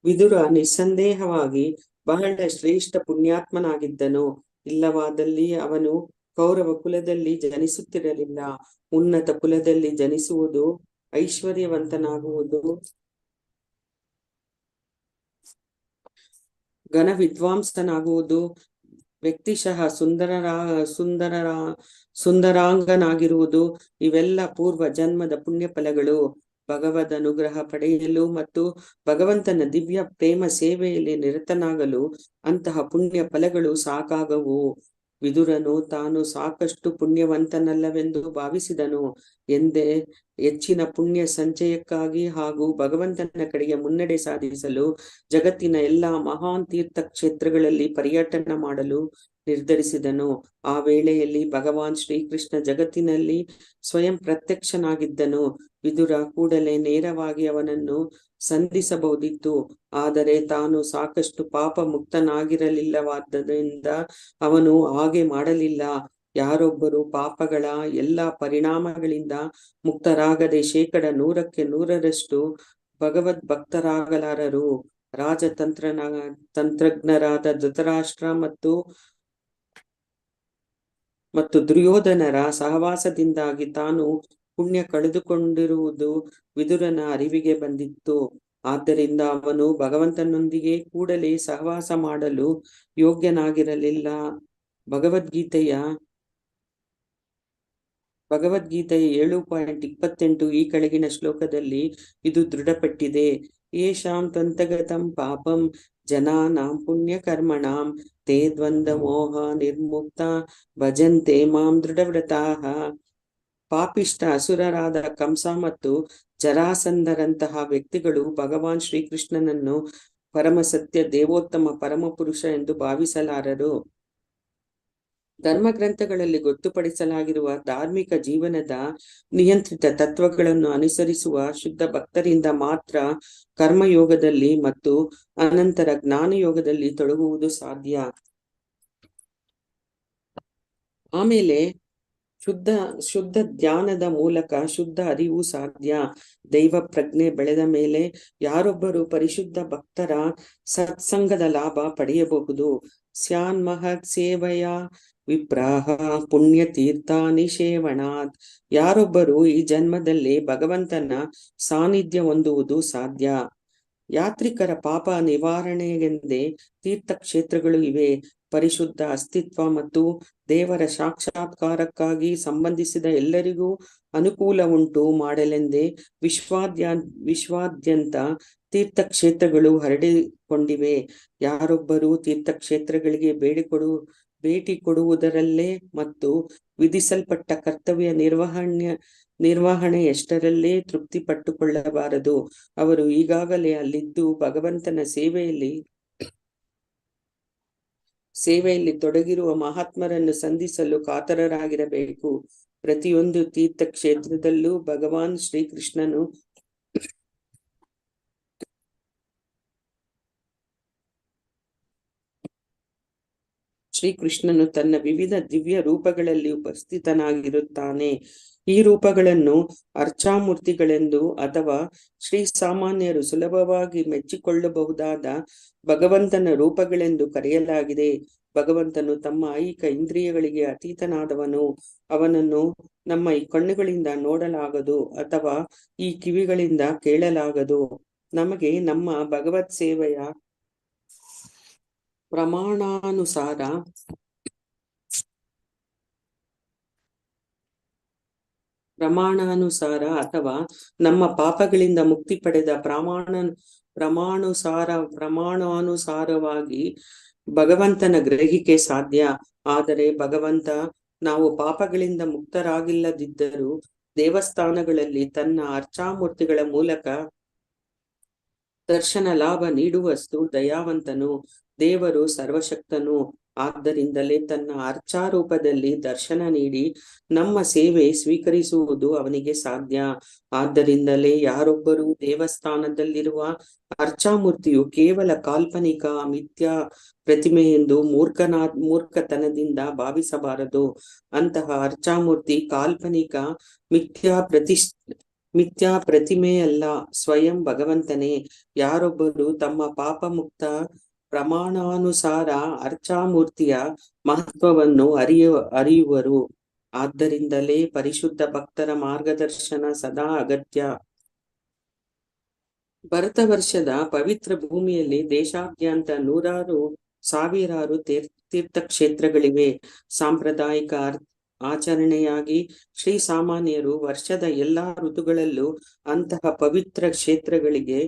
ವಿದುರ ನಿಸ್ಸಂದೇಹವಾಗಿ ಬಹಳ ಶ್ರೇಷ್ಠ ಪುಣ್ಯಾತ್ಮನಾಗಿದ್ದನು. ಇಲ್ಲವಾದಲ್ಲಿ ಅವನು ಕೌರವ ಕುಲದಲ್ಲಿ ಜನಿಸುತ್ತಿರಲಿಲ್ಲ. ಉನ್ನತ ಕುಲದಲ್ಲಿ ಜನಿಸುವುದು, ಐಶ್ವರ್ಯವಂತನಾಗುವುದು, ಘನ ವಿದ್ವಾಂಸನಾಗುವುದು, ವ್ಯಕ್ತಿಶಃ ಸುಂದರಾಂಗನಾಗಿರುವುದು ಇವೆಲ್ಲ ಪೂರ್ವ ಜನ್ಮದ ಪುಣ್ಯ ಫಲಗಳು. ಭಗವದ್ ಅನುಗ್ರಹ ಪಡೆಯಲು ಮತ್ತು ಭಗವಂತನ ದಿವ್ಯ ಪ್ರೇಮ ಸೇವೆಯಲ್ಲಿ ನಿರತನಾಗಲು ಅಂತಹ ಪುಣ್ಯ ಫಲಗಳು ಸಾಕಾಗವು. ವಿದುರನು ತಾನು ಸಾಕಷ್ಟು ಪುಣ್ಯವಂತನಲ್ಲವೆಂದು ಭಾವಿಸಿದನು ಎಂದೇ ಹೆಚ್ಚಿನ ಪುಣ್ಯ ಸಂಚಯಕ್ಕಾಗಿ ಹಾಗೂ ಭಗವಂತನ ಕಡೆಗೆ ಮುನ್ನಡೆ ಸಾಧಿಸಲು ಜಗತ್ತಿನ ಎಲ್ಲಾ ಮಹಾನ್ ತೀರ್ಥ ಕ್ಷೇತ್ರಗಳಲ್ಲಿ ಪರ್ಯಟನ ಮಾಡಲು ನಿರ್ಧರಿಸಿದನು. ಆ ವೇಳೆಯಲ್ಲಿ ಭಗವಾನ್ ಶ್ರೀಕೃಷ್ಣ ಜಗತ್ತಿನಲ್ಲಿ ಸ್ವಯಂ ಪ್ರತ್ಯಕ್ಷನಾಗಿದ್ದನು. ವಿದುರ ಕೂಡಲೇ ನೇರವಾಗಿ ಅವನನ್ನು ಸಂಧಿಸಬಹುದಿತ್ತು, ಆದರೆ ತಾನು ಸಾಕಷ್ಟು ಪಾಪ ಮುಕ್ತನಾಗಿರಲಿಲ್ಲವಾದ್ದರಿಂದ ಅವನು ಹಾಗೆ ಮಾಡಲಿಲ್ಲ. ಯಾರೊಬ್ಬರು ಪಾಪಗಳ ಎಲ್ಲ ಪರಿಣಾಮಗಳಿಂದ ಮುಕ್ತರಾಗದೆ 100% ಭಗವದ್ ಭಕ್ತರಾಗಲಾರರು. ತಂತ್ರಜ್ಞರಾದ ಧೃತರಾಷ್ಟ್ರ ಮತ್ತು ದುರ್ಯೋಧನರ ಸಹವಾಸದಿಂದಾಗಿ ತಾನು ಪುಣ್ಯ ಕಳೆದುಕೊಂಡಿರುವುದು ವಿದುರನ ಅರಿವಿಗೆ ಬಂದಿತ್ತು. ಆದ್ದರಿಂದ ಅವನು ಭಗವಂತನೊಂದಿಗೆ ಕೂಡಲೇ ಸಹವಾಸ ಮಾಡಲು ಯೋಗ್ಯನಾಗಿರಲಿಲ್ಲ. ಭಗವದ್ಗೀತೆಯ 7.28 ಈ ಕೆಳಗಿನ ಶ್ಲೋಕದಲ್ಲಿ ಇದು ದೃಢಪಟ್ಟಿದೆ. ಯೇಷಾಂ ತ್ವಂತಗತಂ ಪಾಪಂ ಜನಾನಾಂ ಪುಣ್ಯಕರ್ಮಣಾಂ ತೇ ದ್ವಂದ್ವ ಮೋಹ ನಿರ್ಮುಕ್ತ ಭಜಂತೆ ಮಾಂ ದೃಢವ್ರತಾಃ. ಪಾಪಿಷ್ಟ ಅಸುರರಾದ ಕಂಸ ಮತ್ತು ಜರಾಸಂಧರಂತಹ ವ್ಯಕ್ತಿಗಳು ಭಗವಾನ್ ಶ್ರೀಕೃಷ್ಣನನ್ನು ಪರಮಸತ್ಯ ದೇವೋತ್ತಮ ಪರಮಪುರುಷ ಎಂದು ಭಾವಿಸಲಾರರು. ಧರ್ಮಗ್ರಂಥಗಳಲ್ಲಿ ಗೊತ್ತುಪಡಿಸಲಾಗಿರುವ ಧಾರ್ಮಿಕ ಜೀವನದ ನಿಯಂತ್ರಿತ ತತ್ವಗಳನ್ನು ಅನುಸರಿಸುವ ಶುದ್ಧ ಭಕ್ತರಿಂದ ಮಾತ್ರ ಕರ್ಮಯೋಗದಲ್ಲಿ ಮತ್ತು ಅನಂತರ ಜ್ಞಾನಯೋಗದಲ್ಲಿ ತೊಡಗುವುದು ಸಾಧ್ಯ. ಆಮೇಲೆ ಶುದ್ಧ ಧ್ಯಾನದ ಮೂಲಕ ಶುದ್ಧ ಅರಿವು ಸಾಧ್ಯ. ದೈವ ಪ್ರಜ್ಞೆ ಬೆಳೆದ ಮೇಲೆ ಯಾರೊಬ್ಬರು ಪರಿಶುದ್ಧ ಭಕ್ತರ ಸತ್ಸಂಗದ ಲಾಭ ಪಡೆಯಬಹುದು. ಸ್ಯಾನ್ ಮಹತ್ ಸೇವೆಯ ವಿಪ್ರಾಹ ಪುಣ್ಯ ತೀರ್ಥಾನಿ ಸೇವಣಾತ್. ಯಾರೊಬ್ಬರು ಈ ಜನ್ಮದಲ್ಲಿ ಭಗವಂತನ ಸಾನ್ನಿಧ್ಯ ಹೊಂದುವುದು ಸಾಧ್ಯ. ಯಾತ್ರಿಕರ ಪಾಪ ನಿವಾರಣೆಗೆಂದೇ ತೀರ್ಥಕ್ಷೇತ್ರಗಳು ಇವೆ. ಪರಿಶುದ್ಧ ಅಸ್ತಿತ್ವ ಮತ್ತು ದೇವರ ಸಾಕ್ಷಾತ್ಕಾರಕ್ಕಾಗಿ ಸಂಬಂಧಿಸಿದ ಎಲ್ಲರಿಗೂ ಅನುಕೂಲ ಉಂಟು ಮಾಡಲೆಂದೇ ವಿಶ್ವಾದ್ಯಂತ ತೀರ್ಥಕ್ಷೇತ್ರಗಳು ಹರಡಿಕೊಂಡಿವೆ. ಯಾರೊಬ್ಬರು ತೀರ್ಥಕ್ಷೇತ್ರಗಳಿಗೆ ಭೇಟಿ ಕೊಡುವುದರಲ್ಲೇ ಮತ್ತು ವಿಧಿಸಲ್ಪಟ್ಟ ಕರ್ತವ್ಯ ನಿರ್ವಹಣೆಯಷ್ಟರಲ್ಲೇ ತೃಪ್ತಿ ಪಟ್ಟುಕೊಳ್ಳಬಾರದು. ಅವರು ಈಗಾಗಲೇ ಅಲ್ಲಿದ್ದು ಭಗವಂತನ ಸೇವೆಯಲ್ಲಿ ತೊಡಗಿರುವ ಮಹಾತ್ಮರನ್ನು ಸಂಧಿಸಲು ಕಾತರರಾಗಿರಬೇಕು. ಪ್ರತಿಯೊಂದು ತೀರ್ಥಕ್ಷೇತ್ರದಲ್ಲೂ ಭಗವಾನ್ ಶ್ರೀಕೃಷ್ಣನು ತನ್ನ ವಿವಿಧ ದಿವ್ಯ ರೂಪಗಳಲ್ಲಿ ಉಪಸ್ಥಿತನಾಗಿರುತ್ತಾನೆ. ಈ ರೂಪಗಳನ್ನು ಅರ್ಚಾಮೂರ್ತಿಗಳೆಂದು ಅಥವಾ ಶ್ರೀಸಾಮಾನ್ಯರು ಸುಲಭವಾಗಿ ಮೆಚ್ಚಿಕೊಳ್ಳಬಹುದಾದ ಭಗವಂತನ ರೂಪಗಳೆಂದು ಕರೆಯಲಾಗಿದೆ. ಭಗವಂತನು ತಮ್ಮ ಐಕ ಇಂದ್ರಿಯಗಳಿಗೆ ಅತೀತನಾದವನು. ಅವನನ್ನು ನಮ್ಮ ಈ ಕಣ್ಣುಗಳಿಂದ ನೋಡಲಾಗದು ಅಥವಾ ಈ ಕಿವಿಗಳಿಂದ ಕೇಳಲಾಗದು. ನಮಗೆ ನಮ್ಮ ಭಗವತ್ ಸೇವೆಯ ಪ್ರಮಾಣಾನುಸಾರ ಅಥವಾ ನಮ್ಮ ಪಾಪಗಳಿಂದ ಮುಕ್ತಿ ಪಡೆದ ಪ್ರಮಾಣಾನುಸಾರವಾಗಿ ಭಗವಂತನ ಗ್ರಹಿಕೆ ಸಾಧ್ಯ. ಆದರೆ ಭಗವಂತ ನಾವು ಪಾಪಗಳಿಂದ ಮುಕ್ತರಾಗಿಲ್ಲದಿದ್ದರೂ ದೇವಸ್ಥಾನಗಳಲ್ಲಿ ತನ್ನ ಅರ್ಚಾಮೂರ್ತಿಗಳ ಮೂಲಕ ದರ್ಶನ ಲಾಭ ನೀಡುವಷ್ಟು ದಯಾವಂತನು. ದೇವರು ಸರ್ವಶಕ್ತನು. ಆದ್ದರಿಂದಲೇ ತನ್ನ ಅರ್ಚಾರೂಪದಲ್ಲಿ ದರ್ಶನ ನೀಡಿ ನಮ್ಮ ಸೇವೆ ಸ್ವೀಕರಿಸುವುದು ಅವನಿಗೆ ಸಾಧ್ಯ. ಆದ್ದರಿಂದಲೇ ಯಾರೊಬ್ಬರೂ ದೇವಸ್ಥಾನದಲ್ಲಿರುವ ಅರ್ಚಾಮೂರ್ತಿಯು ಕೇವಲ ಕಾಲ್ಪನಿಕ ಮಿಥ್ಯಾ ಪ್ರತಿಮೆ ಎಂದು ಮೂರ್ಖತನದಿಂದ ಭಾವಿಸಬಾರದು. ಅಂತಹ ಅರ್ಚಾಮೂರ್ತಿ ಕಾಲ್ಪನಿಕ ಮಿಥ್ಯಾ ಪ್ರತಿಮೆಯಲ್ಲ, ಸ್ವಯಂ ಭಗವಂತನೇ. ಯಾರೊಬ್ಬರು ತಮ್ಮ ಪಾಪ ಮುಕ್ತ ಪ್ರಮಾಣಾನುಸಾರ ಅರ್ಚಾಮೂರ್ತಿಯ ಮಹತ್ವವನ್ನು ಅರಿಯುವರು. ಆದ್ದರಿಂದಲೇ ಪರಿಶುದ್ಧ ಭಕ್ತರ ಮಾರ್ಗದರ್ಶನ ಸದಾ ಅಗತ್ಯ. ಭರತ ವರ್ಷದ ಪವಿತ್ರ ಭೂಮಿಯಲ್ಲಿ ದೇಶಾದ್ಯಂತ ಸಾವಿರಾರು ತೀರ್ಥಕ್ಷೇತ್ರಗಳಿವೆ. ಸಾಂಪ್ರದಾಯಿಕ ಆಚರಣೆಯಾಗಿ ಶ್ರೀಸಾಮಾನ್ಯರು ವರ್ಷದ ಎಲ್ಲಾ ಋತುಗಳಲ್ಲೂ ಅಂತಹ ಪವಿತ್ರ ಕ್ಷೇತ್ರಗಳಿಗೆ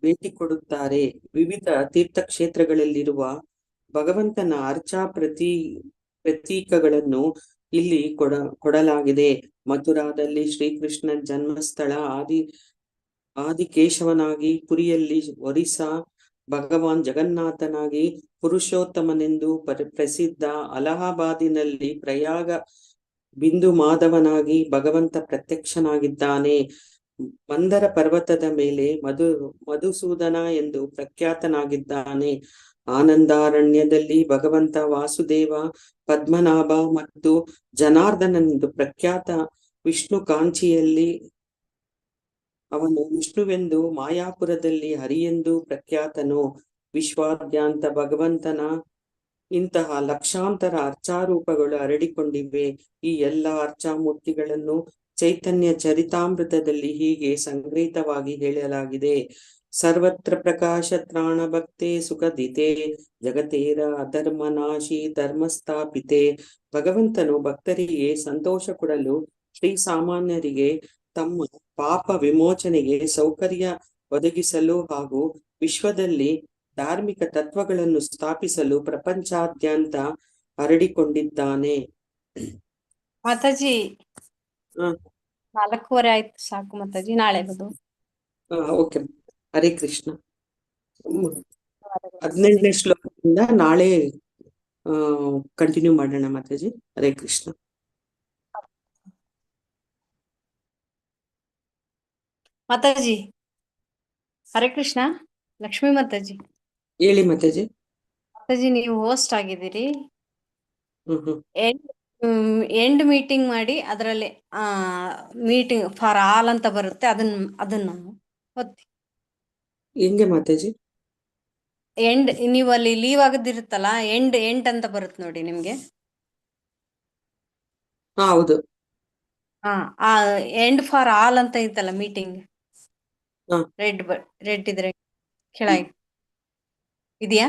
ಭೇಟಿ ಕೊಡುತ್ತಾರೆ. ವಿವಿಧ ತೀರ್ಥಕ್ಷೇತ್ರಗಳಲ್ಲಿರುವ ಭಗವಂತನ ಪ್ರತೀಕಗಳನ್ನು ಇಲ್ಲಿ ಕೊಡಲಾಗಿದೆ. ಮಥುರಾದಲ್ಲಿ ಶ್ರೀಕೃಷ್ಣ ಜನ್ಮಸ್ಥಳ ಆದಿಕೇಶವನಾಗಿ, ಪುರಿಯಲ್ಲಿ ಒರಿಸ್ಸಾ ಭಗವಾನ್ ಜಗನ್ನಾಥನಾಗಿ, ಪುರುಷೋತ್ತಮನೆಂದು ಪ್ರಸಿದ್ಧ ಅಲಹಾಬಾದಿನಲ್ಲಿ ಪ್ರಯಾಗ ಬಿಂದು ಮಾಧವನಾಗಿ ಭಗವಂತ ಪ್ರತ್ಯಕ್ಷನಾಗಿದ್ದಾನೆ. ಮಂದರ ಪರ್ವತದ ಮೇಲೆ ಮಧುಸೂದನ ಎಂದು ಪ್ರಖ್ಯಾತನಾಗಿದ್ದಾನೆ. ಆನಂದಾರಣ್ಯದಲ್ಲಿ ಭಗವಂತ ವಾಸುದೇವ, ಪದ್ಮನಾಭ ಮತ್ತು ಜನಾರ್ದನನೆಂದು ಪ್ರಖ್ಯಾತ. ವಿಷ್ಣು ಕಾಂಚಿಯಲ್ಲಿ ಅವನು ವಿಷ್ಣುವೆಂದು, ಮಾಯಾಪುರದಲ್ಲಿ ಹರಿಯೆಂದು ಪ್ರಖ್ಯಾತನು. ವಿಶ್ವಾದ್ಯಂತ ಭಗವಂತನ ಇಂತಹ ಲಕ್ಷಾಂತರ ಅರ್ಚಾರೂಪಗಳು ಹರಡಿಕೊಂಡಿವೆ. ಈ ಎಲ್ಲ ಅರ್ಚಾಮೂರ್ತಿಗಳನ್ನು ಚೈತನ್ಯ ಚರಿತಾಮೃತದಲ್ಲಿ ಹೀಗೆ ಸಂಗ್ರಹಿತವಾಗಿ ಹೇಳಲಾಗಿದೆ. ಸರ್ವತ್ರ ಪ್ರಕಾಶ ತ್ರಾಣ ಭಕ್ತೆ ಸುಖದಿತೆ, ಜಗತೇರ ಅಧರ್ಮನಾಶಿ ಧರ್ಮಸ್ಥಾಪಿತೆ. ಭಗವಂತನು ಭಕ್ತರಿಗೆ ಸಂತೋಷ ಕೊಡಲು, ಶ್ರೀಸಾಮಾನ್ಯರಿಗೆ ತಮ್ಮ ಪಾಪ ವಿಮೋಚನೆಗೆ ಸೌಕರ್ಯ ಒದಗಿಸಲು ಹಾಗೂ ವಿಶ್ವದಲ್ಲಿ ಧಾರ್ಮಿಕ ತತ್ವಗಳನ್ನು ಸ್ಥಾಪಿಸಲು ಪ್ರಪಂಚಾದ್ಯಂತ ಹರಡಿಕೊಂಡಿದ್ದಾನೆ. ಮಾತಾಜಿ 4:15 ಆಯ್ತು, ಸಾಕು ಮಾತಾಜಿ, ನಾಳೆ ಬದು. ಓಕೆ. ಹರೇ ಕೃಷ್ಣ. ಹದಿನೆಂಟನೇ ಶ್ಲೋಕದಿಂದ ನಾಳೆ ಕಂಟಿನ್ಯೂ ಮಾಡೋಣ ಮಾತಾಜಿ. ಹರೇ ಕೃಷ್ಣ. ಮಾತಾಜಿ ಹರೇ ಕೃಷ್ಣ. ಲಕ್ಷ್ಮೀ ಮಾತಾಜಿ. ಹೇಳಿ ಮಾತಾಜಿ. ಮಾತಾಜಿ ನೀವು ಹೋಸ್ಟ್ ಆಗಿದ್ದೀರಿ. ಹ್ಮ್ ಎಂಡ್ ಮೀಟಿಂಗ್ ಮಾಡಿ ಅದರಲ್ಲಿ ಮೀಟಿಂಗ್ ಫಾರ್ ಆಲ್ ಅಂತ ಬರುತ್ತೆ, ಅದನ್ನ ಒತ್ತಿ. ಹೆಂಗೆ ಮಾತಾಜಿ? ಎಂಡ್ ನೀವು ಅಲ್ಲಿ ಲೀವ್ ಆಗದಿರುತ್ತಲ್ಲ, ಎಂಡ್ ಅಂತ ಬರುತ್ತೆ ನೋಡಿ ನಿಮ್ಗೆ. ಹೌದು. ಆ ಎಂಡ್ ಫಾರ್ ಆಲ್ ಅಂತ ಇತ್ತಲ್ಲ ಮೀಟಿಂಗ್, ಹಾ. ರೆಡ್ ಇದ್ರೆ ಕೆಳಗೆ ಇದೆಯಾ?